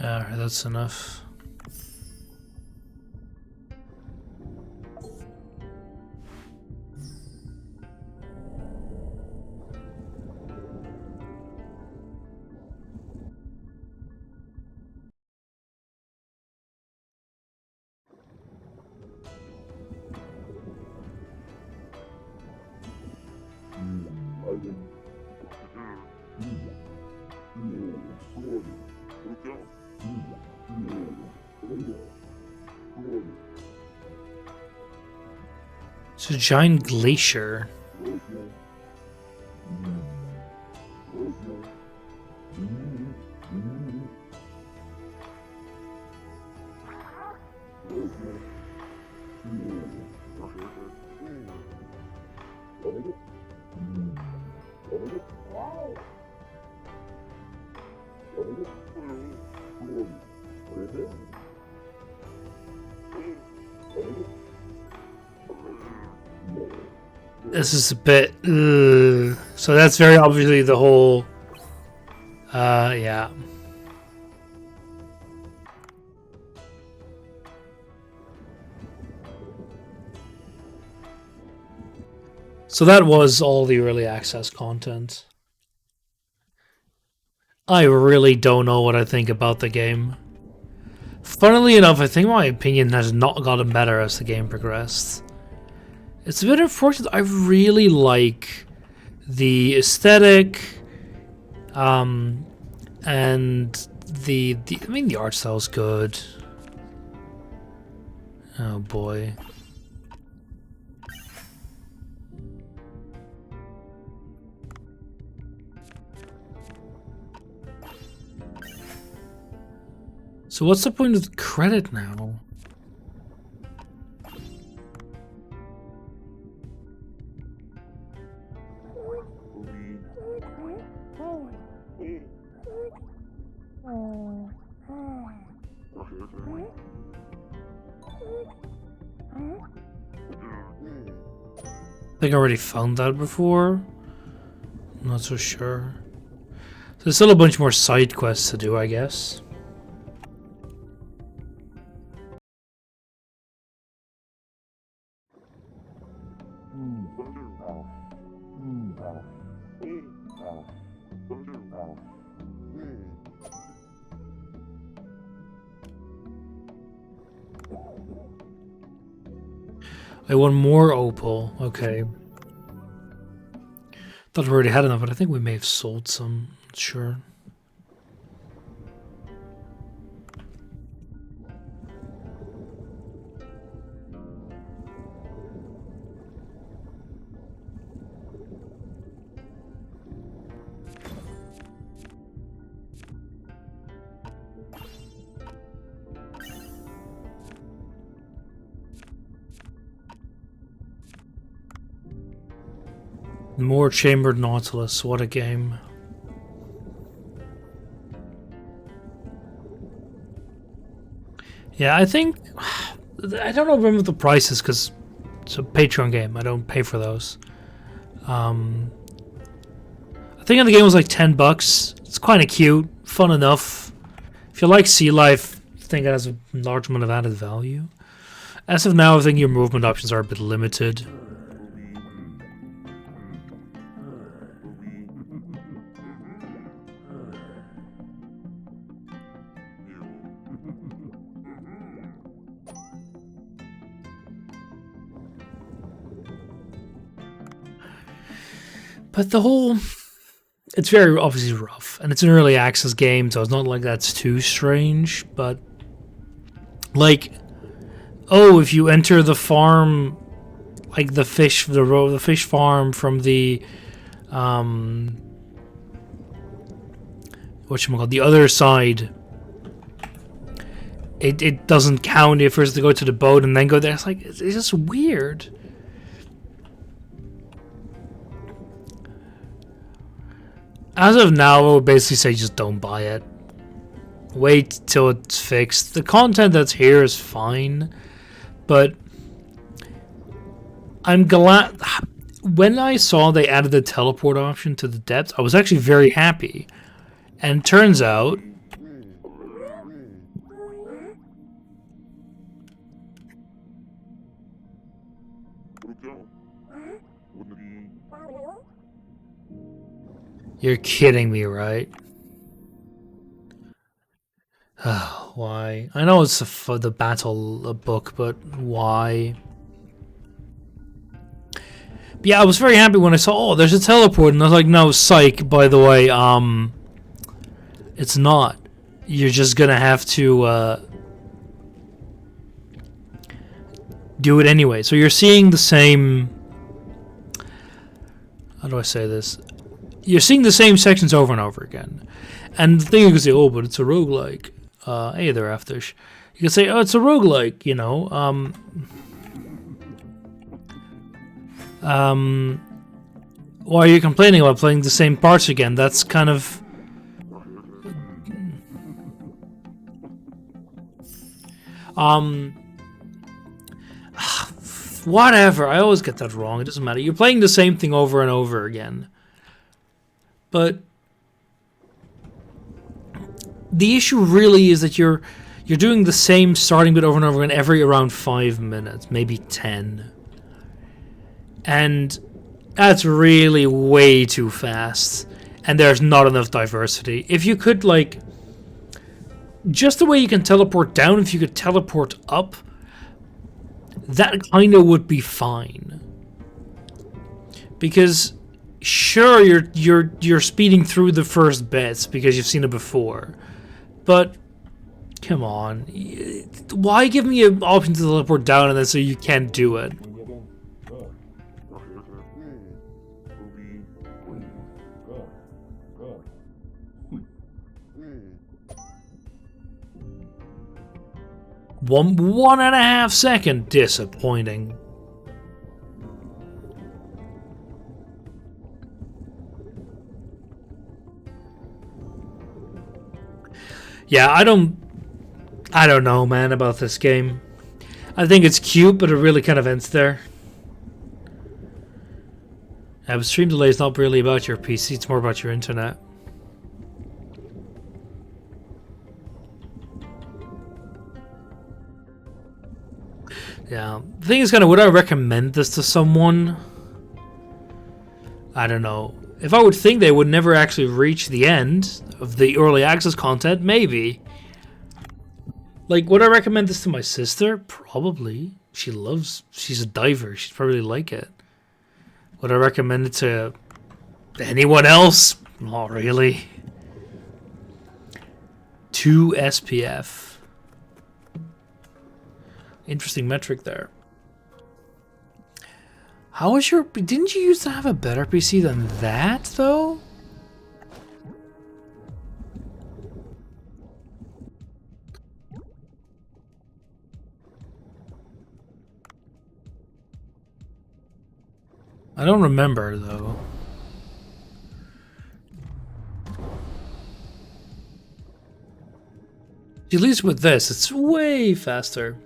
Alright, that's enough. It's a giant glacier. This is a bit. So that's very obviously the whole. Yeah. So that was all the early access content. I really don't know what I think about the game. Funnily enough, I think my opinion has not gotten better as the game progressed. It's a bit unfortunate. I really like the aesthetic, and the I mean the art style's good. Oh boy. So what's the point of the credit now? I think I already found that before. I'm not so sure. So there's still a bunch more side quests to do, I guess. I want more opal. Okay. Thought we already had enough, but I think we may have sold some. Not sure. More chambered Nautilus. What a game. Yeah, I think I don't know remember the prices because it's a Patreon game. I don't pay for those. I think the game was like $10. It's kind of cute, fun enough. If you like sea life, I think it has a large amount of added value. As of now, I think your movement options are a bit limited. But the whole... It's very obviously rough. And it's an early access game, so it's not like that's too strange. But Like, oh, if you enter the farm, like the fish farm from the whatchamacallit, the other side, it doesn't count if it's to go to the boat and then go there. It's like, it's just weird. As of now, I would basically say just don't buy it. Wait till it's fixed. The content that's here is fine, but I'm glad. When I saw they added the teleport option to the depths, I was actually very happy. And turns out, you're kidding me, right? Why? I know it's for the battle book, but why? But yeah, I was very happy when I saw, oh, there's a teleport, and I was like, no, psych, by the way, it's not. You're just gonna have to, do it anyway. So you're seeing the same, how do I say this? You're seeing the same sections over and over again. And the thing you can say, oh, but it's a roguelike. Hey there, Aftish. You can say, oh, it's a roguelike, you know. Why are you complaining about playing the same parts again? That's kind of... whatever, I always get that wrong. It doesn't matter. You're playing the same thing over and over again. But the issue really is that you're doing the same starting bit over and over again every around 5 minutes, maybe 10. And that's really way too fast. And there's not enough diversity. If you could, like, just the way you can teleport down, if you could teleport up, that kind of would be fine. Because sure, you're speeding through the first bits because you've seen it before, but come on, why give me an option to teleport down and then so you can't do it? One and a half second. Disappointing. Yeah, I don't know, man, about this game. I think it's cute, but it really kind of ends there. Yeah, but stream delay is not really about your PC, it's more about your internet. Yeah, the thing is, kind of, would I recommend this to someone? I don't know. If I would think they would never actually reach the end of the early access content, maybe. Like, would I recommend this to my sister? Probably. She's a diver. She'd probably like it. Would I recommend it to anyone else? Not really. 2 SPF. Interesting metric there. How was your... Didn't you used to have a better PC than that, though? I don't remember, though. At least with this, it's way faster.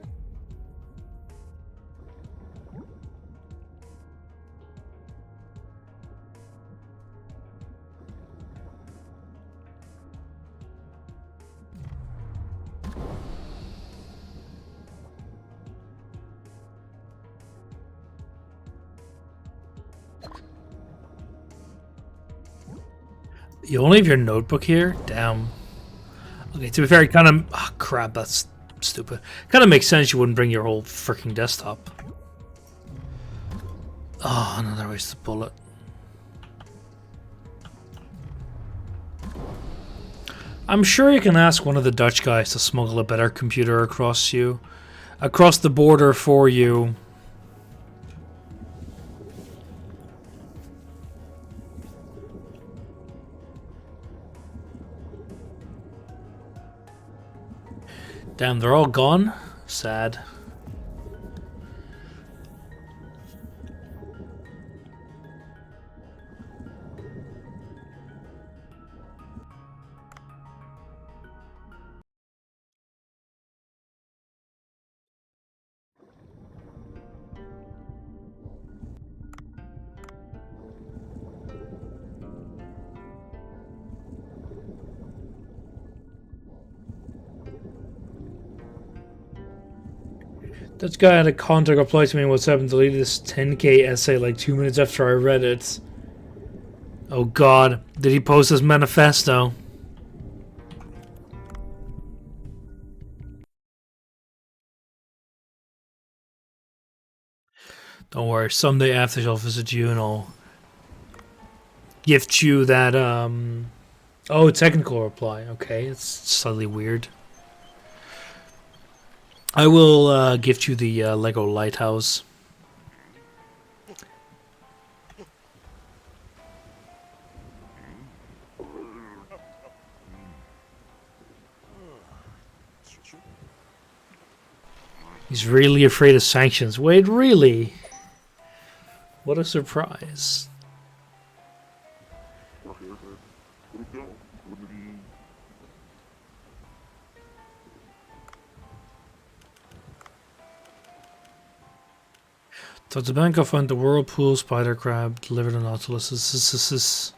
You only have your notebook here? Damn. Okay, to be fair, it kind of... Oh, crap, that's stupid. Kind of makes sense you wouldn't bring your whole freaking desktop. Oh, another wasted bullet. I'm sure you can ask one of the Dutch guys to smuggle a better computer across the border for you. Damn, they're all gone? Sad. That guy had a contact reply to me on WhatsApp and deleted this 10k essay like 2 minutes after I read it. Oh god, did he post his manifesto? Don't worry, someday after I'll visit you and I'll gift you that, Oh, technical reply. Okay, it's slightly weird. I will gift you the Lego lighthouse. He's really afraid of sanctions. Wait, really? What a surprise. Dr. Banko found the whirlpool spider crab delivered on Nautilus.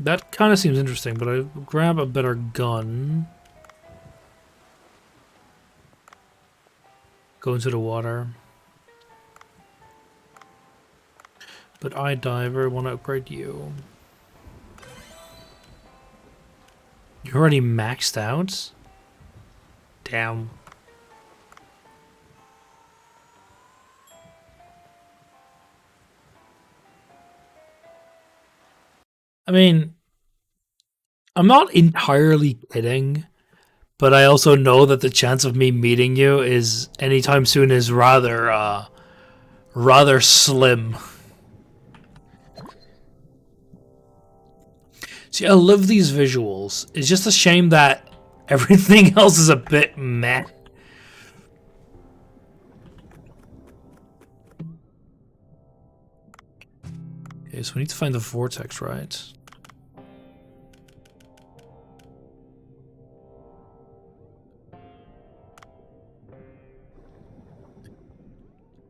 That kind of seems interesting, but I grab a better gun. Go into the water. But I diver want to upgrade you. You're already maxed out? Damn. I mean, I'm not entirely kidding, but I also know that the chance of me meeting you is anytime soon is rather slim. See, I love these visuals. It's just a shame that everything else is a bit meh. Okay, so we need to find the vortex, right?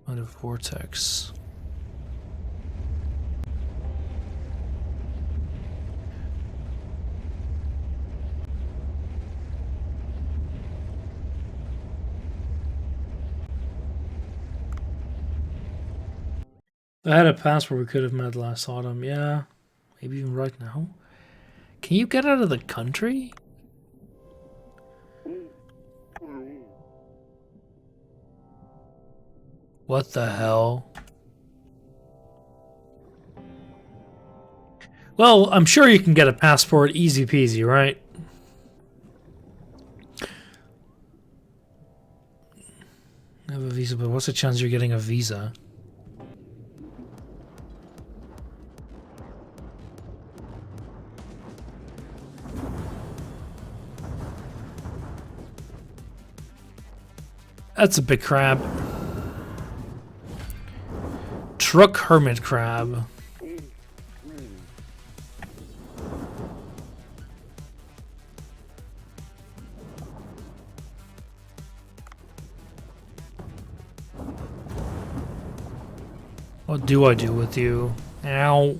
Find a vortex. I had a passport we could have met last autumn. Yeah, maybe even right now. Can you get out of the country? What the hell? Well, I'm sure you can get a passport easy peasy, right? I have a visa, but what's the chance you're getting a visa? That's a big crab. Truck hermit crab. What do I do with you? Ow.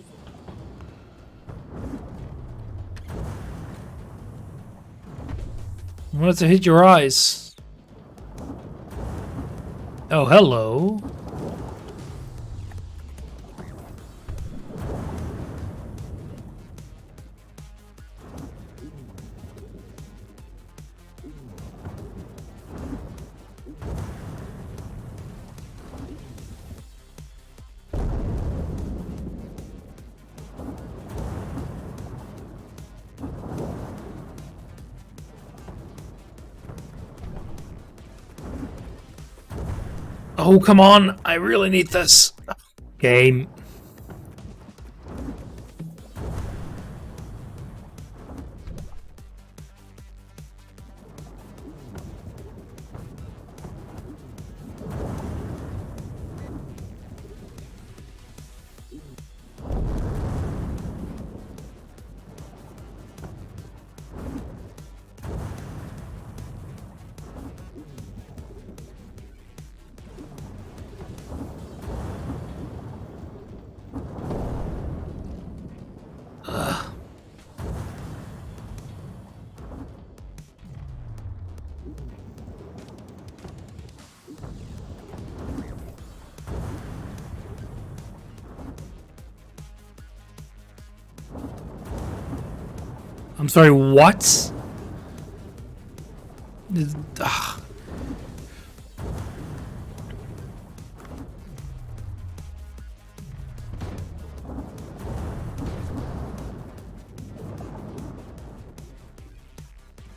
I wanted to hit your eyes. Oh, hello. Oh, come on! I really need this game. I'm sorry, what? Ugh.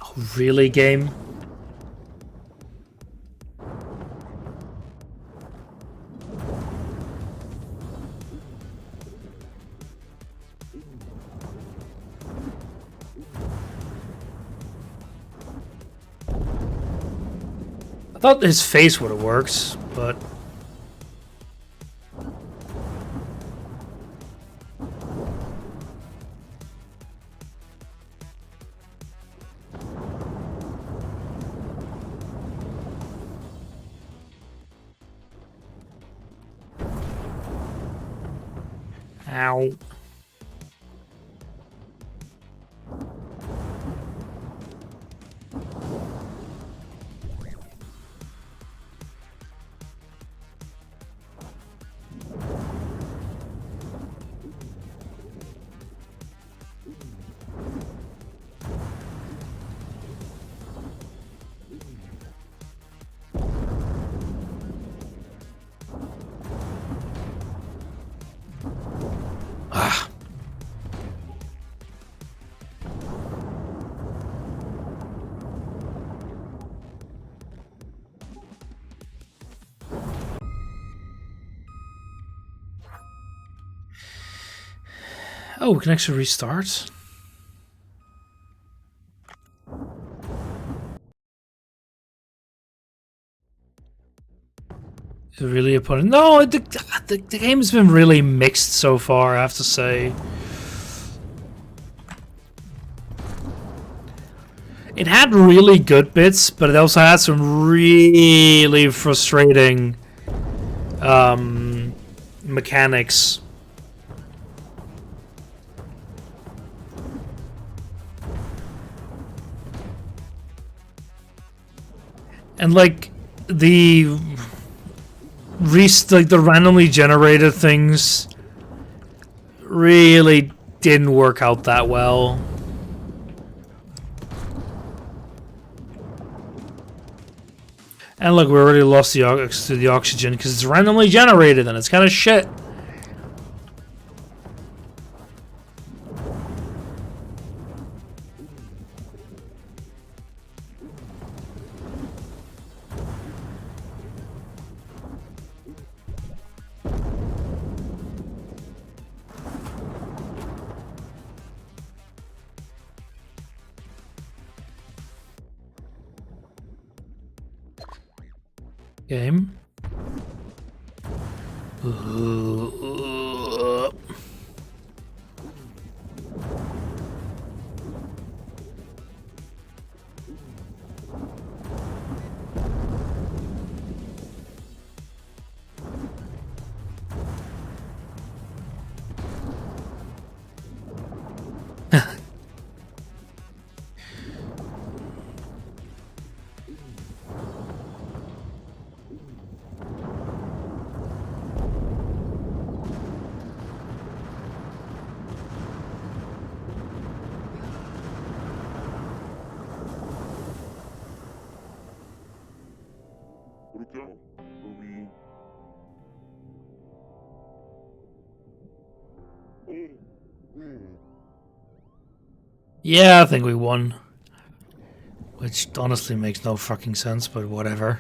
Oh, really, game? I thought his face would have worked, but... Ow. Ah. Oh, we can actually restart? Is it really a pun? No, the game's been really mixed so far, I have to say. It had really good bits, but it also had some really frustrating mechanics. And like the the randomly generated things really didn't work out that well. And look, we already lost the oxygen because it's randomly generated and it's kind of shit. Game. Yeah, I think we won. Which honestly makes no fucking sense, but whatever.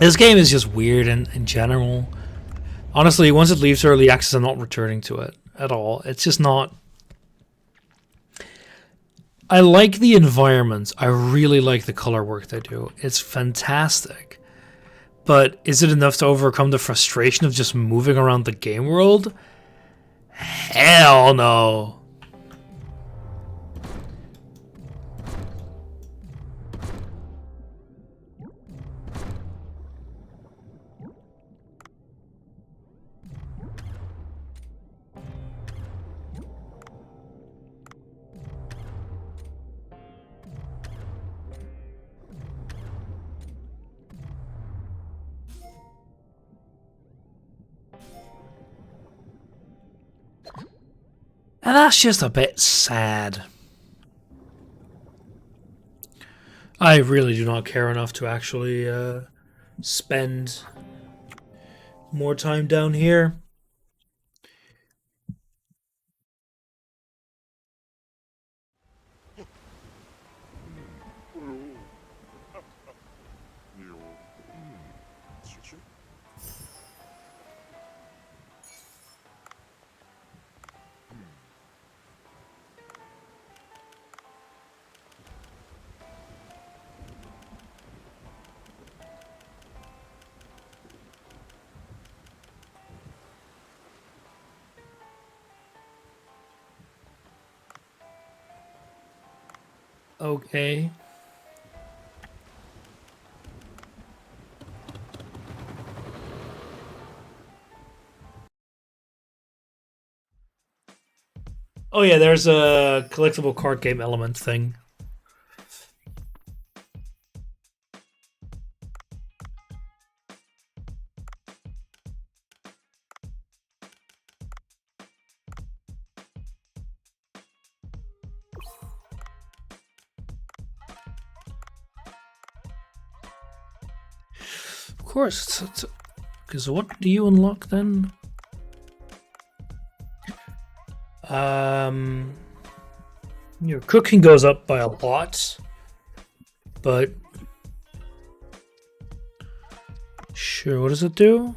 This game is just weird in general. Honestly, once it leaves early access, I'm not returning to it at all. It's just not. I like the environments. I really like the color work they do. It's fantastic. But is it enough to overcome the frustration of just moving around the game world? Hell no. And that's just a bit sad. I really do not care enough to actually spend more time down here. Okay. Oh yeah, there's a collectible card game element thing. Of course. Because what do you unlock then? Your cooking goes up by a lot, but sure. What does it do?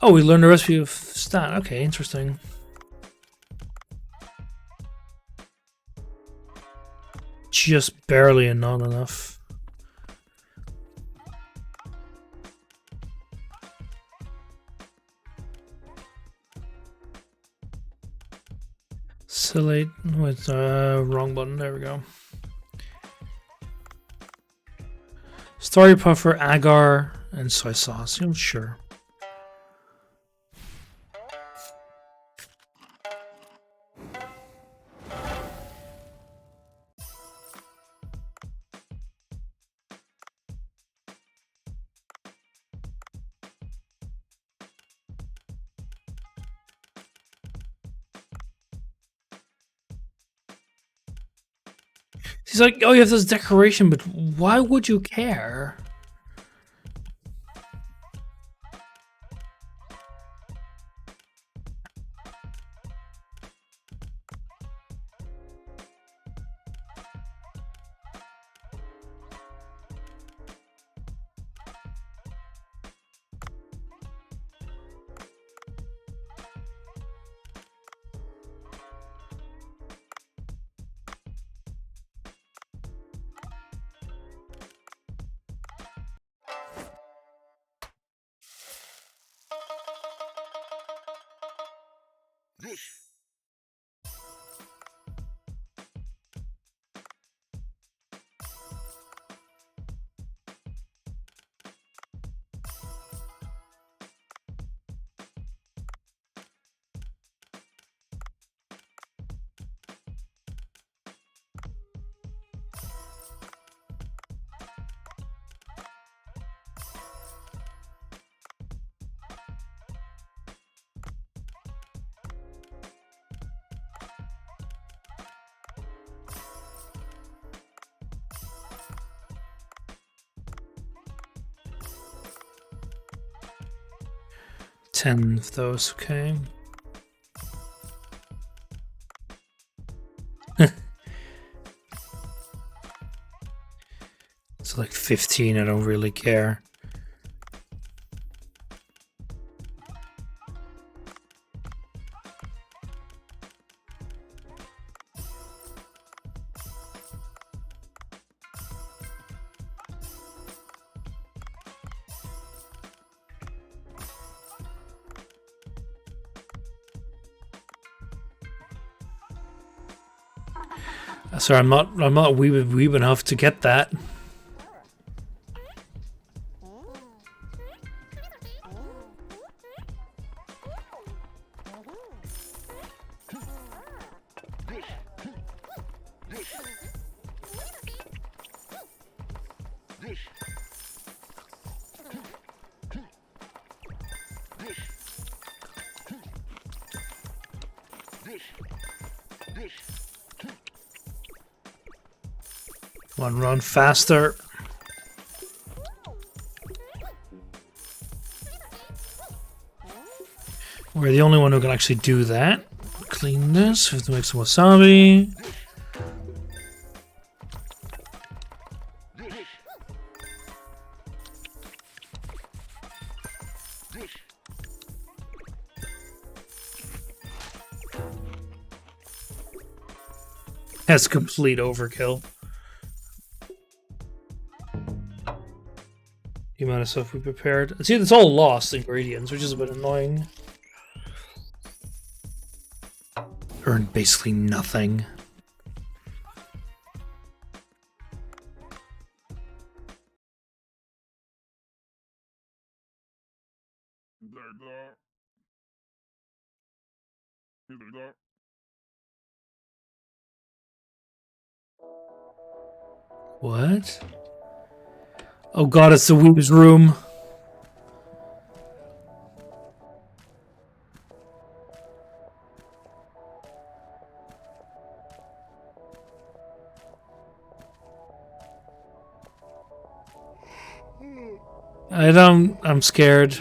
Oh, we learned the recipe of stat. Okay, interesting. Just barely and not enough. Select with wrong button. There we go. Story puffer, agar, and soy sauce. I'm sure. He's like, oh, you have this decoration, but why would you care? Ten of those, okay. So like 15, I don't really care. Sorry, I'm not weeb enough to get that. Come on, run faster. We're the only one who can actually do that. Clean this. We have to make some wasabi. That's complete overkill. The amount of stuff we prepared. See, it's all lost ingredients, which is a bit annoying. Earned basically nothing. What? Oh god, it's the Weeb's room. I'm scared.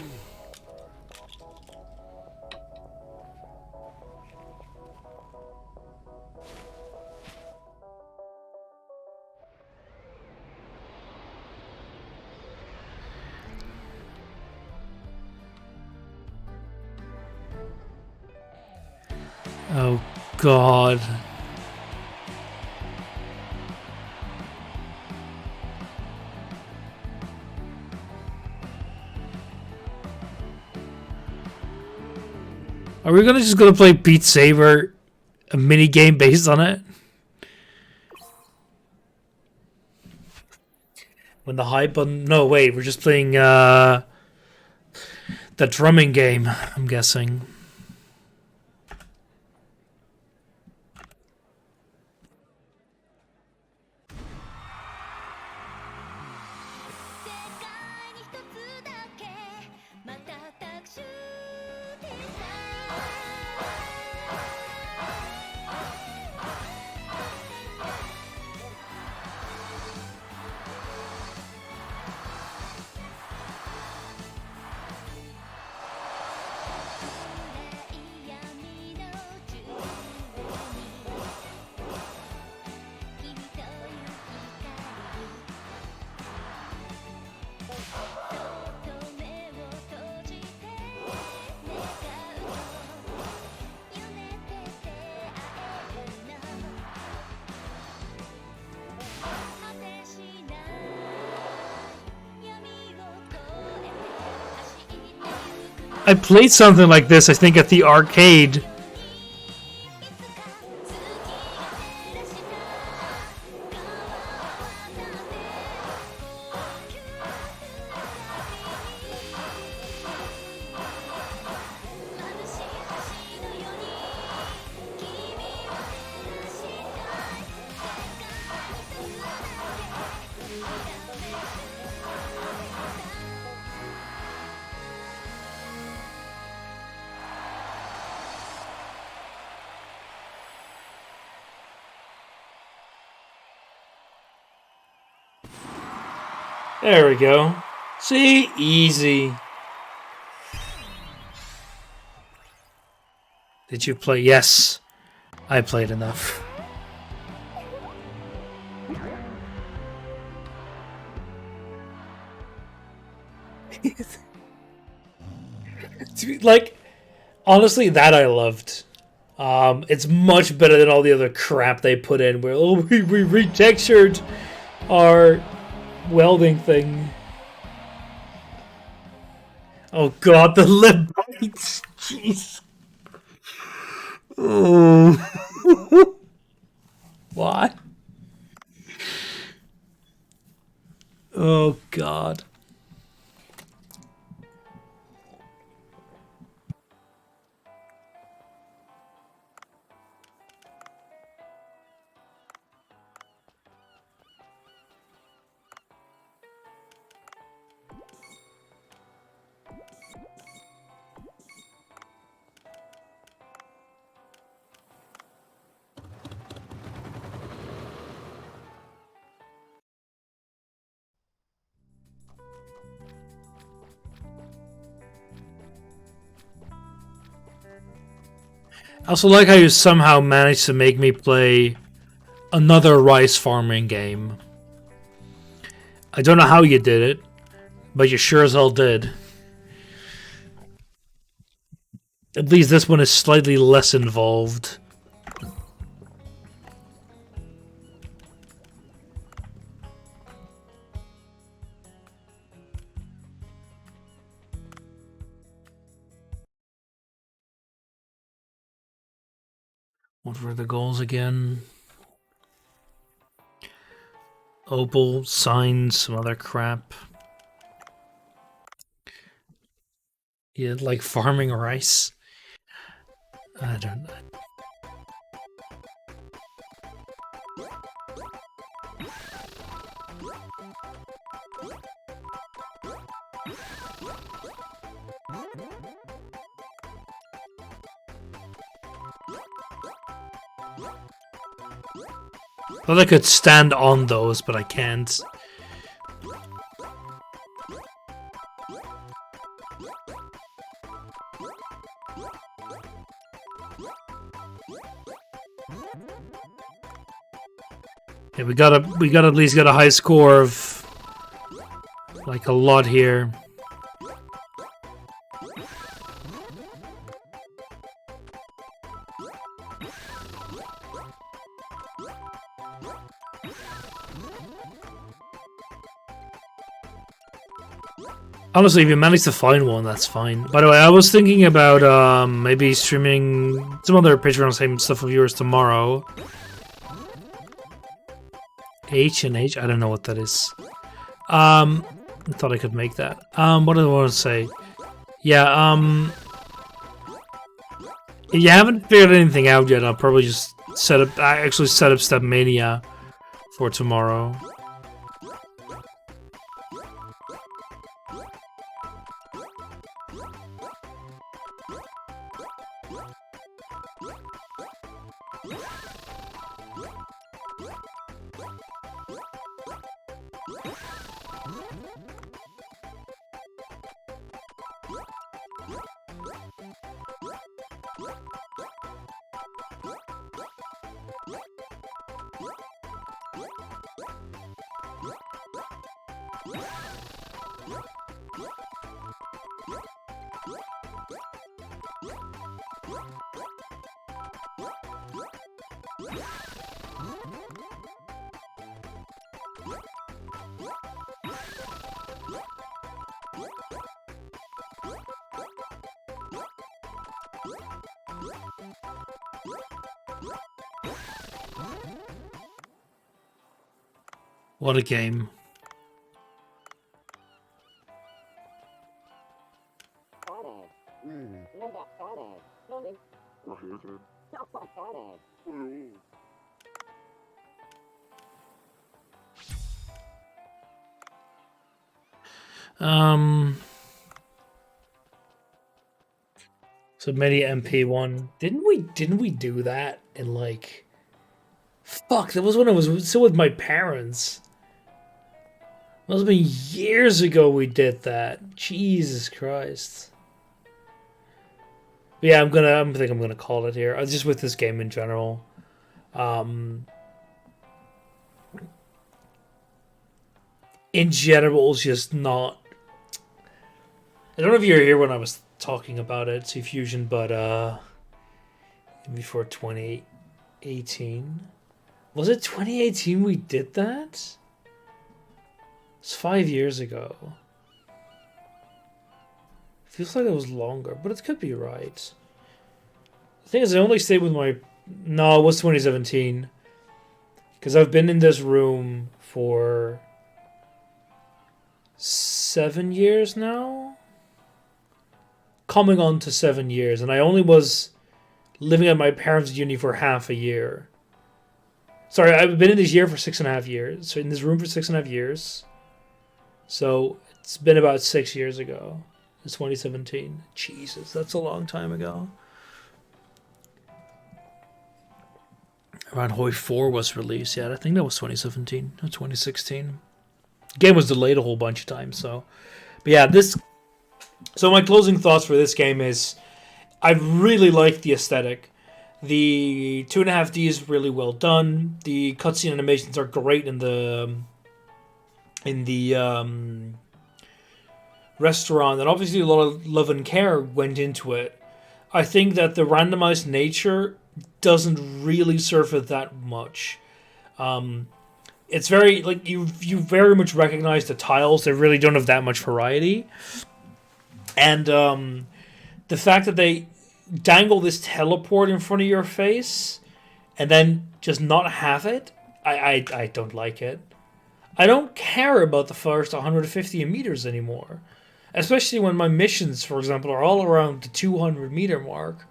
Oh god. Are we just gonna play Beat Saber, a mini game based on it? When the high button... No, wait, we're just playing the drumming game, I'm guessing. I played something like this, I think, at the arcade. There we go. See? Easy. Did you play? Yes. I played enough. Like, honestly, that I loved. It's much better than all the other crap they put in. Where we retextured our welding thing. Oh god, the lip bites. Jeez. Oh. Why? Oh god. I also like how you somehow managed to make me play another rice farming game. I don't know how you did it, but you sure as hell did. At least this one is slightly less involved. What were the goals again? Opal, signs, some other crap. Yeah, like farming rice. I don't know. Thought I could stand on those, but I can't. Yeah, we gotta at least get a high score of like a lot here. Honestly, if you manage to find one, that's fine. By the way, I was thinking about maybe streaming some other Patreon same stuff of yours tomorrow. H&H? I don't know what that is. I thought I could make that. What did I want to say? Yeah, if you haven't figured anything out yet, I'll probably just set up Step Mania for tomorrow. What a game. So many MP1. Didn't we do that in like fuck, that was when I was still with my parents. It must have been years ago we did that. Jesus Christ. But yeah, I think I'm gonna call it here. Just with this game in general. In general, it's just not. I don't know if you were here when I was talking about it, Sea Fusion, but before 2018. Was it 2018 we did that? It's 5 years ago. Feels like it was longer, but it could be right. The thing is, I only stayed with my... No, it was 2017. Because I've been in this room for 7 years now? Coming on to 7 years, and I only was living at my parents' uni for half a year. Sorry, I've been in this year for 6.5 years. So in this room for 6.5 years. So it's been about 6 years ago. It's 2017. Jesus, that's a long time ago. Around Hoi 4 was released. Yeah, I think that was 2017 or 2016. The game was delayed a whole bunch of times, so. But yeah, this... So my closing thoughts for this game is... I really like the aesthetic. The 2.5D is really well done. The cutscene animations are great in the restaurant, and obviously a lot of love and care went into it. I think that the randomized nature doesn't really serve it that much. It's very like you very much recognize the tiles. They really don't have that much variety, and the fact that they dangle this teleport in front of your face and then just not have it, I don't like it. I don't care about the first 150 meters anymore. Especially when my missions, for example, are all around the 200 meter mark.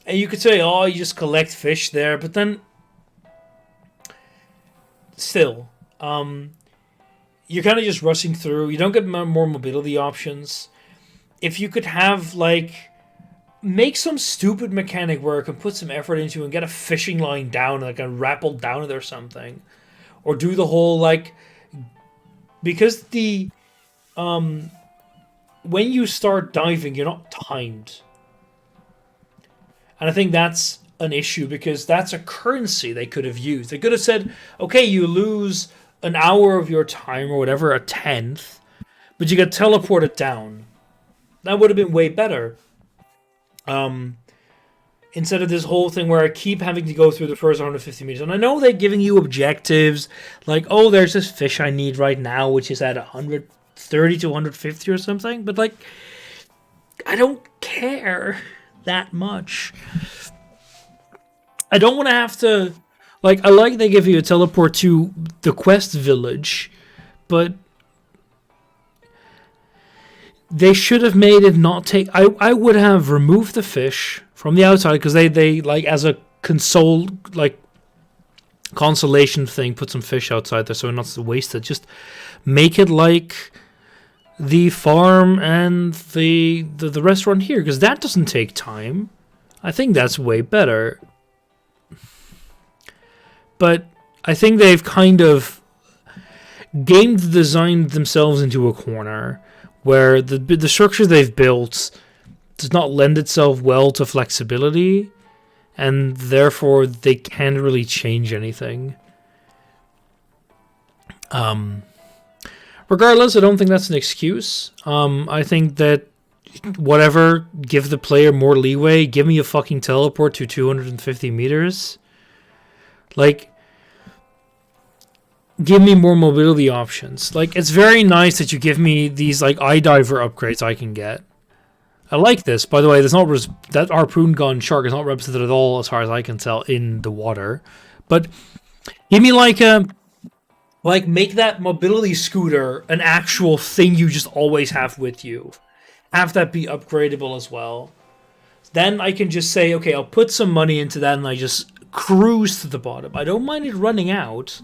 And you could say, oh, you just collect fish there, but then... Still, you're kind of just rushing through. You don't get more mobility options. If you could have, like... Make some stupid mechanic work and put some effort into and get a fishing line down, like a rappel down it or something. Or do the whole, like... Because the... when you start diving, you're not timed. And I think that's an issue because that's a currency they could have used. They could have said, okay, you lose an hour of your time or whatever, a tenth, but you get teleported down. That would have been way better. Instead of this whole thing where I keep having to go through the first 150 meters. And I know they're giving you objectives, like, oh, there's this fish I need right now, which is at 130 to 150 or something. But, like, I don't care that much. I don't want to have to... Like, I like they give you a teleport to the quest village, but... They should have made it not take... I would have removed the fish from the outside, because they like, as a consolation thing, put some fish outside there so not to waste it. Just make it like the farm and the restaurant here, because that doesn't take time. I think that's way better. But I think they've kind of game designed themselves into a corner where the structure they've built does not lend itself well to flexibility, and therefore they can't really change anything. Regardless, I don't think that's an excuse. I think that whatever, give the player more leeway. Give me a fucking teleport to 250 meters. Like, give me more mobility options. Like, it's very nice that you give me these, like, eye diver upgrades I can get. I like this. By the way, there's not that harpoon gun shark is not represented at all, as far as I can tell, in the water. But give me, like, make that mobility scooter an actual thing you just always have with you. Have that be upgradable as well. Then I can just say, okay, I'll put some money into that and I just cruise to the bottom. I don't mind it running out.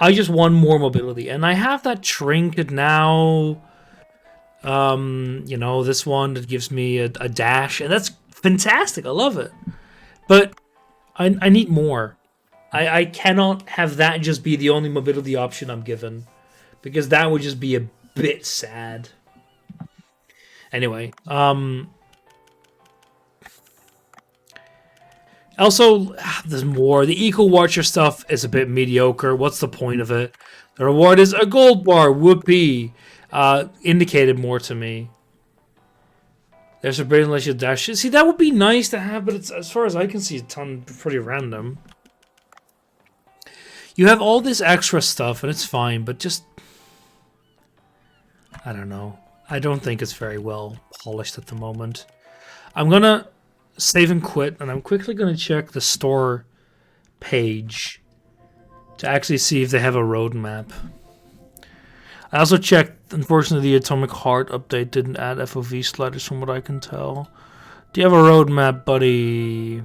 I just want more mobility. And I have that trinket now. This one that gives me a dash. And that's fantastic. I love it. But I need more. I cannot have that just be the only mobility option I'm given. Because that would just be a bit sad. Anyway. Also, there's more. The Eco Watcher stuff is a bit mediocre. What's the point of it? The reward is a gold bar. Whoopee. indicated more to me. There's a brain unless you dash. See, that would be nice to have, but it's, as far as I can see, it's pretty random. You have all this extra stuff, and it's fine, but just... I don't know. I don't think it's very well polished at the moment. I'm gonna save and quit, and I'm quickly gonna check the store page to actually see if they have a roadmap. I also checked, unfortunately, the Atomic Heart update didn't add FOV sliders from what I can tell. Do you have a roadmap, buddy?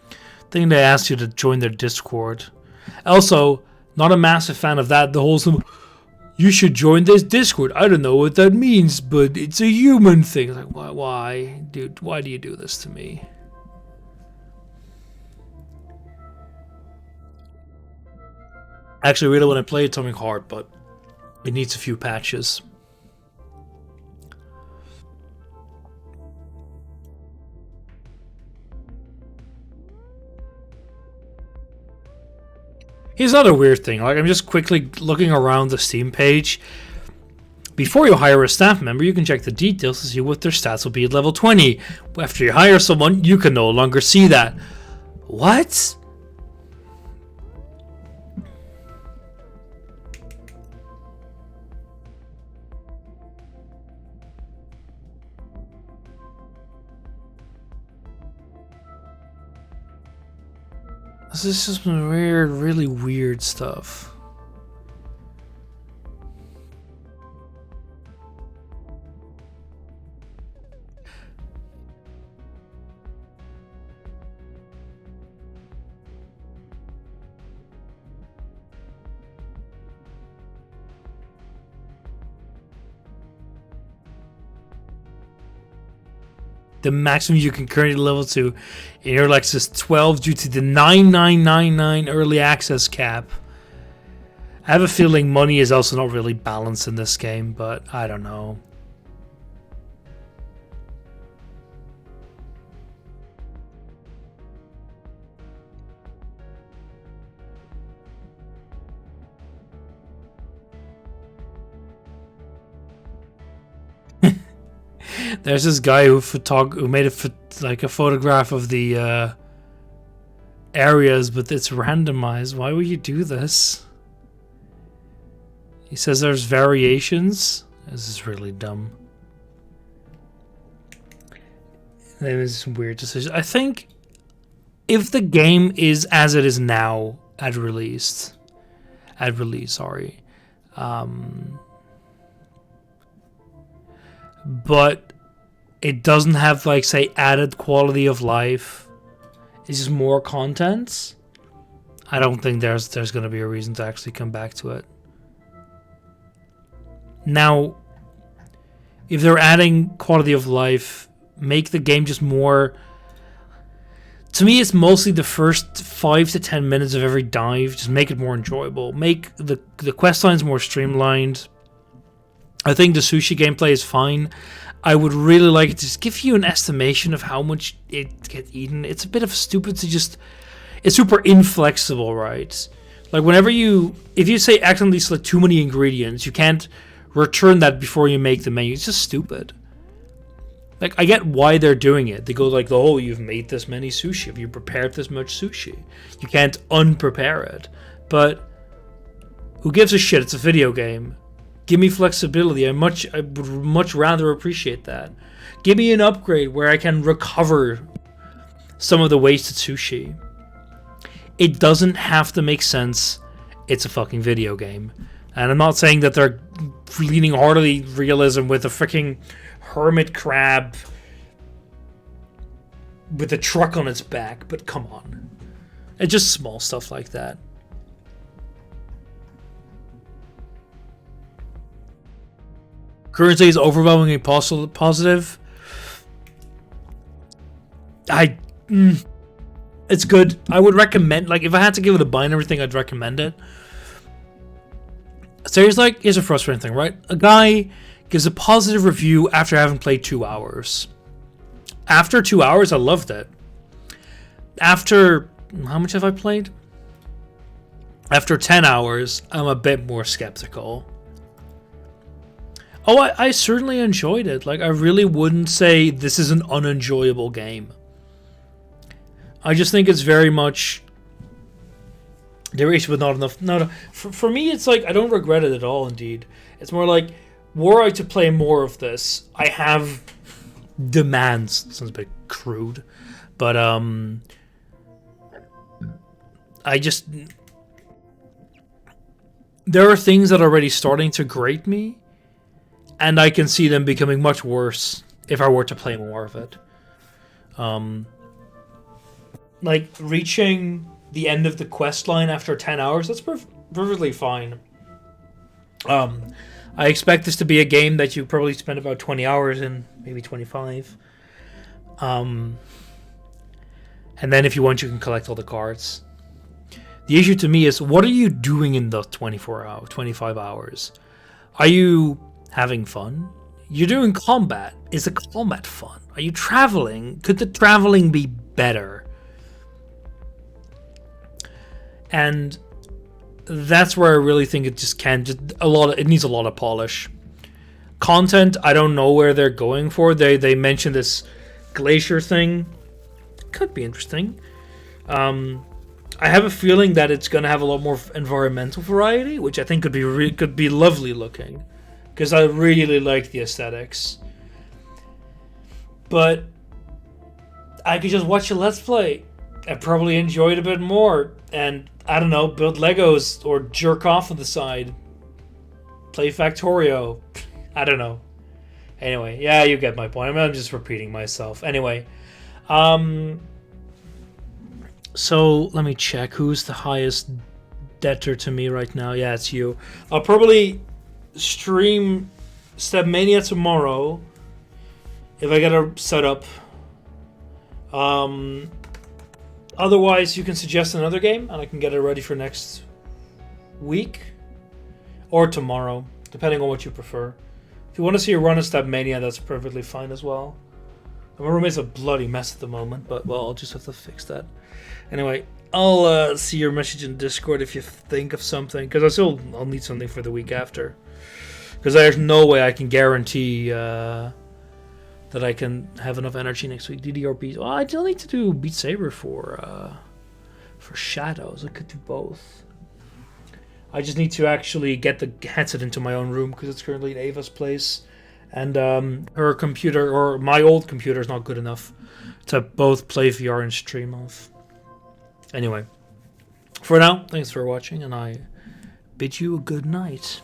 I think they asked you to join their Discord. Also, not a massive fan of that. The whole you should join this Discord. I don't know what that means, but it's a human thing. Like, why? Dude, why do you do this to me? I actually really want to play Atomic Heart, but it needs a few patches. Here's another weird thing. Like, I'm just quickly looking around the Steam page. Before you hire a staff member, you can check the details to see what their stats will be at level 20. After you hire someone, you can no longer see that. What? This is just some weird, really weird stuff. The maximum you can currently level to in your Lex is 12 due to the 9999 early access cap. I have a feeling money is also not really balanced in this game, but I don't know. There's this guy who made a photograph of the areas, but it's randomized. Why would you do this? He says there's variations. This is really dumb. There is some weird decisions. I think if the game is as it is now at release, sorry, but it doesn't have, like, say, added quality of life. It's just more content. I don't think there's going to be a reason to actually come back to it. Now, if they're adding quality of life, make the game just more... To me, it's mostly the first 5 to 10 minutes of every dive. Just make it more enjoyable. Make the quest lines more streamlined. I think the sushi gameplay is fine. I would really like it to just give you an estimation of how much it gets eaten. It's a bit of stupid to just... It's super inflexible, right? Like, if you say accidentally select too many ingredients, you can't return that before you make the menu. It's just stupid. Like, I get why they're doing it. They go like, oh, you've made this many sushi. Have you prepared this much sushi? You can't unprepare it. But who gives a shit? It's a video game. Give me flexibility. I would much rather appreciate that. Give me an upgrade where I can recover some of the wasted sushi. It doesn't have to make sense. It's a fucking video game. And I'm not saying that they're leaning hardly realism with a freaking hermit crab with a truck on its back, but come on. It's just small stuff like that. Currency is overwhelmingly positive. It's good. I would recommend, like, if I had to give it a binary thing, I'd recommend it. So here's a frustrating thing, right? A guy gives a positive review after having played 2 hours. After 2 hours, I loved it. After, how much have I played? After 10 hours, I'm a bit more skeptical. Oh, I certainly enjoyed it. Like, I really wouldn't say this is an unenjoyable game. I just think it's very much there is, but not enough. No. For me, it's like I don't regret it at all. Indeed, it's more like were I to play more of this, I have demands. Sounds a bit crude, but I just there are things that are already starting to grate me, and I can see them becoming much worse if I were to play more of it. Like reaching the end of the quest line after 10 hours, that's perfectly fine. I expect this to be a game that you probably spend about 20 hours in, maybe 25. And then if you want, you can collect all the cards. The issue to me is, what are you doing in the 25 hours? Are you having fun? You're doing combat. Is the combat fun? Are you traveling? Could the traveling be better? And that's where I really think it just can't. It needs a lot of polish. Content, I don't know where they're going for. They mentioned this glacier thing. Could be interesting. I have a feeling that it's going to have a lot more environmental variety, which I think could be lovely looking, because I really like the aesthetics. But I could just watch a Let's Play and probably enjoy it a bit more, and I don't know, build Legos or jerk off on the side, play Factorio. I don't know. Anyway, yeah, you get my point. I'm just repeating myself. Anyway, so let me check who's the highest debtor to me right now. Yeah, it's you. I'll probably stream Stepmania tomorrow if I get it set up. Otherwise, you can suggest another game and I can get it ready for next week or tomorrow, depending on what you prefer. If you want to see a run of Stepmania, that's perfectly fine as well. My roommate's a bloody mess at the moment, but well, I'll just have to fix that. Anyway, I'll see your message in Discord if you think of something, because I'll need something for the week after. Because there's no way I can guarantee that I can have enough energy next week. DDR Well, I still need to do Beat Saber for Shadows. I could do both. I just need to actually get the headset into my own room because it's currently in Ava's place, and her computer or my old computer is not good enough to both play VR and stream off. Anyway, for now, thanks for watching, and I bid you a good night.